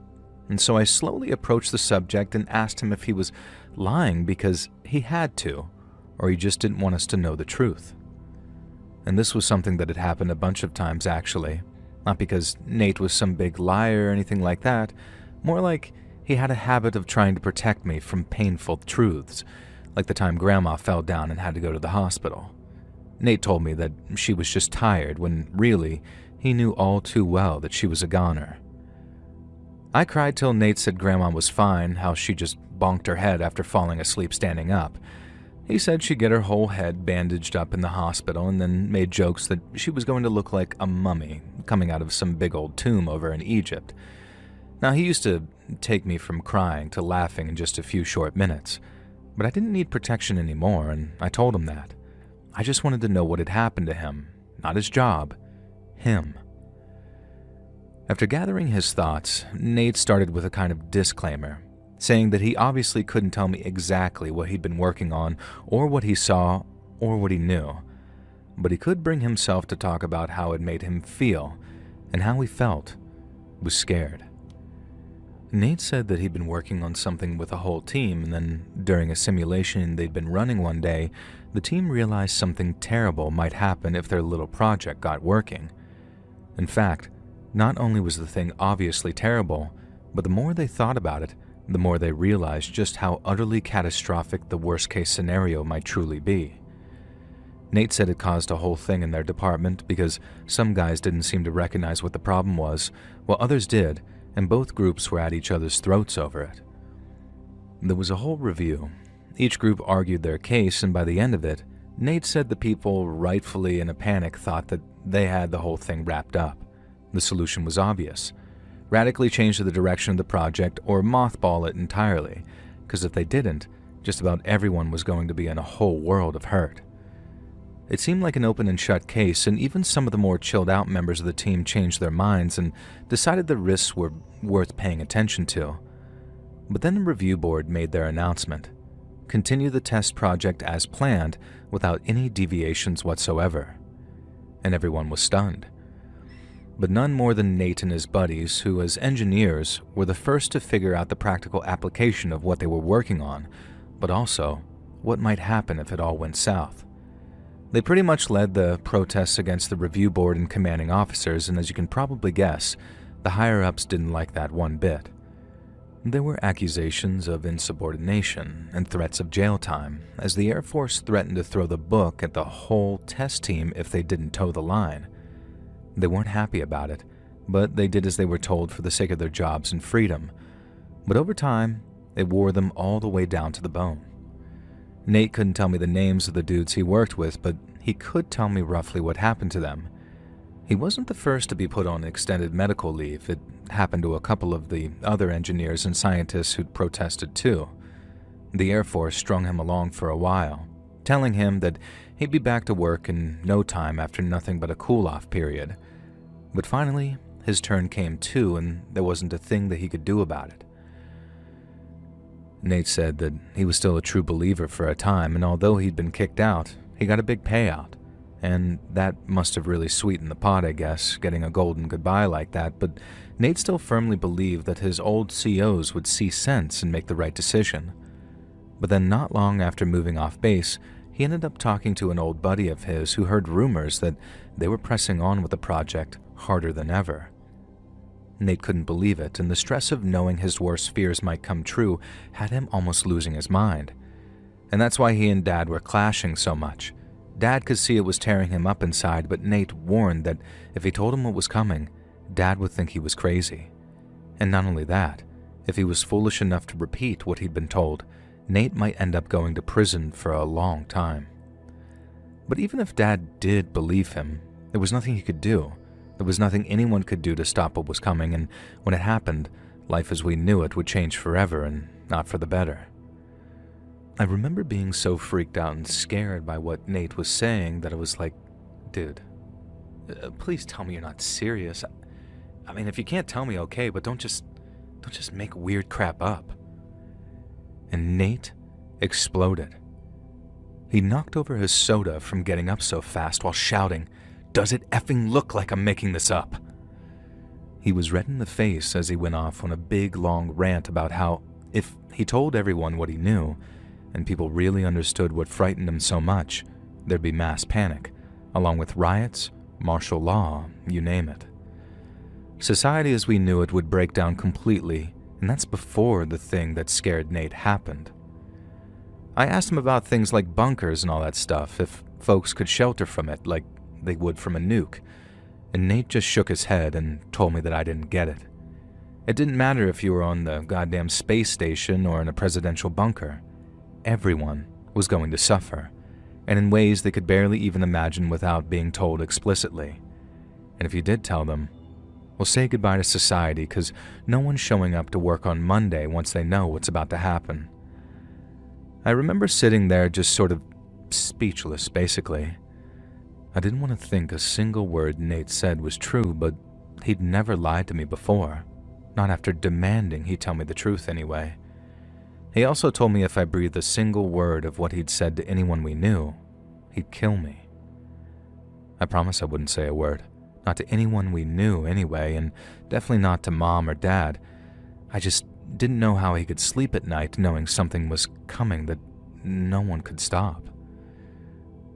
And so I slowly approached the subject and asked him if he was lying because he had to, or he just didn't want us to know the truth. And this was something that had happened a bunch of times actually, not because Nate was some big liar or anything like that, more like he had a habit of trying to protect me from painful truths, like the time Grandma fell down and had to go to the hospital. Nate told me that she was just tired when really he knew all too well that she was a goner. I cried till Nate said Grandma was fine, how she just bonked her head after falling asleep standing up. He said she'd get her whole head bandaged up in the hospital and then made jokes that she was going to look like a mummy coming out of some big old tomb over in Egypt. Now, he used to take me from crying to laughing in just a few short minutes, but I didn't need protection anymore, and I told him that. I just wanted to know what had happened to him, not his job, him. After gathering his thoughts, Nate started with a kind of disclaimer, saying that he obviously couldn't tell me exactly what he'd been working on, or what he saw, or what he knew, but he could bring himself to talk about how it made him feel, and how he felt, was scared. Nate said that he'd been working on something with a whole team, and then during a simulation they'd been running one day, the team realized something terrible might happen if their little project got working. In fact, not only was the thing obviously terrible, but the more they thought about it, the more they realized just how utterly catastrophic the worst-case scenario might truly be. Nate said it caused a whole thing in their department because some guys didn't seem to recognize what the problem was, while others did, and both groups were at each other's throats over it. There was a whole review. Each group argued their case, and by the end of it, Nate said the people, rightfully in a panic, thought that they had the whole thing wrapped up. The solution was obvious. Radically change the direction of the project or mothball it entirely, because if they didn't, just about everyone was going to be in a whole world of hurt. It seemed like an open and shut case, and even some of the more chilled out members of the team changed their minds and decided the risks were worth paying attention to. But then the review board made their announcement. Continue the test project as planned without any deviations whatsoever. And everyone was stunned. But none more than Nate and his buddies, who as engineers were the first to figure out the practical application of what they were working on, but also what might happen if it all went south. They pretty much led the protests against the review board and commanding officers, and as you can probably guess, the higher-ups didn't like that one bit. There were accusations of insubordination and threats of jail time, as the Air Force threatened to throw the book at the whole test team if they didn't toe the line. They weren't happy about it, but they did as they were told for the sake of their jobs and freedom. But over time, it wore them all the way down to the bone. Nate couldn't tell me the names of the dudes he worked with, but he could tell me roughly what happened to them. He wasn't the first to be put on extended medical leave. It happened to a couple of the other engineers and scientists who'd protested too. The Air Force strung him along for a while, telling him that he'd be back to work in no time after nothing but a cool-off period. But finally, his turn came too, and there wasn't a thing that he could do about it. Nate said that he was still a true believer for a time, and although he'd been kicked out, he got a big payout. And that must have really sweetened the pot, I guess, getting a golden goodbye like that, but Nate still firmly believed that his old COs would see sense and make the right decision. But then not long after moving off base, he ended up talking to an old buddy of his who heard rumors that they were pressing on with the project harder than ever. Nate couldn't believe it, and the stress of knowing his worst fears might come true had him almost losing his mind. And that's why he and Dad were clashing so much. Dad could see it was tearing him up inside, but Nate warned that if he told him what was coming, Dad would think he was crazy. And not only that, If he was foolish enough to repeat what he'd been told, Nate might end up going to prison for a long time. But even if Dad did believe him, there was nothing he could do. There was nothing anyone could do to stop what was coming, and when it happened, life as we knew it would change forever and not for the better. I remember being so freaked out and scared by what Nate was saying that I was like, dude, please tell me you're not serious. I mean, if you can't tell me, okay, but don't just make weird crap up. And Nate exploded. He knocked over his soda from getting up so fast while shouting, "Does it effing look like I'm making this up?" He was red in the face as he went off on a big, long rant about how if he told everyone what he knew, and people really understood what frightened him so much, there'd be mass panic, along with riots, martial law, you name it. Society as we knew it would break down completely, and that's before the thing that scared Nate happened. I asked him about things like bunkers and all that stuff, if folks could shelter from it like they would from a nuke, and Nate just shook his head and told me that I didn't get it. It didn't matter if you were on the goddamn space station or in a presidential bunker. Everyone was going to suffer, and in ways they could barely even imagine without being told explicitly. And if you did tell them, well, say goodbye to society, because no one's showing up to work on Monday once they know what's about to happen. I remember sitting there just sort of speechless, basically. I didn't want to think a single word Nate said was true, but he'd never lied to me before, not after demanding he tell me the truth anyway. He also told me if I breathed a single word of what he'd said to anyone we knew, he'd kill me. I promised I wouldn't say a word, not to anyone we knew anyway, and definitely not to Mom or Dad. I just didn't know how he could sleep at night knowing something was coming that no one could stop.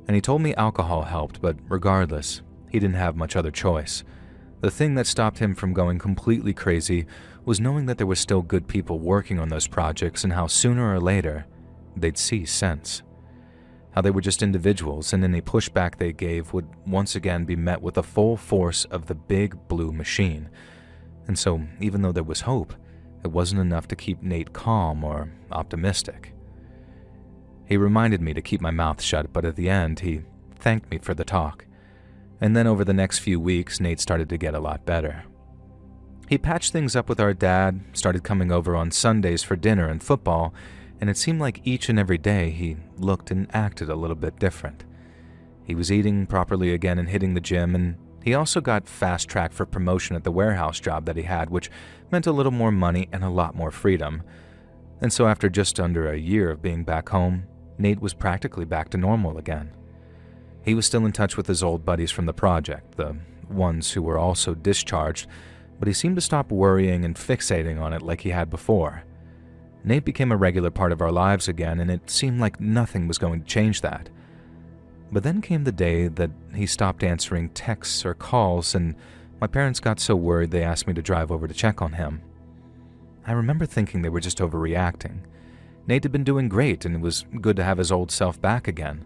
And he told me alcohol helped, but regardless, he didn't have much other choice. The thing that stopped him from going completely crazy was knowing that there were still good people working on those projects and how sooner or later, they'd see sense. How they were just individuals and any pushback they gave would once again be met with the full force of the big blue machine. And so, even though there was hope, it wasn't enough to keep Nate calm or optimistic. He reminded me to keep my mouth shut, but at the end, he thanked me for the talk. And then over the next few weeks, Nate started to get a lot better. He patched things up with our dad, started coming over on Sundays for dinner and football, and it seemed like each and every day he looked and acted a little bit different. He was eating properly again and hitting the gym, and he also got fast-tracked for promotion at the warehouse job that he had, which meant a little more money and a lot more freedom. And so after just under a year of being back home, Nate was practically back to normal again. He was still in touch with his old buddies from the project, the ones who were also discharged, but he seemed to stop worrying and fixating on it like he had before. Nate became a regular part of our lives again, and it seemed like nothing was going to change that. But then came the day that he stopped answering texts or calls, and my parents got so worried they asked me to drive over to check on him. I remember thinking they were just overreacting. Nate had been doing great, and it was good to have his old self back again.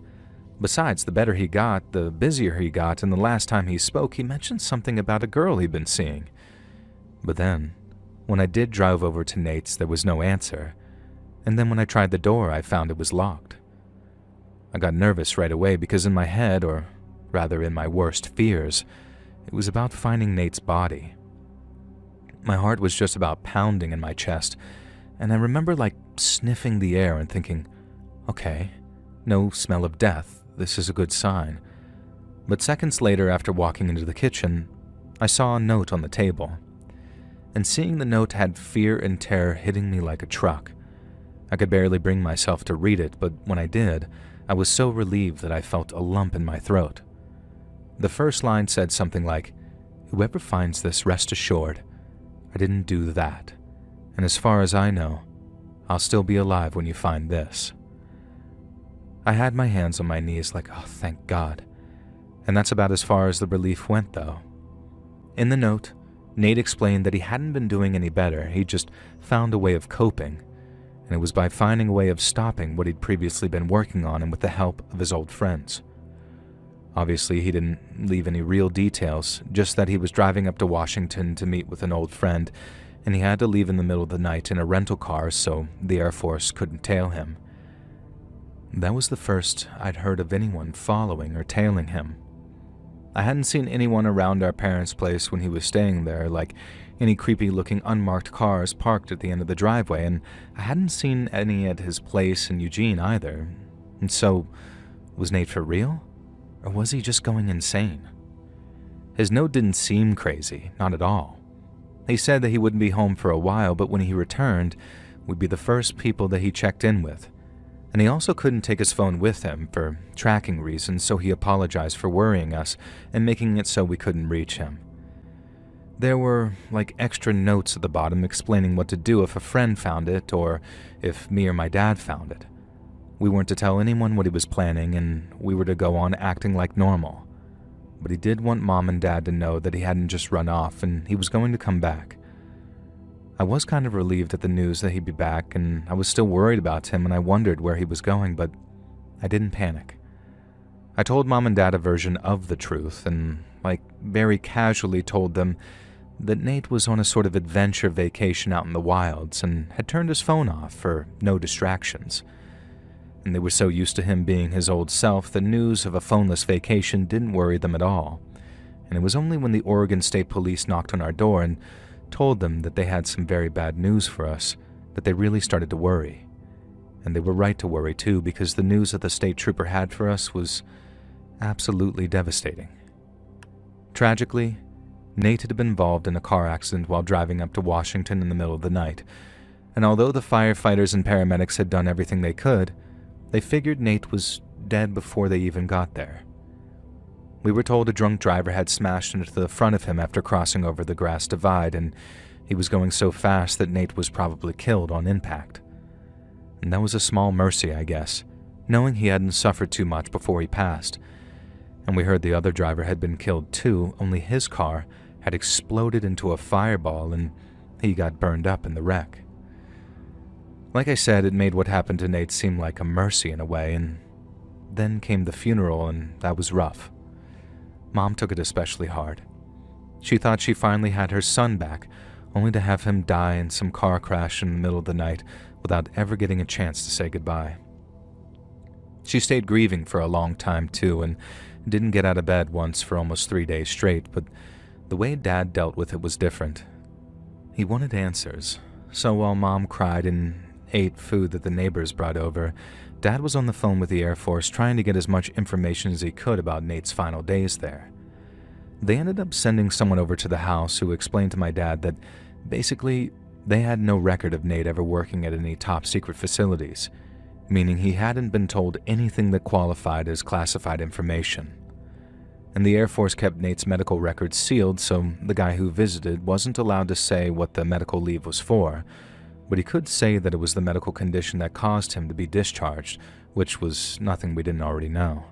Besides, the better he got, the busier he got, and the last time he spoke, he mentioned something about a girl he'd been seeing. But then, when I did drive over to Nate's, there was no answer, and then when I tried the door, I found it was locked. I got nervous right away because in my head, or rather in my worst fears, it was about finding Nate's body. My heart was just about pounding in my chest, and I remember sniffing the air and thinking, okay, no smell of death, this is a good sign. But seconds later, after walking into the kitchen, I saw a note on the table. And seeing the note had fear and terror hitting me like a truck. I could barely bring myself to read it, but when I did, I was so relieved that I felt a lump in my throat. The first line said something like, "Whoever finds this, rest assured, I didn't do that. And as far as I know, I'll still be alive when you find this." I had my hands on my knees like, oh, thank God. And that's about as far as the relief went, though. In the note, Nate explained that he hadn't been doing any better, he just found a way of coping, and it was by finding a way of stopping what he'd previously been working on and with the help of his old friends. Obviously, he didn't leave any real details, just that he was driving up to Washington to meet with an old friend, and he had to leave in the middle of the night in a rental car so the Air Force couldn't tail him. That was the first I'd heard of anyone following or tailing him. I hadn't seen anyone around our parents' place when he was staying there, like any creepy-looking unmarked cars parked at the end of the driveway, and I hadn't seen any at his place in Eugene either. And so, was Nate for real? Or was he just going insane? His note didn't seem crazy, not at all. He said that he wouldn't be home for a while, but when he returned, we'd be the first people that he checked in with. And he also couldn't take his phone with him for tracking reasons, so he apologized for worrying us and making it so we couldn't reach him. There were like extra notes at the bottom explaining what to do if a friend found it or if me or my dad found it. We weren't to tell anyone what he was planning, and we were to go on acting like normal. But he did want Mom and Dad to know that he hadn't just run off and he was going to come back. I was kind of relieved at the news that he'd be back, and I was still worried about him and I wondered where he was going, but I didn't panic. I told Mom and Dad a version of the truth and, very casually told them that Nate was on a sort of adventure vacation out in the wilds and had turned his phone off for no distractions. And they were so used to him being his old self that news of a phoneless vacation didn't worry them at all. And it was only when the Oregon State Police knocked on our door and told them that they had some very bad news for us that they really started to worry. And they were right to worry too, because the news that the state trooper had for us was absolutely devastating. Tragically, Nate had been involved in a car accident while driving up to Washington in the middle of the night, and although the firefighters and paramedics had done everything they could, they figured Nate was dead before they even got there. We were told a drunk driver had smashed into the front of him after crossing over the grass divide, and he was going so fast that Nate was probably killed on impact. And that was a small mercy, I guess, knowing he hadn't suffered too much before he passed. And we heard the other driver had been killed too, only his car had exploded into a fireball and he got burned up in the wreck. Like I said, it made what happened to Nate seem like a mercy in a way, and then came the funeral, and that was rough. Mom took it especially hard. She thought she finally had her son back, only to have him die in some car crash in the middle of the night without ever getting a chance to say goodbye. She stayed grieving for a long time too, and didn't get out of bed once for almost 3 days straight, but the way Dad dealt with it was different. He wanted answers, so while Mom cried and ate food that the neighbors brought over, Dad was on the phone with the Air Force trying to get as much information as he could about Nate's final days there. They ended up sending someone over to the house who explained to my dad that basically they had no record of Nate ever working at any top-secret facilities, meaning he hadn't been told anything that qualified as classified information. And the Air Force kept Nate's medical records sealed, so the guy who visited wasn't allowed to say what the medical leave was for, but he could say that it was the medical condition that caused him to be discharged, which was nothing we didn't already know.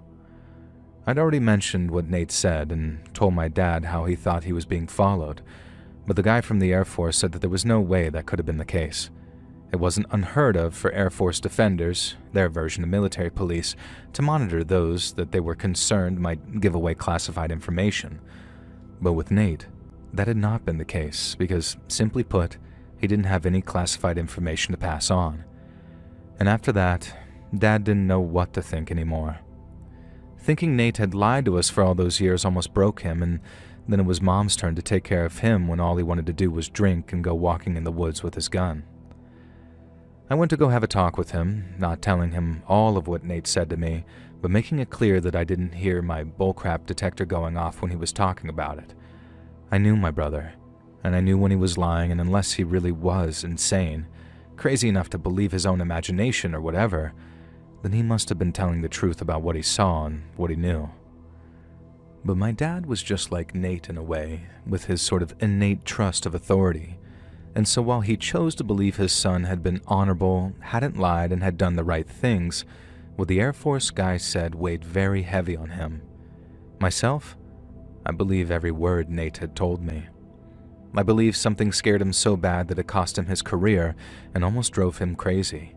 I'd already mentioned what Nate said and told my dad how he thought he was being followed, but the guy from the Air Force said that there was no way that could have been the case. It wasn't unheard of for Air Force defenders, their version of military police, to monitor those that they were concerned might give away classified information. But with Nate, that had not been the case because, simply put, he didn't have any classified information to pass on. And after that, Dad didn't know what to think anymore. Thinking Nate had lied to us for all those years almost broke him, and then it was Mom's turn to take care of him when all he wanted to do was drink and go walking in the woods with his gun. I went to go have a talk with him, not telling him all of what Nate said to me, but making it clear that I didn't hear my bullcrap detector going off when he was talking about it. I knew my brother, and I knew when he was lying, and unless he really was insane, crazy enough to believe his own imagination or whatever, then he must have been telling the truth about what he saw and what he knew. But my dad was just like Nate in a way, with his sort of innate trust of authority. And so while he chose to believe his son had been honorable, hadn't lied, and had done the right things, what the Air Force guy said weighed very heavy on him. Myself, I believe every word Nate had told me. I believe something scared him so bad that it cost him his career and almost drove him crazy.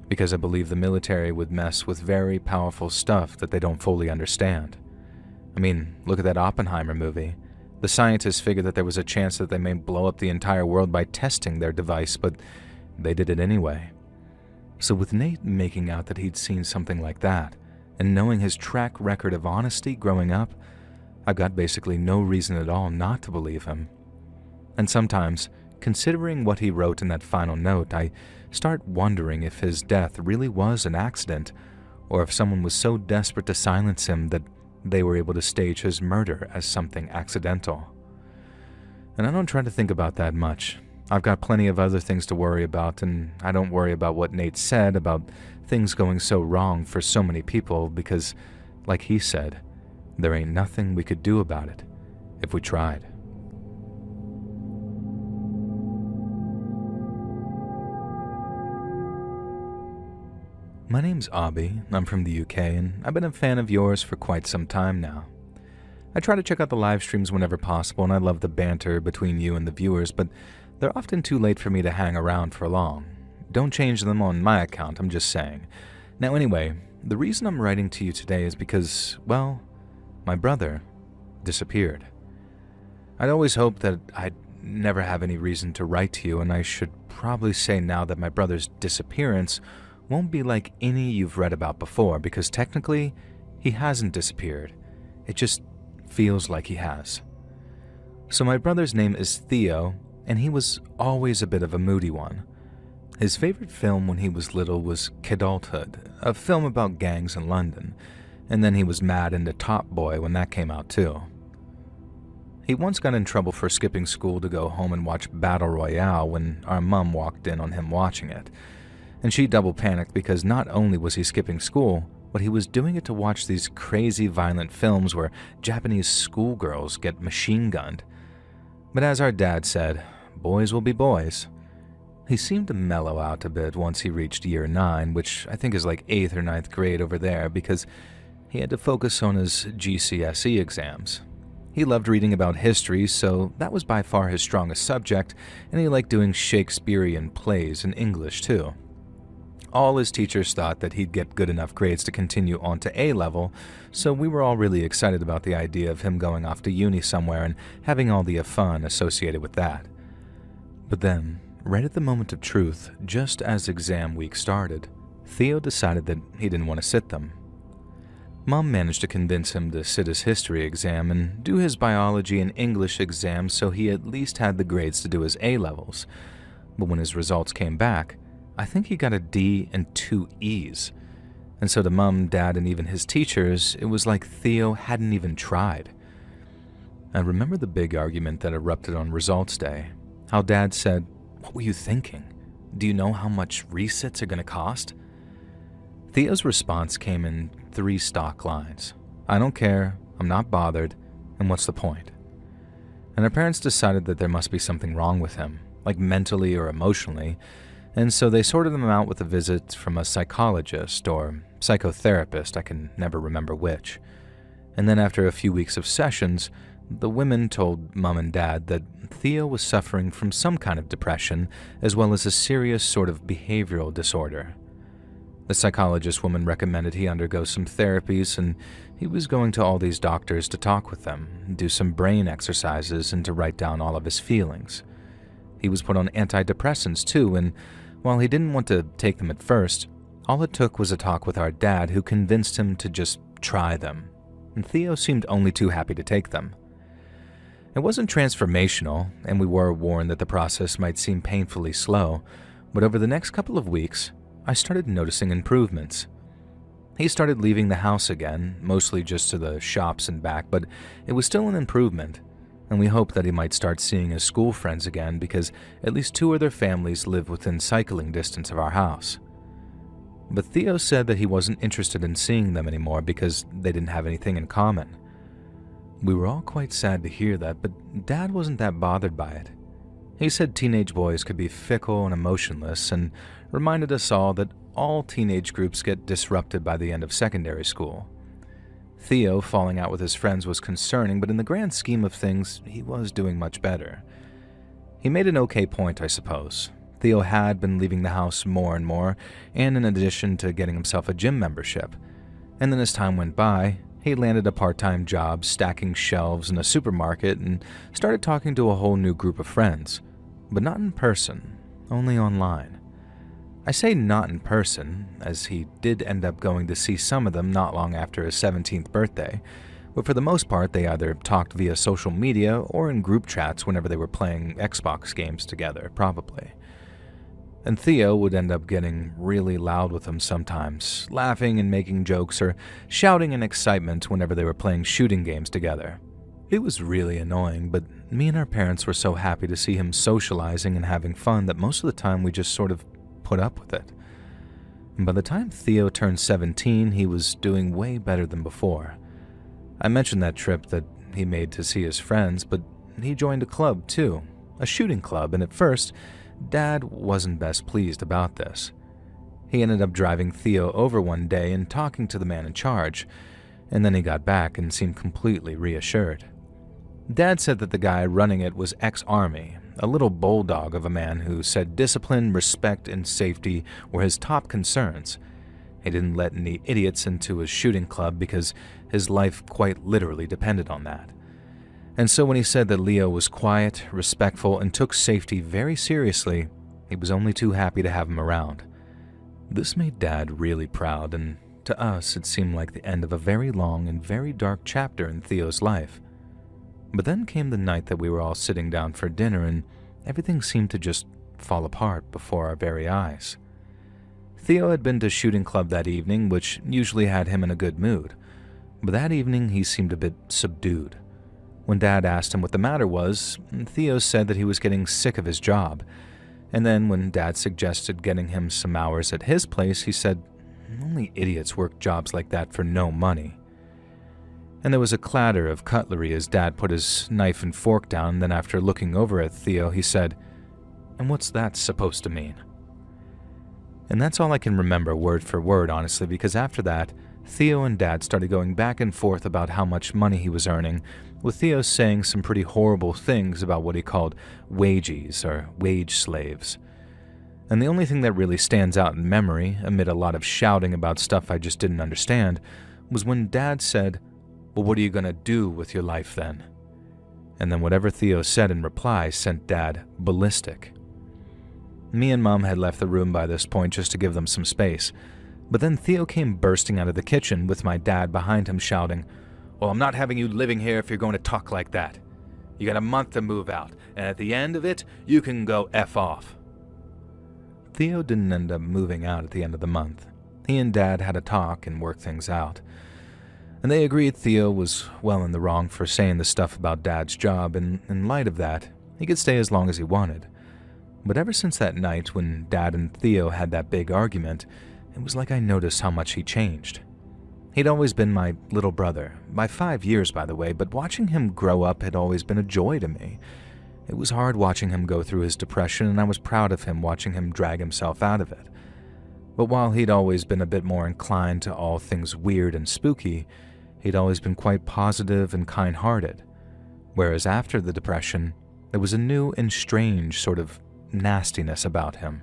Because I believe the military would mess with very powerful stuff that they don't fully understand. I mean, look at that Oppenheimer movie. The The scientists figured that there was a chance that they may blow up the entire world by testing their device, but they did it anyway. So with Nate making out that he'd seen something like that, and knowing his track record of honesty growing up, I've got basically no reason at all not to believe him. And sometimes, considering what he wrote in that final note, I start wondering if his death really was an accident, or if someone was so desperate to silence him that they were able to stage his murder as something accidental. And I don't try to think about that much. I've got plenty of other things to worry about, and I don't worry about what Nate said about things going so wrong for so many people because, like he said, there ain't nothing we could do about it if we tried. My name's Abby, I'm from the UK, and I've been a fan of yours for quite some time now. I try to check out the live streams whenever possible, and I love the banter between you and the viewers, but they're often too late for me to hang around for long. Don't change them on my account, I'm just saying. Now anyway, the reason I'm writing to you today is because, well, my brother disappeared. I'd always hoped that I'd never have any reason to write to you, and I should probably say now that my brother's disappearance won't be like any you've read about before, because technically, he hasn't disappeared. It just feels like he has. So my brother's name is Theo, and he was always a bit of a moody one. His favorite film when he was little was Kidulthood, a film about gangs in London, and then he was mad into Top Boy when that came out too. He once got in trouble for skipping school to go home and watch Battle Royale when our mum walked in on him watching it, and she double panicked because not only was he skipping school, but he was doing it to watch these crazy violent films where Japanese schoolgirls get machine gunned. But as our dad said, boys will be boys. He seemed to mellow out a bit once he reached year 9, which I think is like 8th or 9th grade over there, because he had to focus on his GCSE exams. He loved reading about history, so that was by far his strongest subject, and he liked doing Shakespearean plays in English too. All his teachers thought that he'd get good enough grades to continue on to A-level, so we were all really excited about the idea of him going off to uni somewhere and having all the fun associated with that. But then, right at the moment of truth, just as exam week started, Theo decided that he didn't want to sit them. Mom managed to convince him to sit his history exam and do his biology and English exams so he at least had the grades to do his A-levels. But when his results came back, I think he got a D and 2 E's. And so to Mom, Dad, and even his teachers, it was like Theo hadn't even tried. I remember the big argument that erupted on results day. How Dad said, "What were you thinking? Do you know how much resits are going to cost?" Theo's response came in 3 stock lines. "I don't care, I'm not bothered, and what's the point?" And our parents decided that there must be something wrong with him, like mentally or emotionally, and so they sorted him out with a visit from a psychologist or psychotherapist, I can never remember which. And then after a few weeks of sessions, the women told Mom and Dad that Theo was suffering from some kind of depression as well as a serious sort of behavioral disorder. The psychologist woman recommended he undergo some therapies, and he was going to all these doctors to talk with them, do some brain exercises, and to write down all of his feelings. He was put on antidepressants too, and while he didn't want to take them at first, all it took was a talk with our dad who convinced him to just try them, and Theo seemed only too happy to take them. It wasn't transformational, and we were warned that the process might seem painfully slow, but over the next couple of weeks, I started noticing improvements. He started leaving the house again, mostly just to the shops and back, but it was still an improvement, and we hoped that he might start seeing his school friends again because at least 2 of their families live within cycling distance of our house. But Theo said that he wasn't interested in seeing them anymore because they didn't have anything in common. We were all quite sad to hear that, but Dad wasn't that bothered by it. He said teenage boys could be fickle and emotionless, and reminded us all that all teenage groups get disrupted by the end of secondary school. Theo falling out with his friends was concerning, but in the grand scheme of things, he was doing much better. He made an okay point, I suppose. Theo had been leaving the house more and more, and in addition to getting himself a gym membership. And then as time went by, He landed a part-time job stacking shelves in a supermarket and started talking to a whole new group of friends, but not in person, only online. I say not in person, as he did end up going to see some of them not long after his 17th birthday, but for the most part they either talked via social media or in group chats whenever they were playing Xbox games together, probably. And Theo would end up getting really loud with him sometimes, laughing and making jokes or shouting in excitement whenever they were playing shooting games together. It was really annoying, but me and our parents were so happy to see him socializing and having fun that most of the time we just sort of put up with it. And by the time Theo turned 17, he was doing way better than before. I mentioned that trip that he made to see his friends, but he joined a club too, a shooting club, and at first, Dad wasn't best pleased about this. He ended up driving Theo over one day and talking to the man in charge, and then he got back and seemed completely reassured. Dad said that the guy running it was ex-army, a little bulldog of a man who said discipline, respect, and safety were his top concerns. He didn't let any idiots into his shooting club because his life quite literally depended on that. And so when he said that Leo was quiet, respectful, and took safety very seriously, he was only too happy to have him around. This made Dad really proud, and to us it seemed like the end of a very long and very dark chapter in Theo's life. But then came the night that we were all sitting down for dinner, and everything seemed to just fall apart before our very eyes. Theo had been to shooting club that evening, which usually had him in a good mood, but that evening he seemed a bit subdued. When Dad asked him what the matter was, Theo said that he was getting sick of his job, and then when Dad suggested getting him some hours at his place, he said, "Only idiots work jobs like that for no money." And there was a clatter of cutlery as Dad put his knife and fork down, and then after looking over at Theo, he said, "And what's that supposed to mean?" And that's all I can remember word for word, honestly, because after that, Theo and Dad started going back and forth about how much money he was earning, with Theo saying some pretty horrible things about what he called wages or wage slaves. And the only thing that really stands out in memory, amid a lot of shouting about stuff I just didn't understand, was when Dad said, "Well, what are you going to do with your life then?" And then whatever Theo said in reply sent Dad ballistic. Me and Mom had left the room by this point just to give them some space, but then Theo came bursting out of the kitchen with my dad behind him shouting, "Well, I'm not having you living here if you're going to talk like that. You got a month to move out, and at the end of it, you can go F off." Theo didn't end up moving out at the end of the month. He and Dad had a talk and worked things out. And they agreed Theo was well in the wrong for saying the stuff about Dad's job, and in light of that, he could stay as long as he wanted. But ever since that night when Dad and Theo had that big argument, it was like I noticed how much he changed. He'd always been my little brother, by 5 years by the way, but watching him grow up had always been a joy to me. It was hard watching him go through his depression, and I was proud of him watching him drag himself out of it. But while he'd always been a bit more inclined to all things weird and spooky, he'd always been quite positive and kind-hearted. Whereas after the depression, there was a new and strange sort of nastiness about him.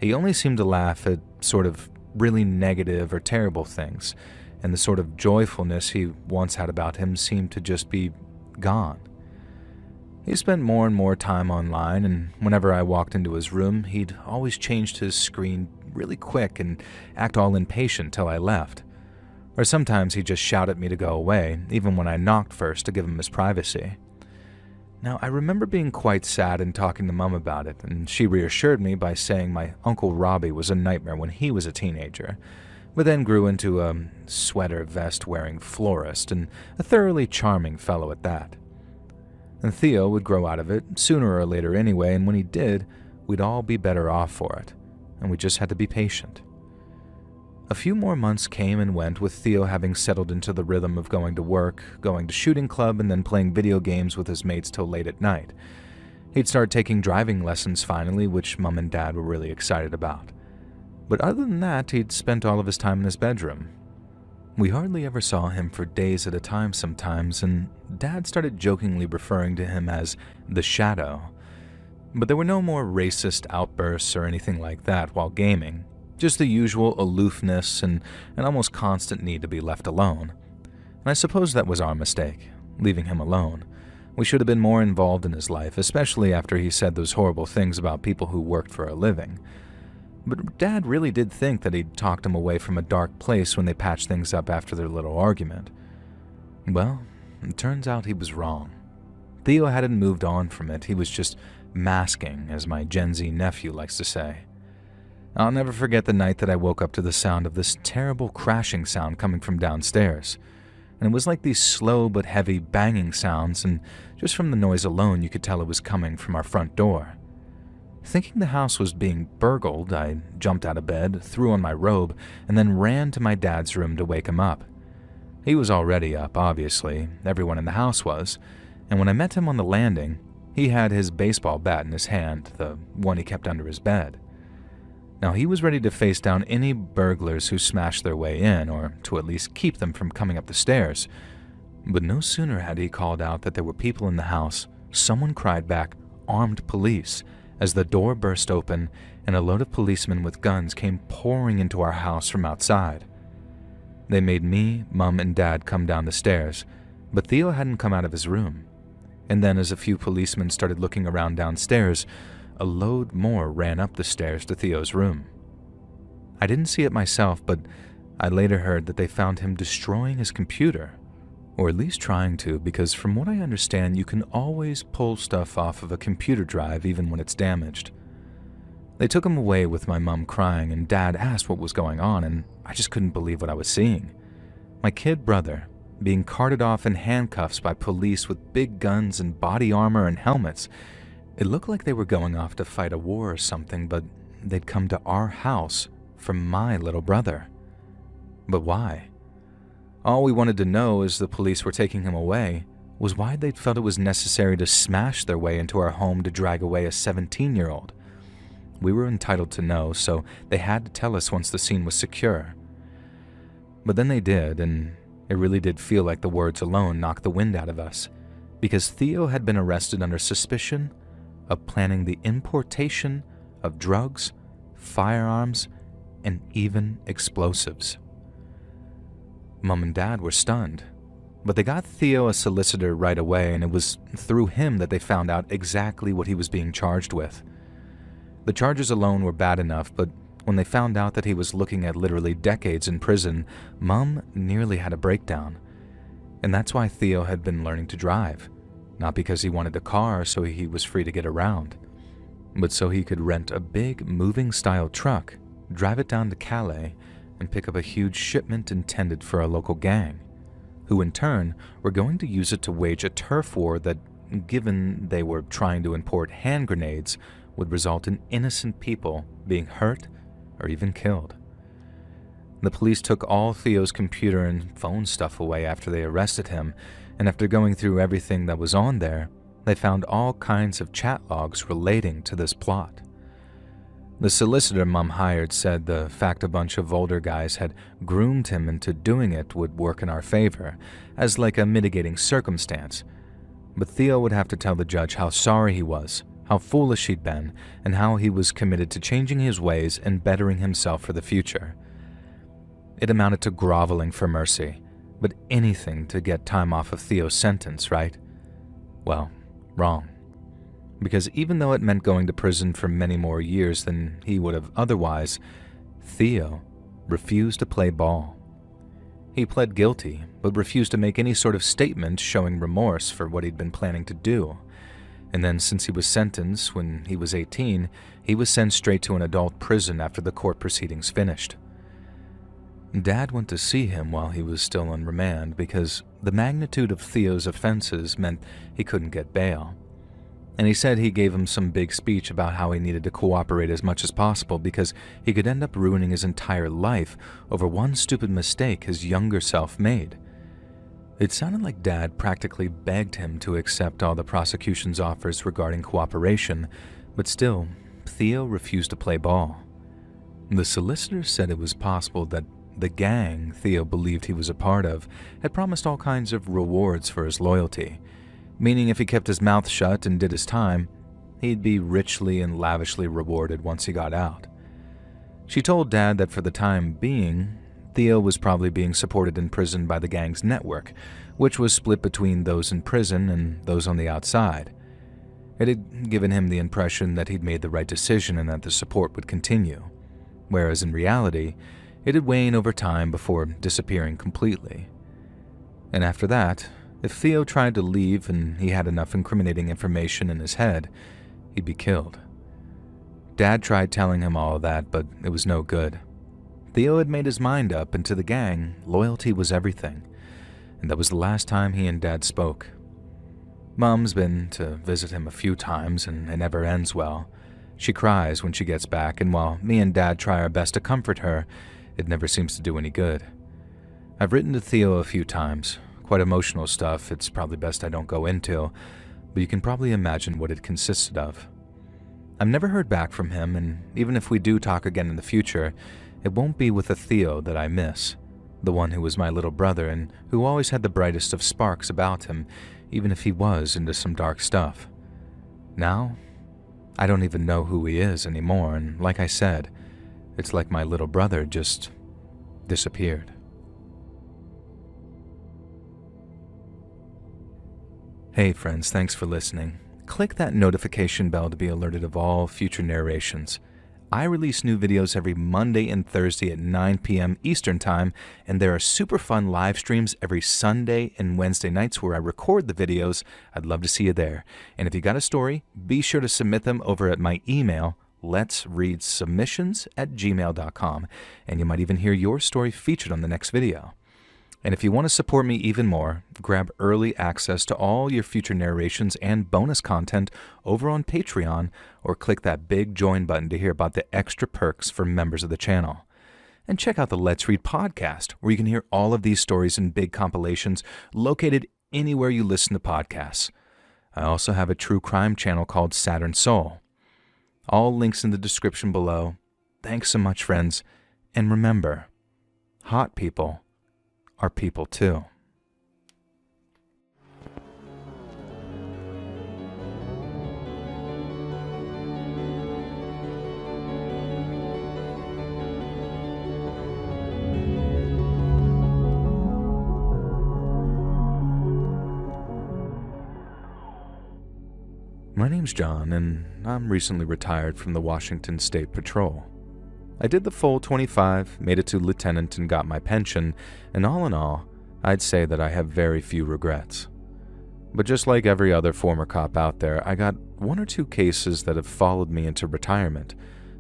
He only seemed to laugh at sort of really negative or terrible things, and the sort of joyfulness he once had about him seemed to just be gone. He spent more and more time online, and whenever I walked into his room, he'd always changed his screen really quick and act all impatient till I left. Or sometimes he'd just shout at me to go away, even when I knocked first to give him his privacy. Now, I remember being quite sad and talking to Mum about it, and she reassured me by saying my Uncle Robbie was a nightmare when he was a teenager, but then grew into a sweater vest-wearing florist and a thoroughly charming fellow at that. And Theo would grow out of it sooner or later anyway, and when he did, we'd all be better off for it, and we just had to be patient. A few more months came and went, with Theo having settled into the rhythm of going to work, going to shooting club, and then playing video games with his mates till late at night. He'd start taking driving lessons finally, which Mum and Dad were really excited about. But other than that, he'd spent all of his time in his bedroom. We hardly ever saw him for days at a time sometimes, and Dad started jokingly referring to him as the Shadow. But there were no more racist outbursts or anything like that while gaming. Just the usual aloofness and an almost constant need to be left alone. And I suppose that was our mistake, leaving him alone. We should have been more involved in his life, especially after he said those horrible things about people who worked for a living. But Dad really did think that he'd talked him away from a dark place when they patched things up after their little argument. Well, it turns out he was wrong. Theo hadn't moved on from it, he was just masking, as my Gen Z nephew likes to say. I'll never forget the night that I woke up to the sound of this terrible crashing sound coming from downstairs. And it was like these slow but heavy banging sounds, and just from the noise alone you could tell it was coming from our front door. Thinking the house was being burgled, I jumped out of bed, threw on my robe, and then ran to my dad's room to wake him up. He was already up, obviously, everyone in the house was, and when I met him on the landing, he had his baseball bat in his hand, the one he kept under his bed. Now he was ready to face down any burglars who smashed their way in, or to at least keep them from coming up the stairs. But no sooner had he called out that there were people in the house, someone cried back, "Armed police," as the door burst open and a load of policemen with guns came pouring into our house from outside. They made me, Mum, and Dad come down the stairs, but Theo hadn't come out of his room. And then as a few policemen started looking around downstairs, a load more ran up the stairs to Theo's room. I didn't see it myself, but I later heard that they found him destroying his computer, or at least trying to, because from what I understand, you can always pull stuff off of a computer drive even when it's damaged. They took him away with my mum crying, and Dad asked what was going on, and I just couldn't believe what I was seeing. My kid brother being carted off in handcuffs by police with big guns and body armor and helmets. It looked like they were going off to fight a war or something, but they'd come to our house for my little brother. But why? All we wanted to know as the police were taking him away was why they'd felt it was necessary to smash their way into our home to drag away a 17-year-old. We were entitled to know, so they had to tell us once the scene was secure. But then they did, and it really did feel like the words alone knocked the wind out of us, because Theo had been arrested under suspicion of planning the importation of drugs, firearms, and even explosives. Mum and Dad were stunned, but they got Theo a solicitor right away, and it was through him that they found out exactly what he was being charged with. The charges alone were bad enough, but when they found out that he was looking at literally decades in prison, Mum nearly had a breakdown. And that's why Theo had been learning to drive. Not because he wanted a car so he was free to get around, but so he could rent a big moving-style truck, drive it down to Calais, and pick up a huge shipment intended for a local gang, who in turn were going to use it to wage a turf war that, given they were trying to import hand grenades, would result in innocent people being hurt or even killed. The police took all Theo's computer and phone stuff away after they arrested him, and after going through everything that was on there, they found all kinds of chat logs relating to this plot. The solicitor Mum hired said the fact a bunch of older guys had groomed him into doing it would work in our favor, as like a mitigating circumstance. But Theo would have to tell the judge how sorry he was, how foolish he'd been, and how he was committed to changing his ways and bettering himself for the future. It amounted to groveling for mercy, but anything to get time off of Theo's sentence, right? Well, wrong. Because even though it meant going to prison for many more years than he would have otherwise, Theo refused to play ball. He pled guilty, but refused to make any sort of statement showing remorse for what he'd been planning to do. And then since he was sentenced when he was 18, he was sent straight to an adult prison after the court proceedings finished. Dad went to see him while he was still on remand because the magnitude of Theo's offenses meant he couldn't get bail. And he said he gave him some big speech about how he needed to cooperate as much as possible because he could end up ruining his entire life over one stupid mistake his younger self made. It sounded like Dad practically begged him to accept all the prosecution's offers regarding cooperation, but still, Theo refused to play ball. The solicitor said it was possible that the gang Theo believed he was a part of had promised all kinds of rewards for his loyalty, meaning if he kept his mouth shut and did his time, he'd be richly and lavishly rewarded once he got out. She told Dad that for the time being, Theo was probably being supported in prison by the gang's network, which was split between those in prison and those on the outside. It had given him the impression that he'd made the right decision and that the support would continue, whereas in reality, it had waned over time before disappearing completely. And after that, if Theo tried to leave and he had enough incriminating information in his head, he'd be killed. Dad tried telling him all of that, but it was no good. Theo had made his mind up, and to the gang, loyalty was everything, and that was the last time he and Dad spoke. Mom's been to visit him a few times, and it never ends well. She cries when she gets back, and while me and Dad try our best to comfort her, it never seems to do any good. I've written to Theo a few times, quite emotional stuff it's probably best I don't go into, but you can probably imagine what it consisted of. I've never heard back from him, and even if we do talk again in the future, it won't be with the Theo that I miss, the one who was my little brother and who always had the brightest of sparks about him, even if he was into some dark stuff. Now, I don't even know who he is anymore, and like I said, it's like my little brother just disappeared. Hey friends, thanks for listening. Click that notification bell to be alerted of all future narrations. I release new videos every Monday and Thursday at 9 p.m. Eastern Time, and there are super fun live streams every Sunday and Wednesday nights where I record the videos. I'd love to see you there. And if you got a story, be sure to submit them over at my email, letsreadsubmissions@gmail.com, and you might even hear your story featured on the next video. And if you want to support me even more, grab early access to all your future narrations and bonus content over on Patreon, or click that big join button to hear about the extra perks for members of the channel. And check out the Let's Read podcast, where you can hear all of these stories in big compilations located anywhere you listen to podcasts. I also have a true crime channel called Saturn Soul. All links in the description below. Thanks so much, friends. And remember, hot people are people too. My name's John, and I'm recently retired from the Washington State Patrol. I did the full 25, made it to lieutenant, and got my pension, and all in all, I'd say that I have very few regrets. But just like every other former cop out there, I got one or two cases that have followed me into retirement,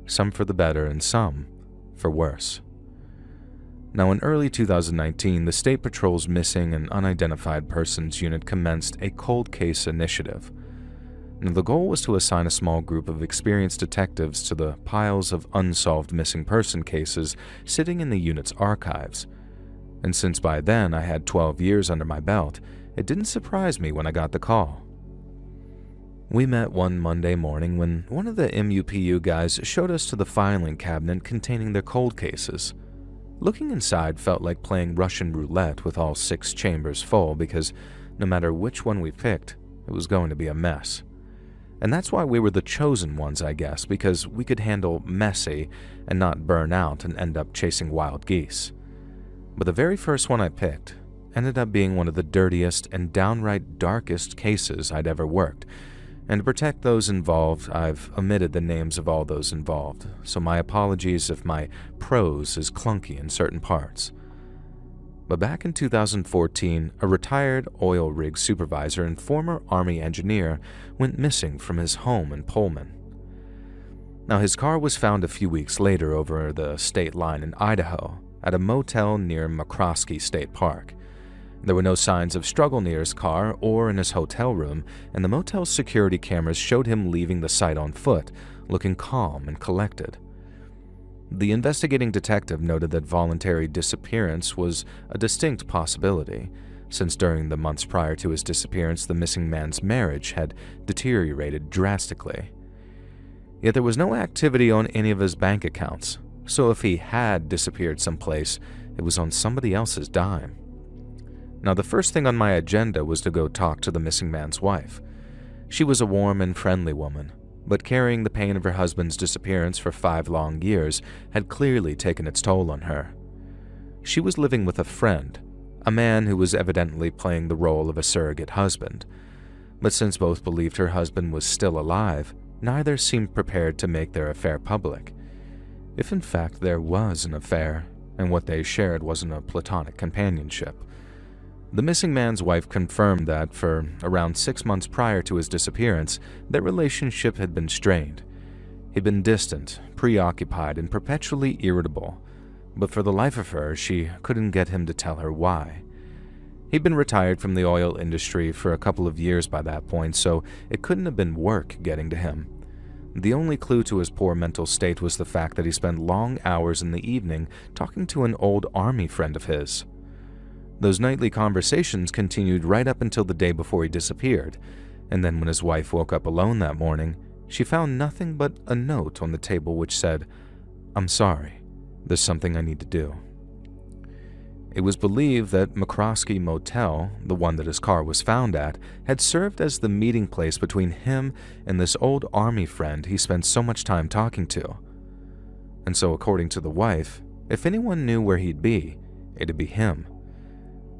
some for the better and some for worse. Now, in early 2019, the State Patrol's Missing and Unidentified Persons Unit commenced a cold case initiative. Now, the goal was to assign a small group of experienced detectives to the piles of unsolved missing person cases sitting in the unit's archives. And since by then I had 12 years under my belt, it didn't surprise me when I got the call. We met one Monday morning when one of the MUPU guys showed us to the filing cabinet containing their cold cases. Looking inside felt like playing Russian roulette with all 6 chambers full, because no matter which one we picked, it was going to be a mess. And that's why we were the chosen ones, I guess, because we could handle messy and not burn out and end up chasing wild geese. But the very first one I picked ended up being one of the dirtiest and downright darkest cases I'd ever worked, and to protect those involved, I've omitted the names of all those involved, so my apologies if my prose is clunky in certain parts. But back in 2014, a retired oil rig supervisor and former Army engineer went missing from his home in Pullman. Now, his car was found a few weeks later over the state line in Idaho at a motel near McCroskey State Park. There were no signs of struggle near his car or in his hotel room, and the motel's security cameras showed him leaving the site on foot, looking calm and collected. The investigating detective noted that voluntary disappearance was a distinct possibility, since during the months prior to his disappearance, the missing man's marriage had deteriorated drastically. Yet there was no activity on any of his bank accounts, so if he had disappeared someplace, it was on somebody else's dime. Now, the first thing on my agenda was to go talk to the missing man's wife. She was a warm and friendly woman, but carrying the pain of her husband's disappearance for 5 long years had clearly taken its toll on her. She was living with a friend, a man who was evidently playing the role of a surrogate husband. But since both believed her husband was still alive, neither seemed prepared to make their affair public. If in fact there was an affair, and what they shared wasn't a platonic companionship. The missing man's wife confirmed that for around 6 months prior to his disappearance, their relationship had been strained. He'd been distant, preoccupied, and perpetually irritable, but for the life of her, she couldn't get him to tell her why. He'd been retired from the oil industry for a couple of years by that point, so it couldn't have been work getting to him. The only clue to his poor mental state was the fact that he spent long hours in the evening talking to an old army friend of his. Those nightly conversations continued right up until the day before he disappeared, and then when his wife woke up alone that morning, she found nothing but a note on the table which said, "I'm sorry, there's something I need to do." It was believed that McCroskey Motel, the one that his car was found at, had served as the meeting place between him and this old army friend he spent so much time talking to. And so, according to the wife, if anyone knew where he'd be, it'd be him.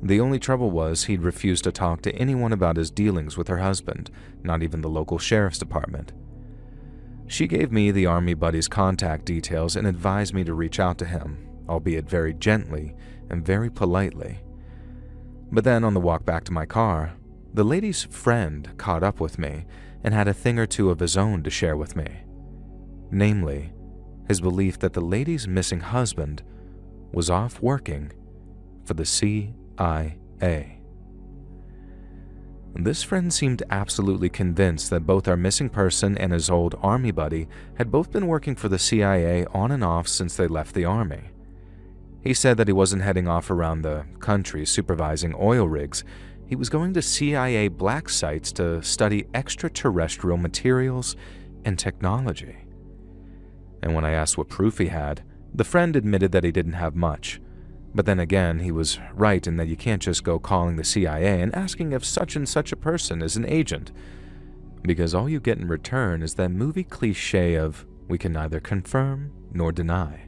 The only trouble was he'd refused to talk to anyone about his dealings with her husband, not even the local sheriff's department. She gave me the army buddy's contact details and advised me to reach out to him, albeit very gently and very politely. But then on the walk back to my car, the lady's friend caught up with me and had a thing or two of his own to share with me. Namely, his belief that the lady's missing husband was off working for the CIA. This friend seemed absolutely convinced that both our missing person and his old army buddy had both been working for the CIA on and off since they left the army. He said that he wasn't heading off around the country supervising oil rigs. He was going to CIA black sites to study extraterrestrial materials and technology. And when I asked what proof he had, the friend admitted that he didn't have much. But then again, he was right in that you can't just go calling the CIA and asking if such and such a person is an agent, because all you get in return is that movie cliche of, we can neither confirm nor deny.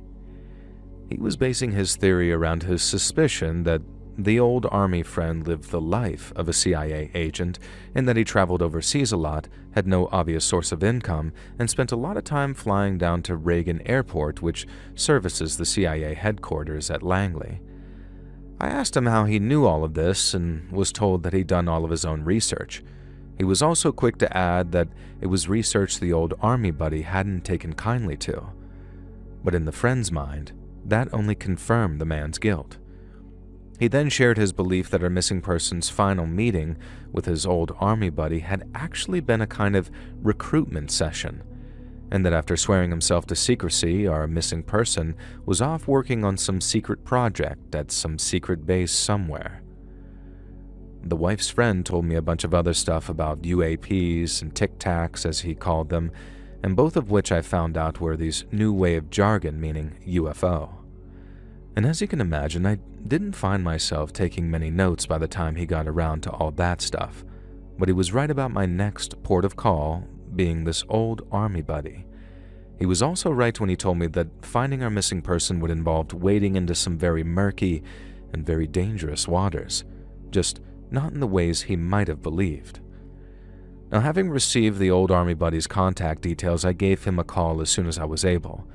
He was basing his theory around his suspicion that the old army friend lived the life of a CIA agent and that he traveled overseas a lot, had no obvious source of income, and spent a lot of time flying down to Reagan Airport, which services the CIA headquarters at Langley. I asked him how he knew all of this and was told that he'd done all of his own research. He was also quick to add that it was research the old army buddy hadn't taken kindly to. But in the friend's mind, that only confirmed the man's guilt. He then shared his belief that our missing person's final meeting with his old army buddy had actually been a kind of recruitment session, and that after swearing himself to secrecy, our missing person was off working on some secret project at some secret base somewhere. The wife's friend told me a bunch of other stuff about UAPs and Tic Tacs, as he called them, and both of which I found out were these new way of jargon meaning UFO. And as you can imagine, I didn't find myself taking many notes by the time he got around to all that stuff, but he was right about my next port of call being this old army buddy. He was also right when he told me that finding our missing person would involve wading into some very murky and very dangerous waters, just not in the ways he might have believed. Now, having received the old army buddy's contact details, I gave him a call as soon as I was able.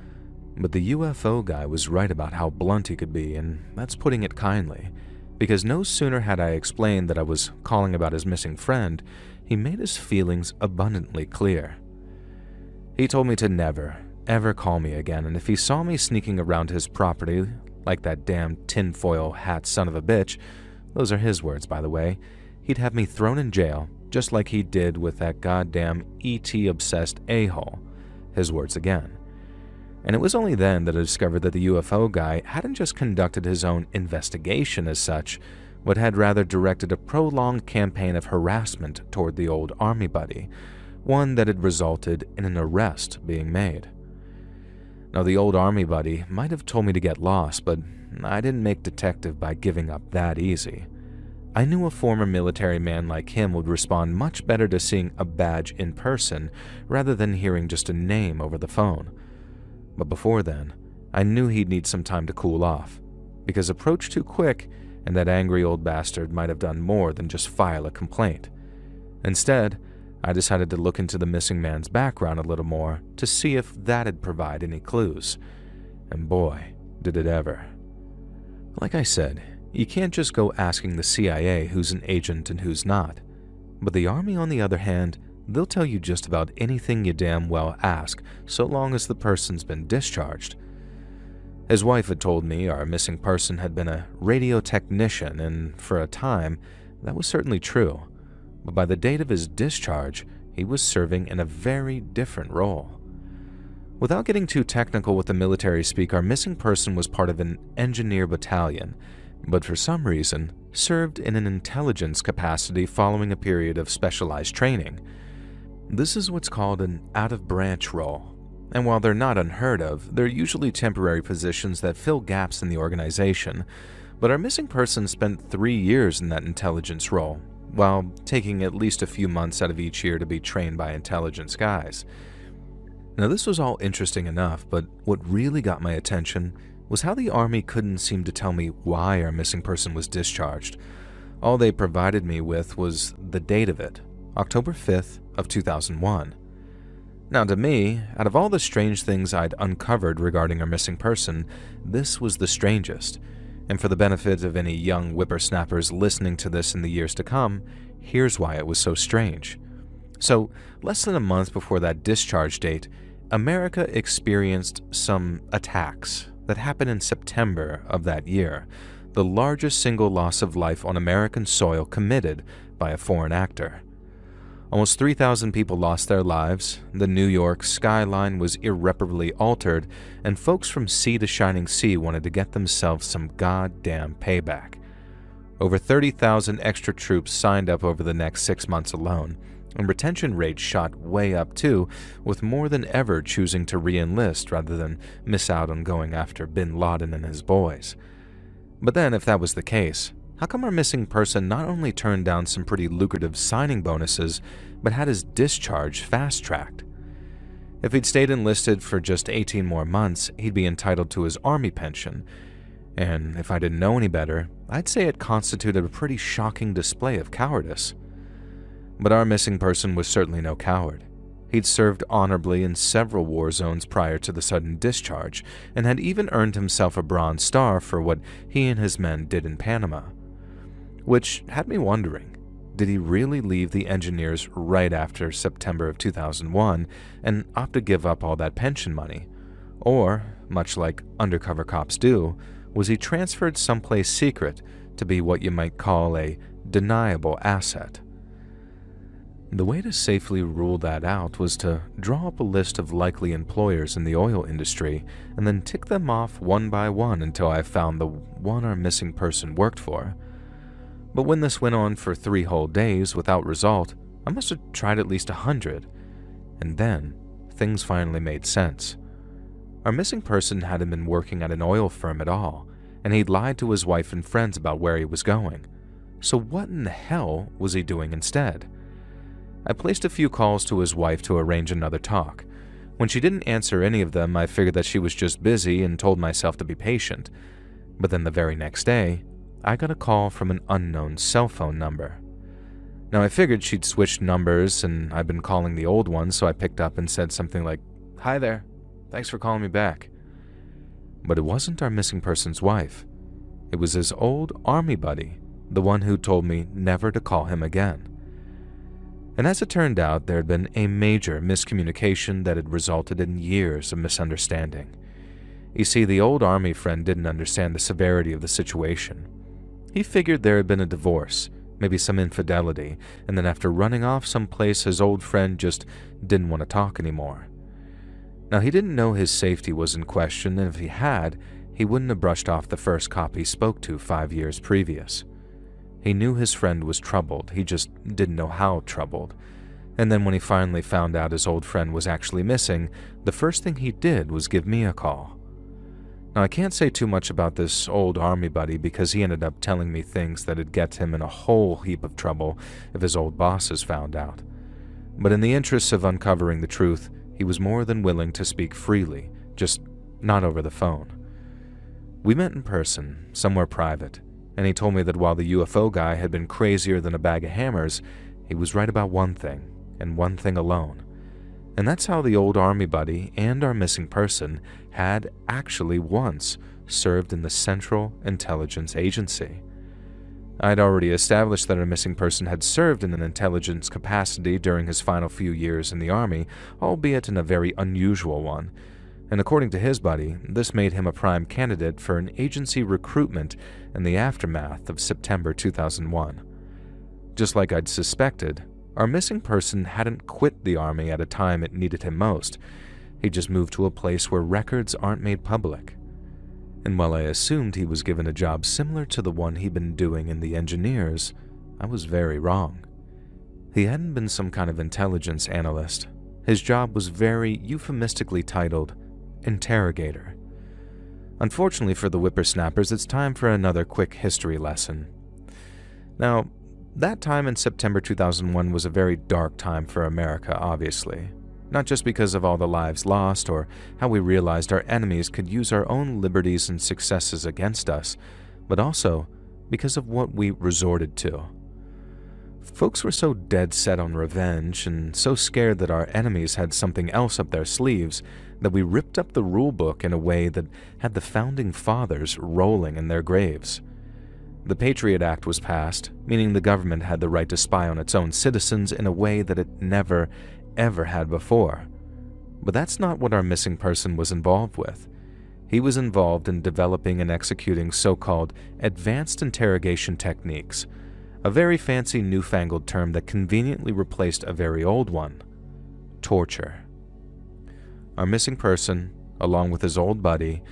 But the UFO guy was right about how blunt he could be, and that's putting it kindly, because no sooner had I explained that I was calling about his missing friend, he made his feelings abundantly clear. He told me to never, ever call me again, and if he saw me sneaking around his property like that damn tinfoil hat son of a bitch, those are his words, by the way, he'd have me thrown in jail, just like he did with that goddamn ET-obsessed a-hole. His words again. And it was only then that I discovered that the UFO guy hadn't just conducted his own investigation as such, but had rather directed a prolonged campaign of harassment toward the old army buddy, one that had resulted in an arrest being made. Now, the old army buddy might have told me to get lost, but I didn't make detective by giving up that easy. I knew a former military man like him would respond much better to seeing a badge in person rather than hearing just a name over the phone. But before then, I knew he'd need some time to cool off, because approach too quick and that angry old bastard might have done more than just file a complaint. Instead, I decided to look into the missing man's background a little more to see if that'd provide any clues. And boy, did it ever. Like I said, you can't just go asking the CIA who's an agent and who's not. But the Army, on the other hand, they'll tell you just about anything you damn well ask, so long as the person's been discharged. His wife had told me our missing person had been a radio technician, and for a time, that was certainly true. But by the date of his discharge, he was serving in a very different role. Without getting too technical with the military speak, our missing person was part of an engineer battalion, but for some reason, served in an intelligence capacity following a period of specialized training. This is what's called an out-of-branch role. And while they're not unheard of, they're usually temporary positions that fill gaps in the organization. But our missing person spent 3 years in that intelligence role, while taking at least a few months out of each year to be trained by intelligence guys. Now, this was all interesting enough, but what really got my attention was how the Army couldn't seem to tell me why our missing person was discharged. All they provided me with was the date of it, October 5th of 2001. Now, to me, out of all the strange things I'd uncovered regarding our missing person, this was the strangest. And for the benefit of any young whippersnappers listening to this in the years to come, here's why it was so strange. So, less than a month before that discharge date, America experienced some attacks that happened in September of that year, the largest single loss of life on American soil committed by a foreign actor. Almost 3,000 people lost their lives, the New York skyline was irreparably altered, and folks from sea to shining sea wanted to get themselves some goddamn payback. Over 30,000 extra troops signed up over the next 6 months alone, and retention rates shot way up too, with more than ever choosing to re-enlist rather than miss out on going after bin Laden and his boys. But then, if that was the case, how come our missing person not only turned down some pretty lucrative signing bonuses, but had his discharge fast-tracked? If he'd stayed enlisted for just 18 more months, he'd be entitled to his Army pension. And if I didn't know any better, I'd say it constituted a pretty shocking display of cowardice. But our missing person was certainly no coward. He'd served honorably in several war zones prior to the sudden discharge, and had even earned himself a Bronze Star for what he and his men did in Panama. Which had me wondering, did he really leave the engineers right after September of 2001 and opt to give up all that pension money? Or, much like undercover cops do, was he transferred someplace secret to be what you might call a deniable asset? The way to safely rule that out was to draw up a list of likely employers in the oil industry and then tick them off one by one until I found the one our missing person worked for. But when this went on for 3 whole days without result, I must have tried at least 100. And then, things finally made sense. Our missing person hadn't been working at an oil firm at all, and he'd lied to his wife and friends about where he was going. So what in the hell was he doing instead? I placed a few calls to his wife to arrange another talk. When she didn't answer any of them, I figured that she was just busy and told myself to be patient. But then the very next day, I got a call from an unknown cell phone number. Now, I figured she'd switched numbers and I'd been calling the old one, so I picked up and said something like, "Hi there, thanks for calling me back." But it wasn't our missing person's wife. It was his old Army buddy, the one who told me never to call him again. And as it turned out, there had been a major miscommunication that had resulted in years of misunderstanding. You see, the old Army friend didn't understand the severity of the situation. He figured there had been a divorce, maybe some infidelity, and then after running off someplace, his old friend just didn't want to talk anymore. Now, he didn't know his safety was in question, and if he had, he wouldn't have brushed off the first cop he spoke to 5 years previous. He knew his friend was troubled, he just didn't know how troubled. And then when he finally found out his old friend was actually missing, the first thing he did was give me a call. Now, I can't say too much about this old Army buddy because he ended up telling me things that'd get him in a whole heap of trouble if his old bosses found out. But in the interests of uncovering the truth, he was more than willing to speak freely, just not over the phone. We met in person, somewhere private, and he told me that while the UFO guy had been crazier than a bag of hammers, he was right about one thing, and one thing alone. And that's how the old army buddy and our missing person had actually once served in the Central Intelligence Agency. I'd already established that our missing person had served in an intelligence capacity during his final few years in the Army, albeit in a very unusual one, and according to his buddy, this made him a prime candidate for an agency recruitment in the aftermath of September 2001. Just like I'd suspected, our missing person hadn't quit the Army at a time it needed him most. He just moved to a place where records aren't made public. And while I assumed he was given a job similar to the one he'd been doing in the engineers, I was very wrong. He hadn't been some kind of intelligence analyst. His job was very euphemistically titled interrogator. Unfortunately for the whippersnappers, it's time for another quick history lesson. Now, that time in September 2001 was a very dark time for America, obviously. Not just because of all the lives lost or how we realized our enemies could use our own liberties and successes against us, but also because of what we resorted to. Folks were so dead set on revenge and so scared that our enemies had something else up their sleeves that we ripped up the rulebook in a way that had the founding fathers rolling in their graves. The Patriot Act was passed, meaning the government had the right to spy on its own citizens in a way that it never, ever had before. But that's not what our missing person was involved with. He was involved in developing and executing so-called advanced interrogation techniques, a very fancy newfangled term that conveniently replaced a very old one: torture. Our missing person, along with his old buddy,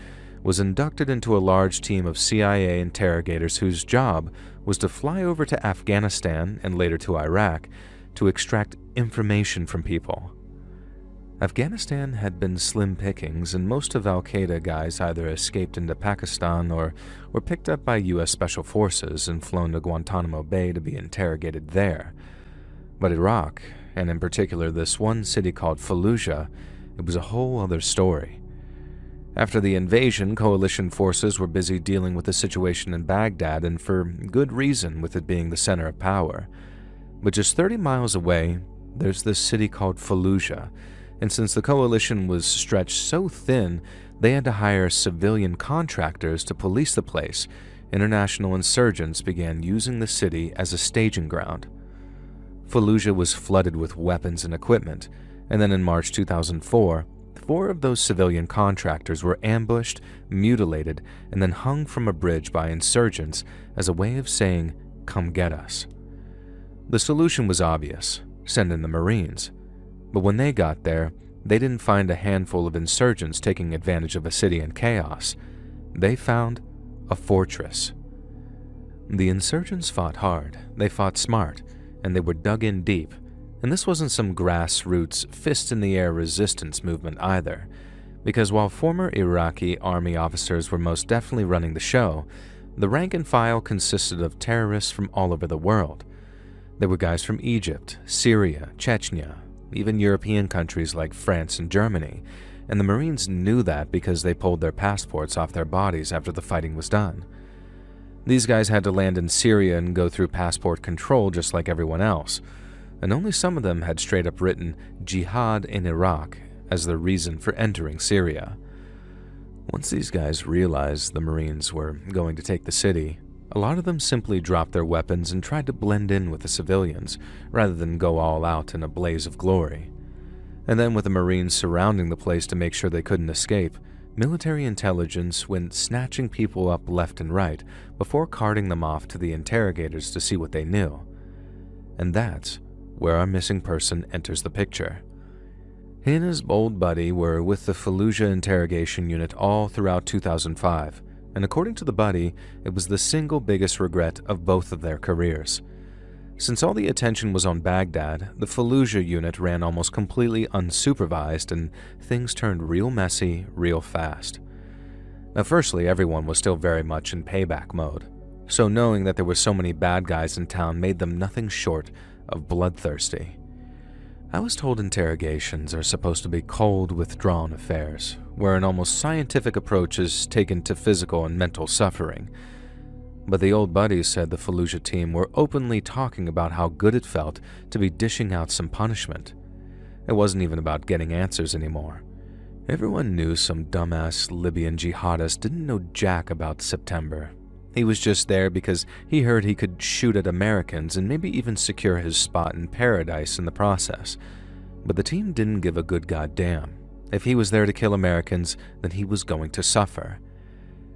was inducted into a large team of CIA interrogators whose job was to fly over to Afghanistan and later to Iraq to extract information from people. Afghanistan had been slim pickings, and most of al-Qaeda guys either escaped into Pakistan or were picked up by U.S. Special Forces and flown to Guantanamo Bay to be interrogated there. But Iraq, and in particular this one city called Fallujah, it was a whole other story. After the invasion, coalition forces were busy dealing with the situation in Baghdad, and for good reason, with it being the center of power. But just 30 miles away, there's this city called Fallujah, and since the coalition was stretched so thin, they had to hire civilian contractors to police the place. International insurgents began using the city as a staging ground. Fallujah was flooded with weapons and equipment, and then in March 2004, 4 of those civilian contractors were ambushed, mutilated, and then hung from a bridge by insurgents as a way of saying, "Come get us." The solution was obvious: send in the Marines. But when they got there, they didn't find a handful of insurgents taking advantage of a city in chaos. They found a fortress. The insurgents fought hard, they fought smart, and they were dug in deep. And this wasn't some grassroots, fist-in-the-air resistance movement either, because while former Iraqi army officers were most definitely running the show, the rank and file consisted of terrorists from all over the world. There were guys from Egypt, Syria, Chechnya, even European countries like France and Germany, and the Marines knew that because they pulled their passports off their bodies after the fighting was done. These guys had to land in Syria and go through passport control just like everyone else, and only some of them had straight up written "Jihad in Iraq" as their reason for entering Syria. Once these guys realized the Marines were going to take the city, a lot of them simply dropped their weapons and tried to blend in with the civilians, rather than go all out in a blaze of glory. And then with the Marines surrounding the place to make sure they couldn't escape, military intelligence went snatching people up left and right before carting them off to the interrogators to see what they knew. And that's where our missing person enters the picture. He and his old buddy were with the Fallujah interrogation unit all throughout 2005, and according to the buddy, it was the single biggest regret of both of their careers. Since all the attention was on Baghdad, the Fallujah unit ran almost completely unsupervised, and things turned real messy real fast. Now firstly, everyone was still very much in payback mode, so knowing that there were so many bad guys in town made them nothing short of bloodthirsty. I was told interrogations are supposed to be cold, withdrawn affairs, where an almost scientific approach is taken to physical and mental suffering. But the old buddies said the Fallujah team were openly talking about how good it felt to be dishing out some punishment. It wasn't even about getting answers anymore. Everyone knew some dumbass Libyan jihadist didn't know jack about September. He was just there because he heard he could shoot at Americans and maybe even secure his spot in paradise in the process. But the team didn't give a good goddamn. If he was there to kill Americans, then he was going to suffer.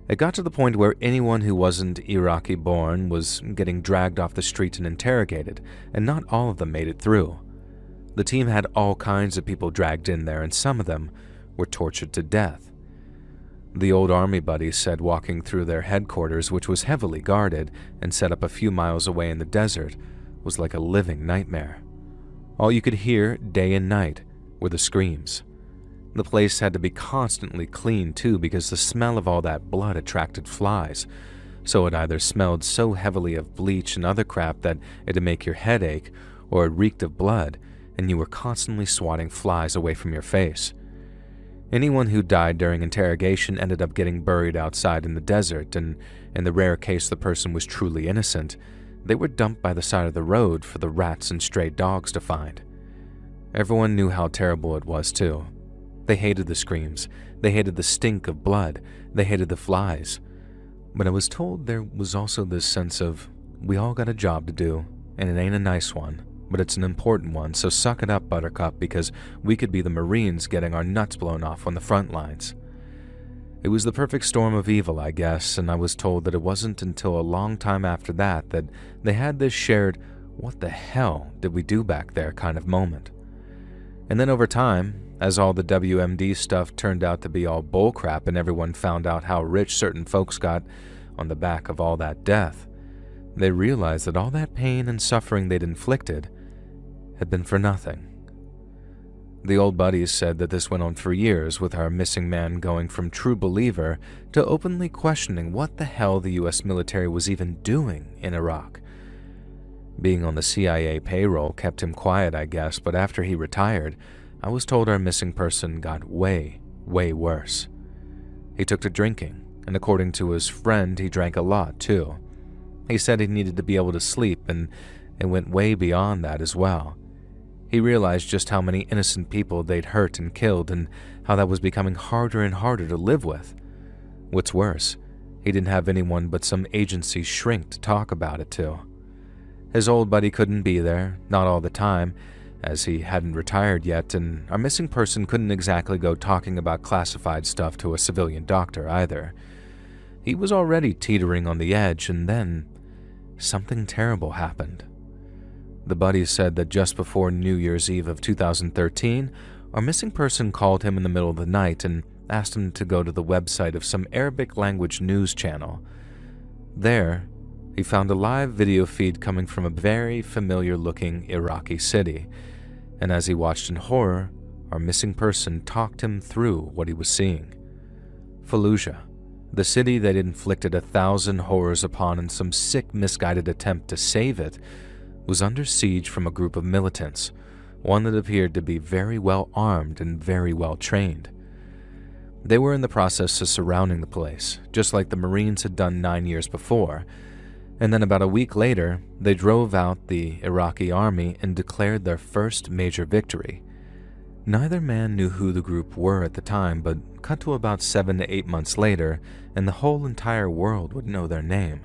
It got to the point where anyone who wasn't Iraqi-born was getting dragged off the street and interrogated, and not all of them made it through. The team had all kinds of people dragged in there, and some of them were tortured to death. The old army buddies said walking through their headquarters, which was heavily guarded and set up a few miles away in the desert, was like a living nightmare. All you could hear day and night were the screams. The place had to be constantly cleaned too because the smell of all that blood attracted flies, so it either smelled so heavily of bleach and other crap that it'd make your head ache, or it reeked of blood and you were constantly swatting flies away from your face. Anyone who died during interrogation ended up getting buried outside in the desert, and in the rare case the person was truly innocent, they were dumped by the side of the road for the rats and stray dogs to find. Everyone knew how terrible it was too. They hated the screams, they hated the stink of blood, they hated the flies. But I was told there was also this sense of, we all got a job to do, and it ain't a nice one, but it's an important one, so suck it up, Buttercup, because we could be the Marines getting our nuts blown off on the front lines. It was the perfect storm of evil, I guess, and I was told that it wasn't until a long time after that that they had this shared, what the hell did we do back there kind of moment. And then over time, as all the WMD stuff turned out to be all bullcrap and everyone found out how rich certain folks got on the back of all that death, they realized that all that pain and suffering they'd inflicted had been for nothing. The old buddies said that this went on for years, with our missing man going from true believer to openly questioning what the hell the US military was even doing in Iraq. Being on the CIA payroll kept him quiet, I guess, but after he retired, I was told our missing person got way, way worse. He took to drinking, and according to his friend, he drank a lot too. He said he needed to be able to sleep, and it went way beyond that as well. He realized just how many innocent people they'd hurt and killed, and how that was becoming harder and harder to live with. What's worse, he didn't have anyone but some agency shrink to talk about it to. His old buddy couldn't be there, not all the time, as he hadn't retired yet, and our missing person couldn't exactly go talking about classified stuff to a civilian doctor either. He was already teetering on the edge, and then something terrible happened. The buddies said that just before New Year's Eve of 2013, our missing person called him in the middle of the night and asked him to go to the website of some Arabic language news channel. There, he found a live video feed coming from a very familiar-looking Iraqi city, and as he watched in horror, our missing person talked him through what he was seeing. Fallujah, the city that inflicted 1,000 horrors upon in some sick, misguided attempt to save it, was under siege from a group of militants, one that appeared to be very well armed and very well trained. They were in the process of surrounding the place, just like the Marines had done 9 years before, and then about a week later, they drove out the Iraqi army and declared their first major victory. Neither man knew who the group were at the time, but cut to about 7 to 8 months later, and the whole entire world would know their name.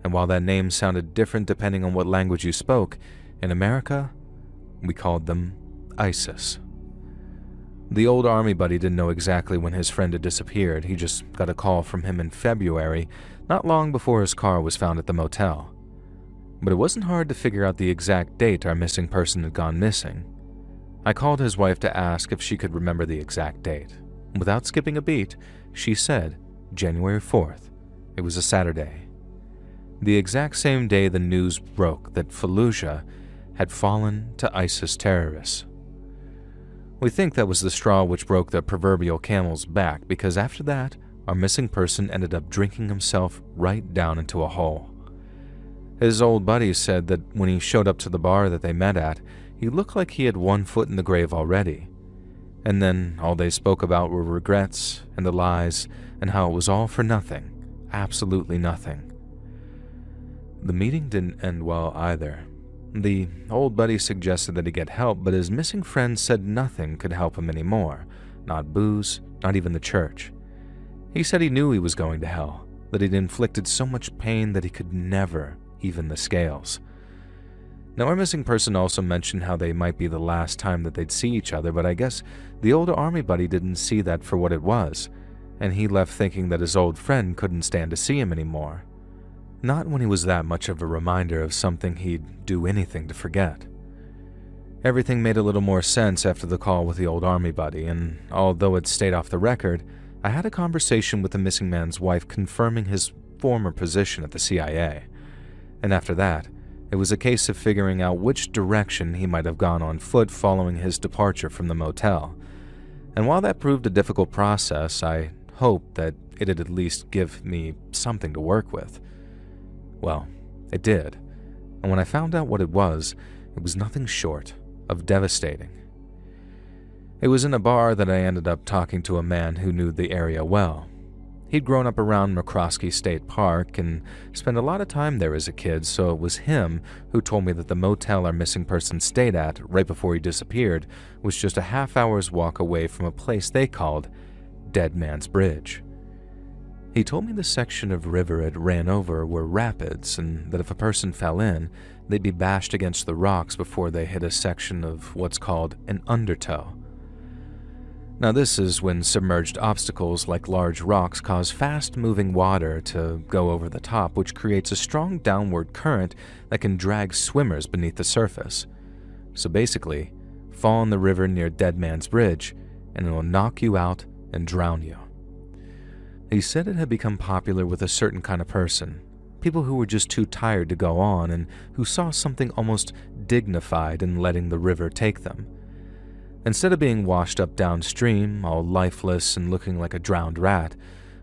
And while that name sounded different depending on what language you spoke, in America, we called them ISIS. The old army buddy didn't know exactly when his friend had disappeared. He just got a call from him in February, not long before his car was found at the motel. But it wasn't hard to figure out the exact date our missing person had gone missing. I called his wife to ask if she could remember the exact date. Without skipping a beat, she said January 4th. It was a Saturday. The exact same day the news broke that Fallujah had fallen to ISIS terrorists. We think that was the straw which broke the proverbial camel's back, because after that, our missing person ended up drinking himself right down into a hole. His old buddies said that when he showed up to the bar that they met at, He looked like he had one foot in the grave already. And then all they spoke about were regrets and the lies and how it was all for nothing, absolutely nothing. The meeting didn't end well either. The old buddy suggested that he get help, but his missing friend said nothing could help him anymore. Not booze, not even the church. He said he knew he was going to hell, that he'd inflicted so much pain that he could never even the scales. Now, our missing person also mentioned how they might be the last time that they'd see each other, but I guess the older army buddy didn't see that for what it was, and he left thinking that his old friend couldn't stand to see him anymore. Not when he was that much of a reminder of something he'd do anything to forget. Everything made a little more sense after the call with the old army buddy, and although it stayed off the record, I had a conversation with the missing man's wife confirming his former position at the CIA. And after that, it was a case of figuring out which direction he might have gone on foot following his departure from the motel. And while that proved a difficult process, I hoped that it'd at least give me something to work with. Well, it did. And when I found out what it was nothing short of devastating. It was in a bar that I ended up talking to a man who knew the area well. He'd grown up around McCroskey State Park and spent a lot of time there as a kid, so it was him who told me that the motel our missing person stayed at right before he disappeared was just a half-hour's walk away from a place they called Dead Man's Bridge. He told me the section of river it ran over were rapids, and that if a person fell in, they'd be bashed against the rocks before they hit a section of what's called an undertow. Now, this is when submerged obstacles like large rocks cause fast-moving water to go over the top, which creates a strong downward current that can drag swimmers beneath the surface. So basically, fall in the river near Dead Man's Bridge, and it will knock you out and drown you. He said it had become popular with a certain kind of person, people who were just too tired to go on and who saw something almost dignified in letting the river take them. Instead of being washed up downstream, all lifeless and looking like a drowned rat,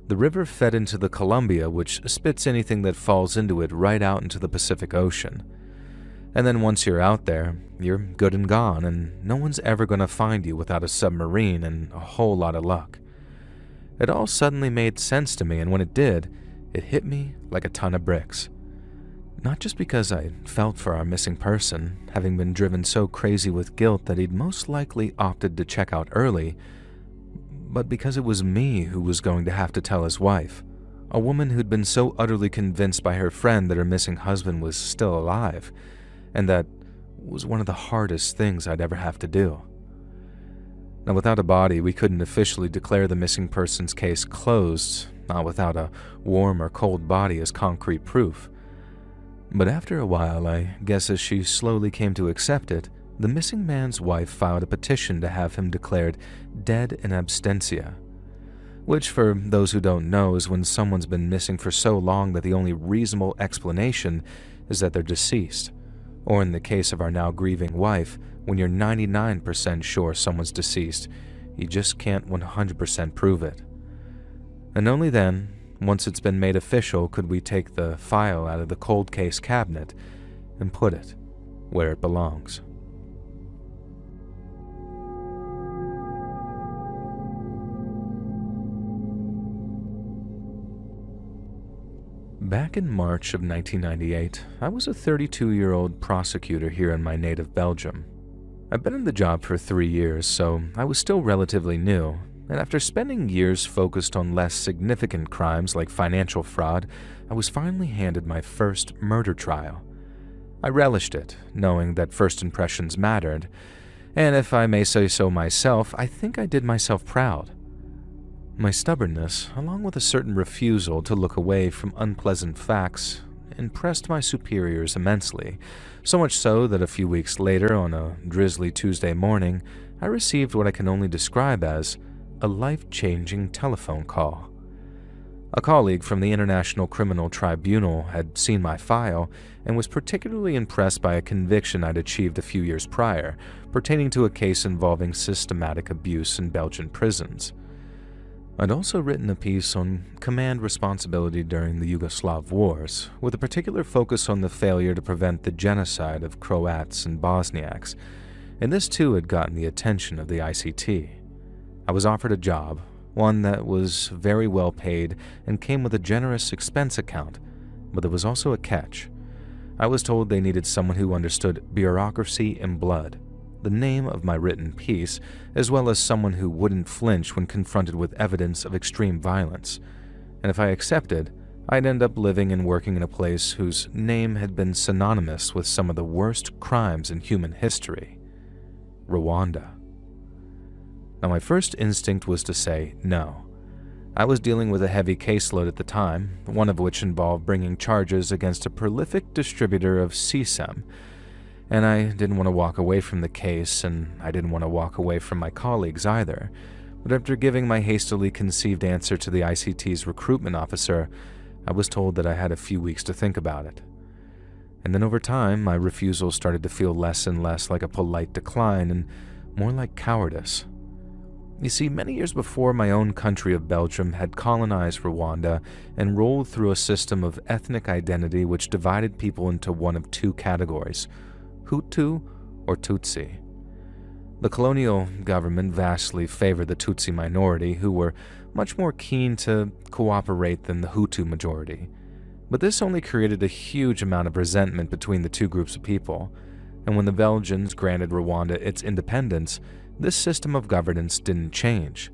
the river fed into the Columbia, which spits anything that falls into it right out into the Pacific Ocean. And then once you're out there, you're good and gone, and no one's ever going to find you without a submarine and a whole lot of luck. It all suddenly made sense to me, and when it did, it hit me like a ton of bricks. Not just because I felt for our missing person, having been driven so crazy with guilt that he'd most likely opted to check out early, but because it was me who was going to have to tell his wife, a woman who'd been so utterly convinced by her friend that her missing husband was still alive, and that was one of the hardest things I'd ever have to do. Now, without a body, we couldn't officially declare the missing person's case closed, not without a warm or cold body as concrete proof. But after a while, I guess as she slowly came to accept it, the missing man's wife filed a petition to have him declared dead in absentia, which, for those who don't know, is when someone's been missing for so long that the only reasonable explanation is that they're deceased, or in the case of our now grieving wife, when you're 99% sure someone's deceased, you just can't 100% prove it. And only then, once it's been made official, could we take the file out of the cold case cabinet and put it where it belongs. Back in March of 1998, I was a 32-year-old prosecutor here in my native Belgium. I've been in the job for 3 years, so I was still relatively new, and after spending years focused on less significant crimes like financial fraud, I was finally handed my first murder trial. I relished it, knowing that first impressions mattered, and if I may say so myself, I think I did myself proud. My stubbornness, along with a certain refusal to look away from unpleasant facts, impressed my superiors immensely, so much so that a few weeks later, on a drizzly Tuesday morning, I received what I can only describe as a life-changing telephone call. A colleague from the International Criminal Tribunal had seen my file and was particularly impressed by a conviction I'd achieved a few years prior, pertaining to a case involving systematic abuse in Belgian prisons. I'd also written a piece on command responsibility during the Yugoslav wars, with a particular focus on the failure to prevent the genocide of Croats and Bosniaks, and this too had gotten the attention of the ICT. I was offered a job, one that was very well paid and came with a generous expense account, but there was also a catch. I was told they needed someone who understood bureaucracy and blood, the name of my written piece, as well as someone who wouldn't flinch when confronted with evidence of extreme violence. And if I accepted, I'd end up living and working in a place whose name had been synonymous with some of the worst crimes in human history: Rwanda. Now, my first instinct was to say no. I was dealing with a heavy caseload at the time, one of which involved bringing charges against a prolific distributor of CSEM, and I didn't want to walk away from the case, and I didn't want to walk away from my colleagues either. But after giving my hastily conceived answer to the ICT's recruitment officer, I was told that I had a few weeks to think about it. And then over time, my refusal started to feel less and less like a polite decline and more like cowardice. You see, many years before, my own country of Belgium had colonized Rwanda and rolled through a system of ethnic identity which divided people into one of two categories: Hutu or Tutsi. The colonial government vastly favored the Tutsi minority, who were much more keen to cooperate than the Hutu majority. But this only created a huge amount of resentment between the two groups of people, and when the Belgians granted Rwanda its independence, this system of governance didn't change.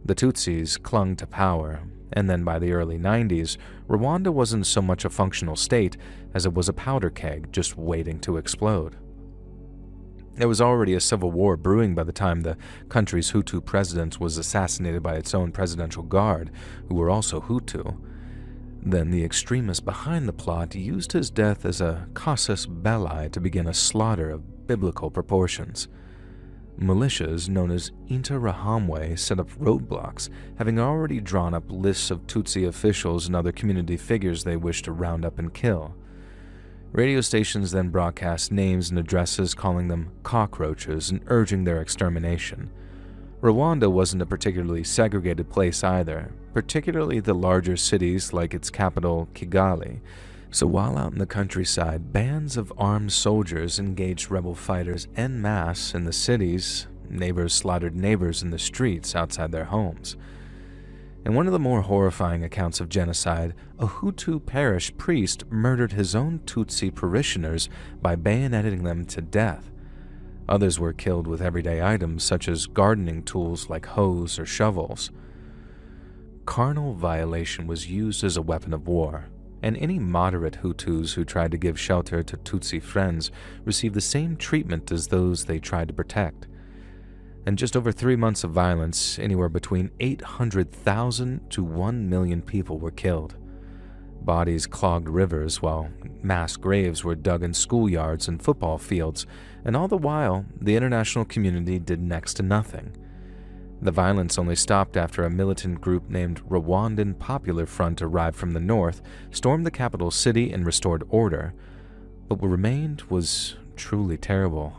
The Tutsis clung to power, and then by the early 90s, Rwanda wasn't so much a functional state as it was a powder keg just waiting to explode. There was already a civil war brewing by the time the country's Hutu president was assassinated by its own presidential guard, who were also Hutu. Then the extremist behind the plot used his death as a casus belli to begin a slaughter of biblical proportions. Militias known as Interahamwe set up roadblocks, having already drawn up lists of Tutsi officials and other community figures they wished to round up and kill. Radio stations then broadcast names and addresses, calling them cockroaches and urging their extermination. Rwanda wasn't a particularly segregated place either, particularly the larger cities like its capital, Kigali. So while out in the countryside, bands of armed soldiers engaged rebel fighters en masse in the cities, neighbors slaughtered neighbors in the streets outside their homes. In one of the more horrifying accounts of genocide, a Hutu parish priest murdered his own Tutsi parishioners by bayoneting them to death. Others were killed with everyday items such as gardening tools like hoes or shovels. Carnal violation was used as a weapon of war, and any moderate Hutus who tried to give shelter to Tutsi friends received the same treatment as those they tried to protect. In just over 3 months of violence, anywhere between 800,000 to 1 million people were killed. Bodies clogged rivers, while mass graves were dug in schoolyards and football fields, and all the while, the international community did next to nothing. The violence only stopped after a militant group named Rwandan Popular Front arrived from the north, stormed the capital city, and restored order. But what remained was truly terrible.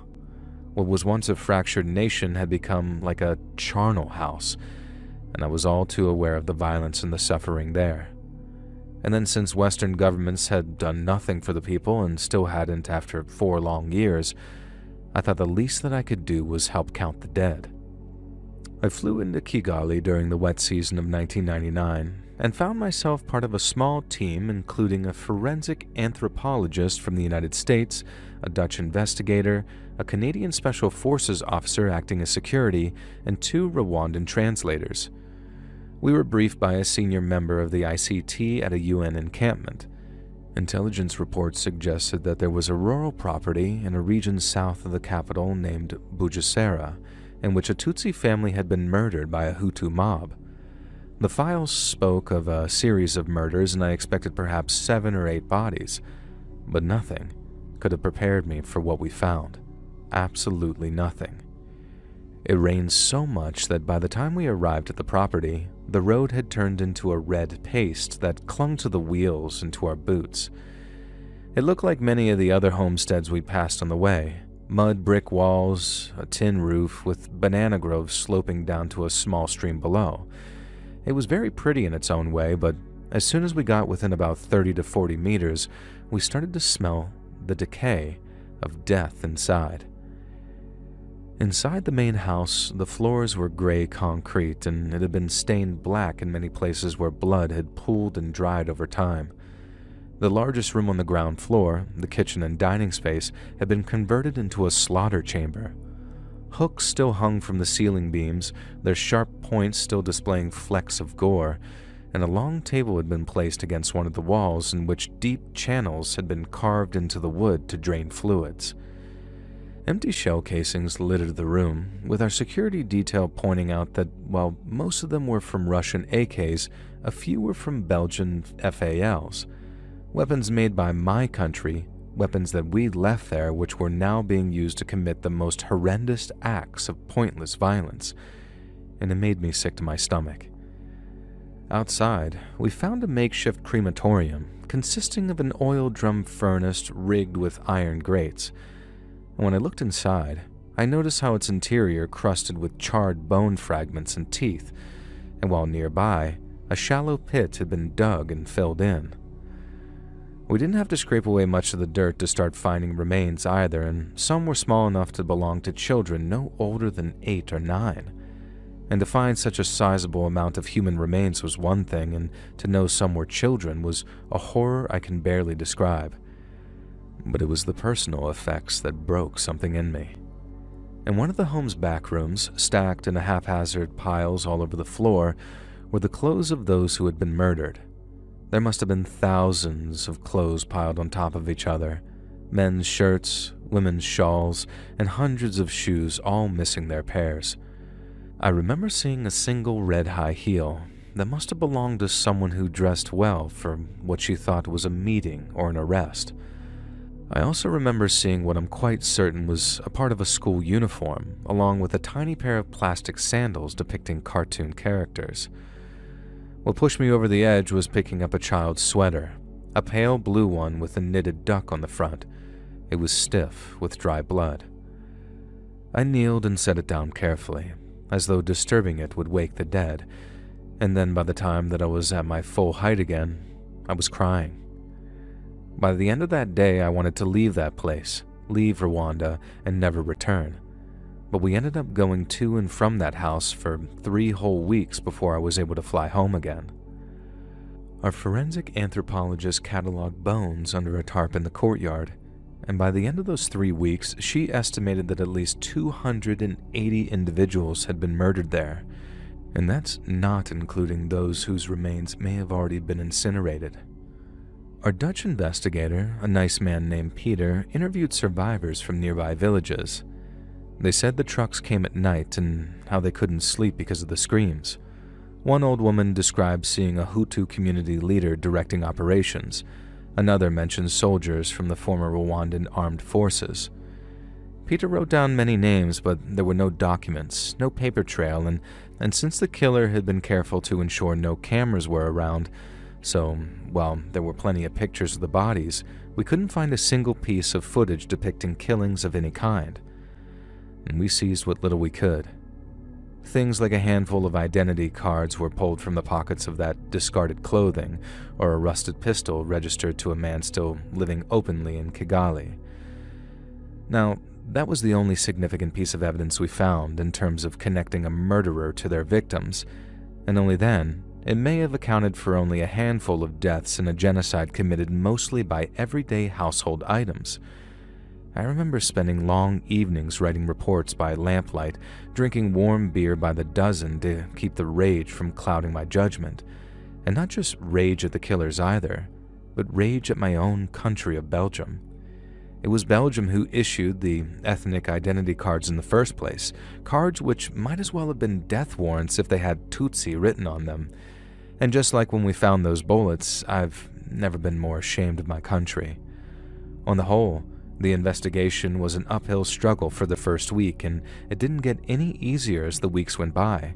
What was once a fractured nation had become like a charnel house, and I was all too aware of the violence and the suffering there. And then, since Western governments had done nothing for the people and still hadn't after 4 long years, I thought the least that I could do was help count the dead. I flew into Kigali during the wet season of 1999 and found myself part of a small team including a forensic anthropologist from the United States, a Dutch investigator, a Canadian Special Forces officer acting as security, and 2 Rwandan translators. We were briefed by a senior member of the ICT at a UN encampment. Intelligence reports suggested that there was a rural property in a region south of the capital named Bugesera, in which a Tutsi family had been murdered by a Hutu mob. The files spoke of a series of murders, and I expected perhaps 7 or 8 bodies, but nothing could have prepared me for what we found. Absolutely nothing. It rained so much that by the time we arrived at the property, the road had turned into a red paste that clung to the wheels and to our boots. It looked like many of the other homesteads we passed on the way. Mud brick walls, a tin roof with banana groves sloping down to a small stream below. It was very pretty in its own way, but as soon as we got within about 30 to 40 meters, we started to smell the decay of death inside. Inside the main house, the floors were gray concrete, and it had been stained black in many places where blood had pooled and dried over time. The largest room on the ground floor, the kitchen and dining space, had been converted into a slaughter chamber. Hooks still hung from the ceiling beams, their sharp points still displaying flecks of gore, and a long table had been placed against one of the walls in which deep channels had been carved into the wood to drain fluids. Empty shell casings littered the room, with our security detail pointing out that while most of them were from Russian AKs, a few were from Belgian FALs. Weapons made by my country, weapons that we'd left there which were now being used to commit the most horrendous acts of pointless violence, and it made me sick to my stomach. Outside, we found a makeshift crematorium consisting of an oil drum furnace rigged with iron grates. And when I looked inside, I noticed how its interior crusted with charred bone fragments and teeth, and while nearby, a shallow pit had been dug and filled in. We didn't have to scrape away much of the dirt to start finding remains either, and some were small enough to belong to children no older than 8 or 9. And to find such a sizable amount of human remains was one thing, and to know some were children was a horror I can barely describe. But it was the personal effects that broke something in me. In one of the home's back rooms, stacked in a haphazard piles all over the floor, were the clothes of those who had been murdered. There must have been thousands of clothes piled on top of each other, men's shirts, women's shawls, and hundreds of shoes all missing their pairs. I remember seeing a single red high heel that must have belonged to someone who dressed well for what she thought was a meeting or an arrest. I also remember seeing what I'm quite certain was a part of a school uniform, along with a tiny pair of plastic sandals depicting cartoon characters. What pushed me over the edge was picking up a child's sweater, a pale blue one with a knitted duck on the front. It was stiff with dry blood. I kneeled and set it down carefully, as though disturbing it would wake the dead, and then by the time that I was at my full height again, I was crying. By the end of that day, I wanted to leave that place, leave Rwanda, and never return. But we ended up going to and from that house for 3 whole weeks before I was able to fly home again. Our forensic anthropologist cataloged bones under a tarp in the courtyard, and by the end of those 3 weeks, she estimated that at least 280 individuals had been murdered there, and that's not including those whose remains may have already been incinerated. Our Dutch investigator, a nice man named Peter, interviewed survivors from nearby villages. They said the trucks came at night and how they couldn't sleep because of the screams. One old woman described seeing a Hutu community leader directing operations. Another mentioned soldiers from the former Rwandan armed forces. Peter wrote down many names, but there were no documents, no paper trail, and since the killer had been careful to ensure no cameras were around, so while there were plenty of pictures of the bodies, we couldn't find a single piece of footage depicting killings of any kind. And we seized what little we could. Things like a handful of identity cards were pulled from the pockets of that discarded clothing, or a rusted pistol registered to a man still living openly in Kigali. Now, that was the only significant piece of evidence we found in terms of connecting a murderer to their victims, and only then, it may have accounted for only a handful of deaths in a genocide committed mostly by everyday household items. I remember spending long evenings writing reports by lamplight, drinking warm beer by the dozen to keep the rage from clouding my judgment. And not just rage at the killers either, but rage at my own country of Belgium. It was Belgium who issued the ethnic identity cards in the first place, cards which might as well have been death warrants if they had Tutsi written on them. And just like when we found those bullets, I've never been more ashamed of my country. On the whole, the investigation was an uphill struggle for the first week, and it didn't get any easier as the weeks went by.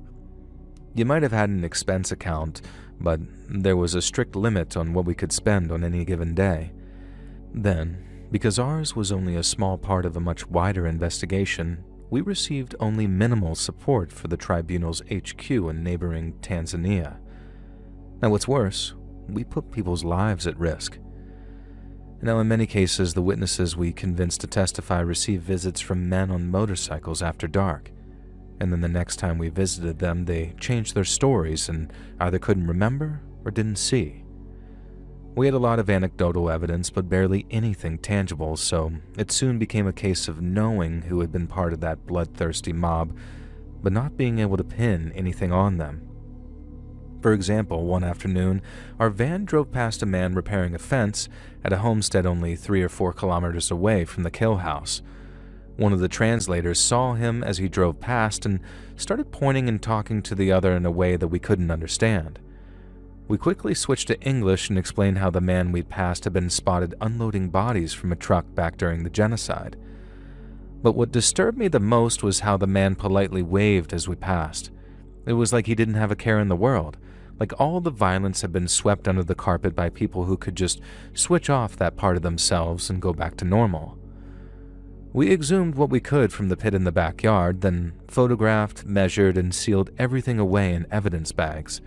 You might have had an expense account, but there was a strict limit on what we could spend on any given day. Then, because ours was only a small part of a much wider investigation, we received only minimal support for the tribunal's HQ in neighboring Tanzania. Now what's worse, we put people's lives at risk. Now, in many cases, the witnesses we convinced to testify received visits from men on motorcycles after dark. And then the next time we visited them, they changed their stories and either couldn't remember or didn't see. We had a lot of anecdotal evidence, but barely anything tangible, so it soon became a case of knowing who had been part of that bloodthirsty mob, but not being able to pin anything on them. For example, one afternoon, our van drove past a man repairing a fence at a homestead only 3 or 4 kilometers away from the kill house. One of the translators saw him as he drove past and started pointing and talking to the other in a way that we couldn't understand. We quickly switched to English and explained how the man we'd passed had been spotted unloading bodies from a truck back during the genocide. But what disturbed me the most was how the man politely waved as we passed. It was like he didn't have a care in the world, like all the violence had been swept under the carpet by people who could just switch off that part of themselves and go back to normal. We exhumed what we could from the pit in the backyard, then photographed, measured, and sealed everything away in evidence bags.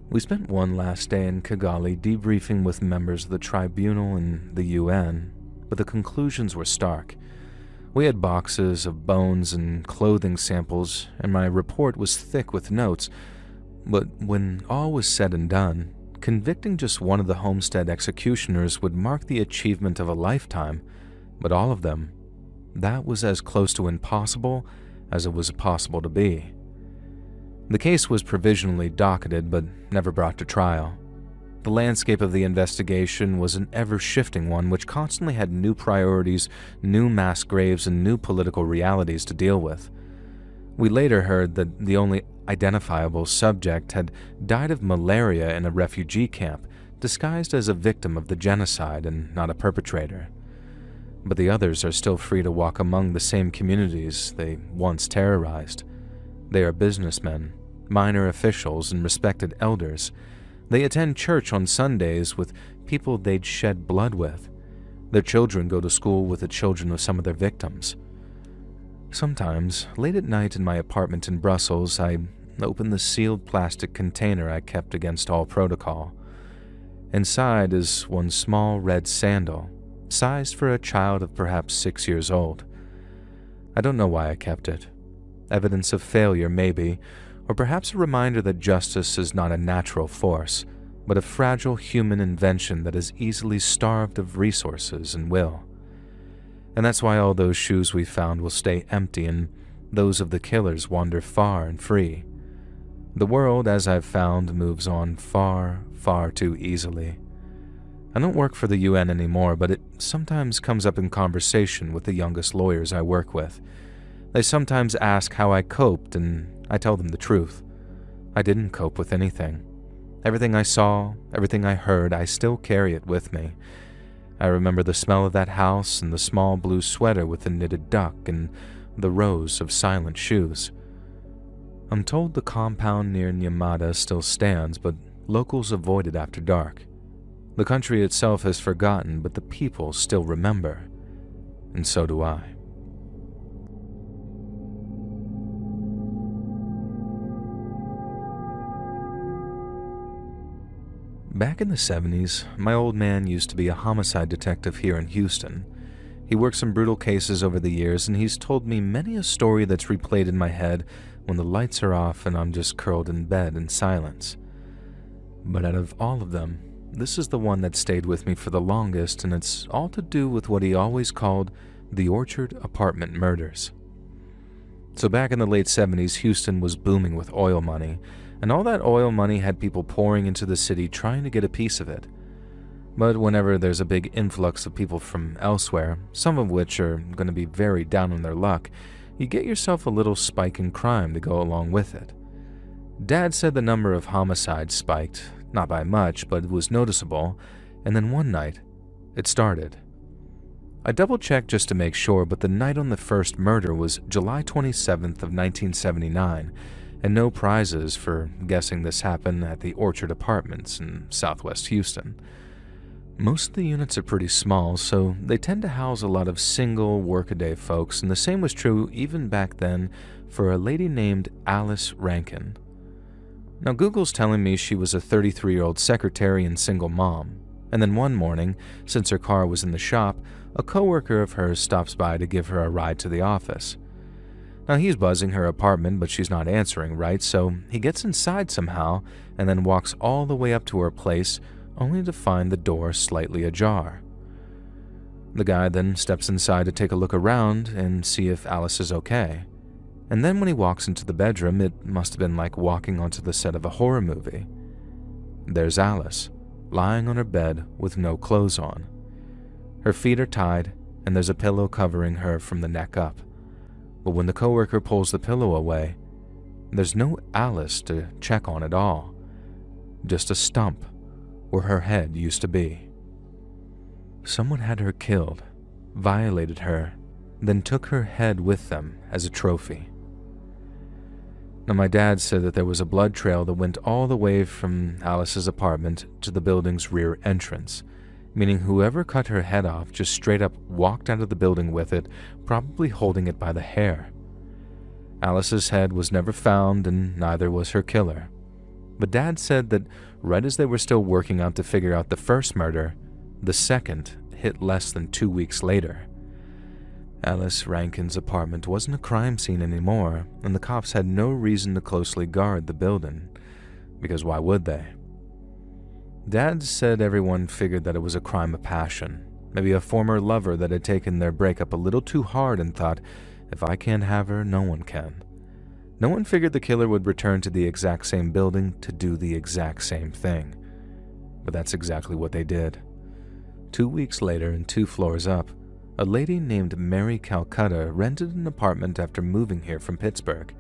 We spent one last day in Kigali debriefing with members of the tribunal and the UN, but the conclusions were stark. We had boxes of bones and clothing samples, and my report was thick with notes, but when all was said and done, convicting just one of the homestead executioners would mark the achievement of a lifetime, but all of them, that was as close to impossible as it was possible to be. The case was provisionally docketed but never brought to trial. The landscape of the investigation was an ever-shifting one which constantly had new priorities, new mass graves, and new political realities to deal with. We later heard that the only identifiable subject had died of malaria in a refugee camp, disguised as a victim of the genocide and not a perpetrator. But the others are still free to walk among the same communities they once terrorized. They are businessmen, minor officials, and respected elders. They attend church on Sundays with people they'd shed blood with. Their children go to school with the children of some of their victims. Sometimes, late at night in my apartment in Brussels, I open the sealed plastic container I kept against all protocol. Inside is one small red sandal, sized for a child of perhaps 6 years old. I don't know why I kept it. Evidence of failure, maybe, or perhaps a reminder that justice is not a natural force, but a fragile human invention that is easily starved of resources and will. And that's why all those shoes we found will stay empty and those of the killers wander far and free. The world, as I've found, moves on far, far too easily. I don't work for the UN anymore, but it sometimes comes up in conversation with the youngest lawyers I work with. They sometimes ask how I coped, and I tell them the truth. I didn't cope with anything. Everything I saw, everything I heard, I still carry it with me. I remember the smell of that house and the small blue sweater with the knitted duck and the rows of silent shoes. I'm told the compound near Nyamata still stands, but locals avoid it after dark. The country itself has forgotten, but the people still remember. And so do I. Back in the 70s, my old man used to be a homicide detective here in Houston. He worked some brutal cases over the years, and he's told me many a story that's replayed in my head when the lights are off and I'm just curled in bed in silence. But out of all of them, this is the one that stayed with me for the longest, and it's all to do with what he always called the Orchard Apartment murders. So back in the late 70s, Houston was booming with oil money, and all that oil money had people pouring into the city trying to get a piece of it. But whenever there's a big influx of people from elsewhere, some of which are going to be very down on their luck, you get yourself a little spike in crime to go along with it. Dad said the number of homicides spiked, not by much, but it was noticeable, and then one night, it started. I double-checked just to make sure, but the night on the first murder was July 27th of 1979, and no prizes for guessing this happened at the Orchard Apartments in southwest Houston. Most of the units are pretty small, so they tend to house a lot of single, workaday folks, and the same was true even back then for a lady named Alice Rankin. Now, Google's telling me she was a 33-year-old secretary and single mom. And then one morning, since her car was in the shop, a coworker of hers stops by to give her a ride to the office. Now he's buzzing her apartment, but she's not answering, right? So he gets inside somehow and then walks all the way up to her place, only to find the door slightly ajar. The guy then steps inside to take a look around and see if Alice is okay. And then when he walks into the bedroom, it must have been like walking onto the set of a horror movie. There's Alice, lying on her bed with no clothes on. Her feet are tied, and there's a pillow covering her from the neck up. But when the coworker pulls the pillow away, there's no Alice to check on at all. Just a stump where her head used to be. Someone had her killed, violated her, then took her head with them as a trophy. Now, my dad said that there was a blood trail that went all the way from Alice's apartment to the building's rear entrance, meaning whoever cut her head off just straight up walked out of the building with it, probably holding it by the hair. Alice's head was never found, and neither was her killer. But Dad said that right as they were still working out to figure out the first murder, the second hit less than 2 weeks later. Alice Rankin's apartment wasn't a crime scene anymore, and the cops had no reason to closely guard the building, because why would they? Dad said everyone figured that it was a crime of passion, maybe a former lover that had taken their breakup a little too hard and thought, if I can't have her, no one can. No one figured the killer would return to the exact same building to do the exact same thing. But that's exactly what they did. 2 weeks later and 2 floors up, a lady named Mary Calcutta rented an apartment after moving here from Pittsburgh.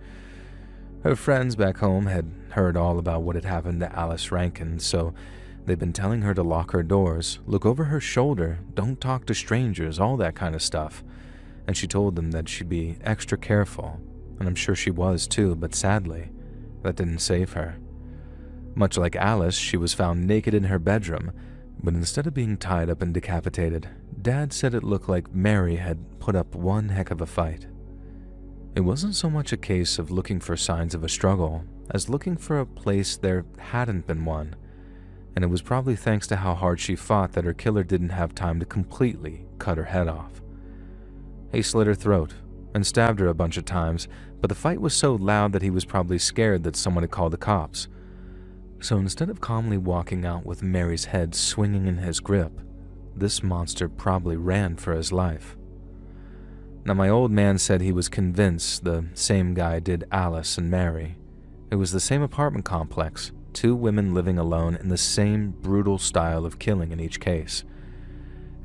Her friends back home had heard all about what had happened to Alice Rankin, so they'd been telling her to lock her doors, look over her shoulder, don't talk to strangers, all that kind of stuff. And she told them that she'd be extra careful, and I'm sure she was too, but sadly, that didn't save her. Much like Alice, she was found naked in her bedroom, but instead of being tied up and decapitated, Dad said it looked like Mary had put up one heck of a fight. It wasn't so much a case of looking for signs of a struggle as looking for a place there hadn't been one, and it was probably thanks to how hard she fought that her killer didn't have time to completely cut her head off. He slit her throat and stabbed her a bunch of times, but the fight was so loud that he was probably scared that someone had called the cops. So instead of calmly walking out with Mary's head swinging in his grip, this monster probably ran for his life. Now, my old man said he was convinced the same guy did Alice and Mary. It was the same apartment complex, 2 women living alone in the same brutal style of killing in each case.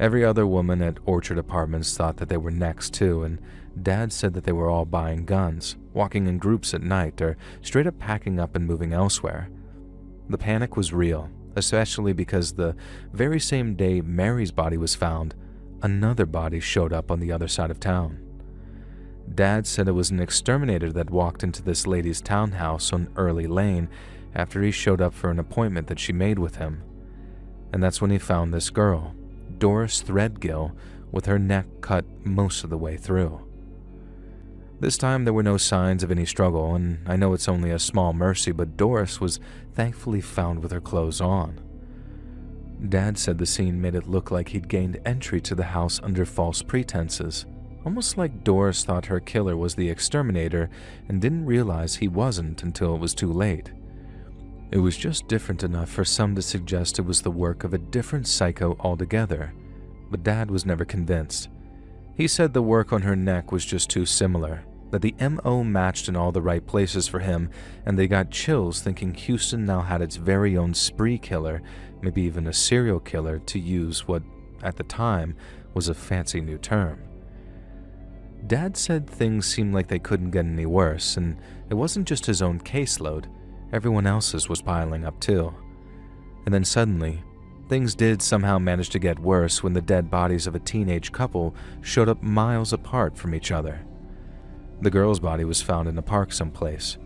Every other woman at Orchard Apartments thought that they were next too, and Dad said that they were all buying guns, walking in groups at night, or straight up packing up and moving elsewhere. The panic was real, especially because the very same day Mary's body was found, another body showed up on the other side of town. Dad said it was an exterminator that walked into this lady's townhouse on Early Lane after he showed up for an appointment that she made with him. And that's when he found this girl, Doris Threadgill, with her neck cut most of the way through. This time there were no signs of any struggle, and I know it's only a small mercy, but Doris was thankfully found with her clothes on. Dad said the scene made it look like he'd gained entry to the house under false pretenses, almost like Doris thought her killer was the exterminator and didn't realize he wasn't until it was too late. It was just different enough for some to suggest it was the work of a different psycho altogether, but Dad was never convinced. He said the work on her neck was just too similar, that the MO matched in all the right places for him, and they got chills thinking Houston now had its very own spree killer, maybe even a serial killer, to use what, at the time, was a fancy new term. Dad said things seemed like they couldn't get any worse, and it wasn't just his own caseload, everyone else's was piling up too. And then suddenly, things did somehow manage to get worse when the dead bodies of a teenage couple showed up miles apart from each other. The girl's body was found in a park someplace.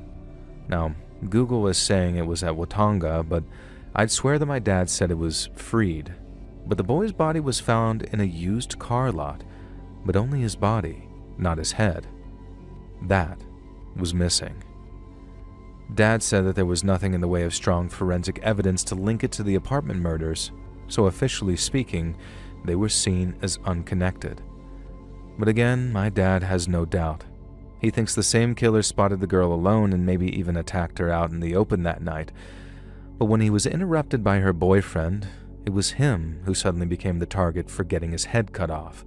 Now, Google is saying it was at Watonga, but I'd swear that my dad said it was Freed. But the boy's body was found in a used car lot, but only his body, not his head. That was missing. Dad said that there was nothing in the way of strong forensic evidence to link it to the apartment murders, so officially speaking, they were seen as unconnected. But again, my dad has no doubt. He thinks the same killer spotted the girl alone and maybe even attacked her out in the open that night. But when he was interrupted by her boyfriend, it was him who suddenly became the target for getting his head cut off.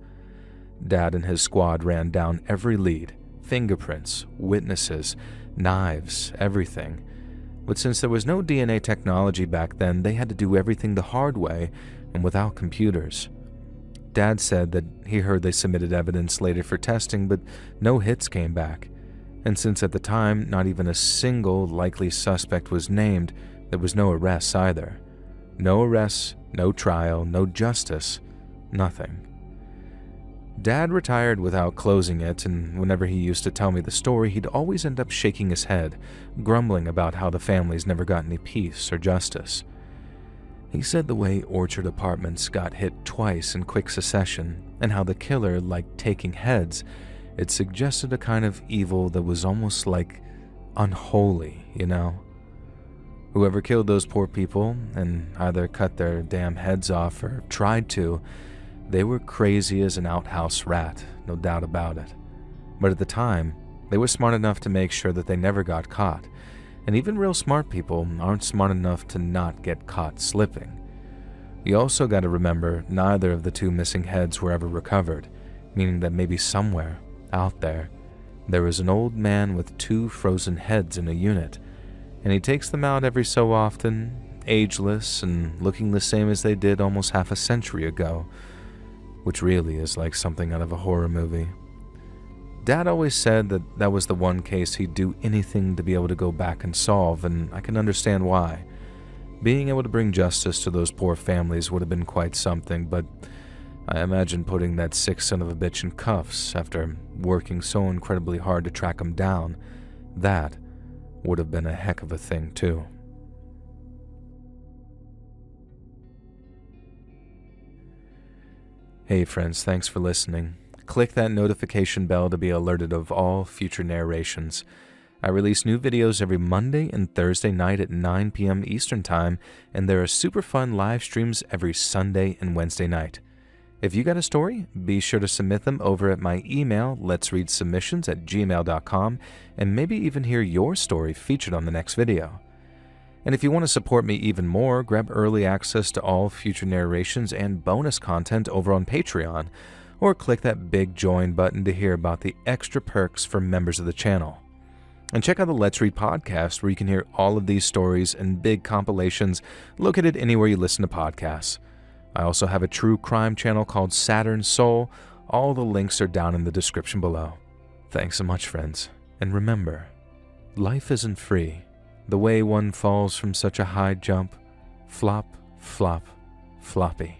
Dad and his squad ran down every lead, fingerprints, witnesses, knives, everything. But since there was no DNA technology back then, they had to do everything the hard way and without computers. Dad said that he heard they submitted evidence later for testing, but no hits came back. And since at the time not even a single likely suspect was named, there was no arrests either. No arrests, no trial, no justice, nothing. Dad retired without closing it, and whenever he used to tell me the story, he'd always end up shaking his head, grumbling about how the families never got any peace or justice. He said the way Orchard Apartments got hit twice in quick succession, and how the killer liked taking heads, it suggested a kind of evil that was almost like unholy, you know? Whoever killed those poor people and either cut their damn heads off or tried to, they were crazy as an outhouse rat, no doubt about it. But at the time, they were smart enough to make sure that they never got caught. And even real smart people aren't smart enough to not get caught slipping. You also got to remember neither of the two missing heads were ever recovered, meaning that maybe somewhere, out there was an old man with 2 frozen heads in a unit, and he takes them out every so often, ageless and looking the same as they did almost half a century ago, which really is like something out of a horror movie. Dad always said that that was the one case he'd do anything to be able to go back and solve, and I can understand why. Being able to bring justice to those poor families would have been quite something, but I imagine putting that sick son of a bitch in cuffs after working so incredibly hard to track him down, that would have been a heck of a thing too. Hey friends, thanks for listening. Click that notification bell to be alerted of all future narrations. I release new videos every Monday and Thursday night at 9 p.m. Eastern Time, and there are super fun live streams every Sunday and Wednesday night. If you got a story, be sure to submit them over at my email, letsreadsubmissions@gmail.com, and maybe even hear your story featured on the next video. And if you want to support me even more, grab early access to all future narrations and bonus content over on Patreon, or click that big join button to hear about the extra perks for members of the channel. And check out the Let's Read podcast, where you can hear all of these stories and big compilations located anywhere you listen to podcasts. I also have a true crime channel called Saturn Soul. All the links are down in the description below. Thanks so much, friends. And remember, life isn't free. The way one falls from such a high jump, flop, flop, floppy.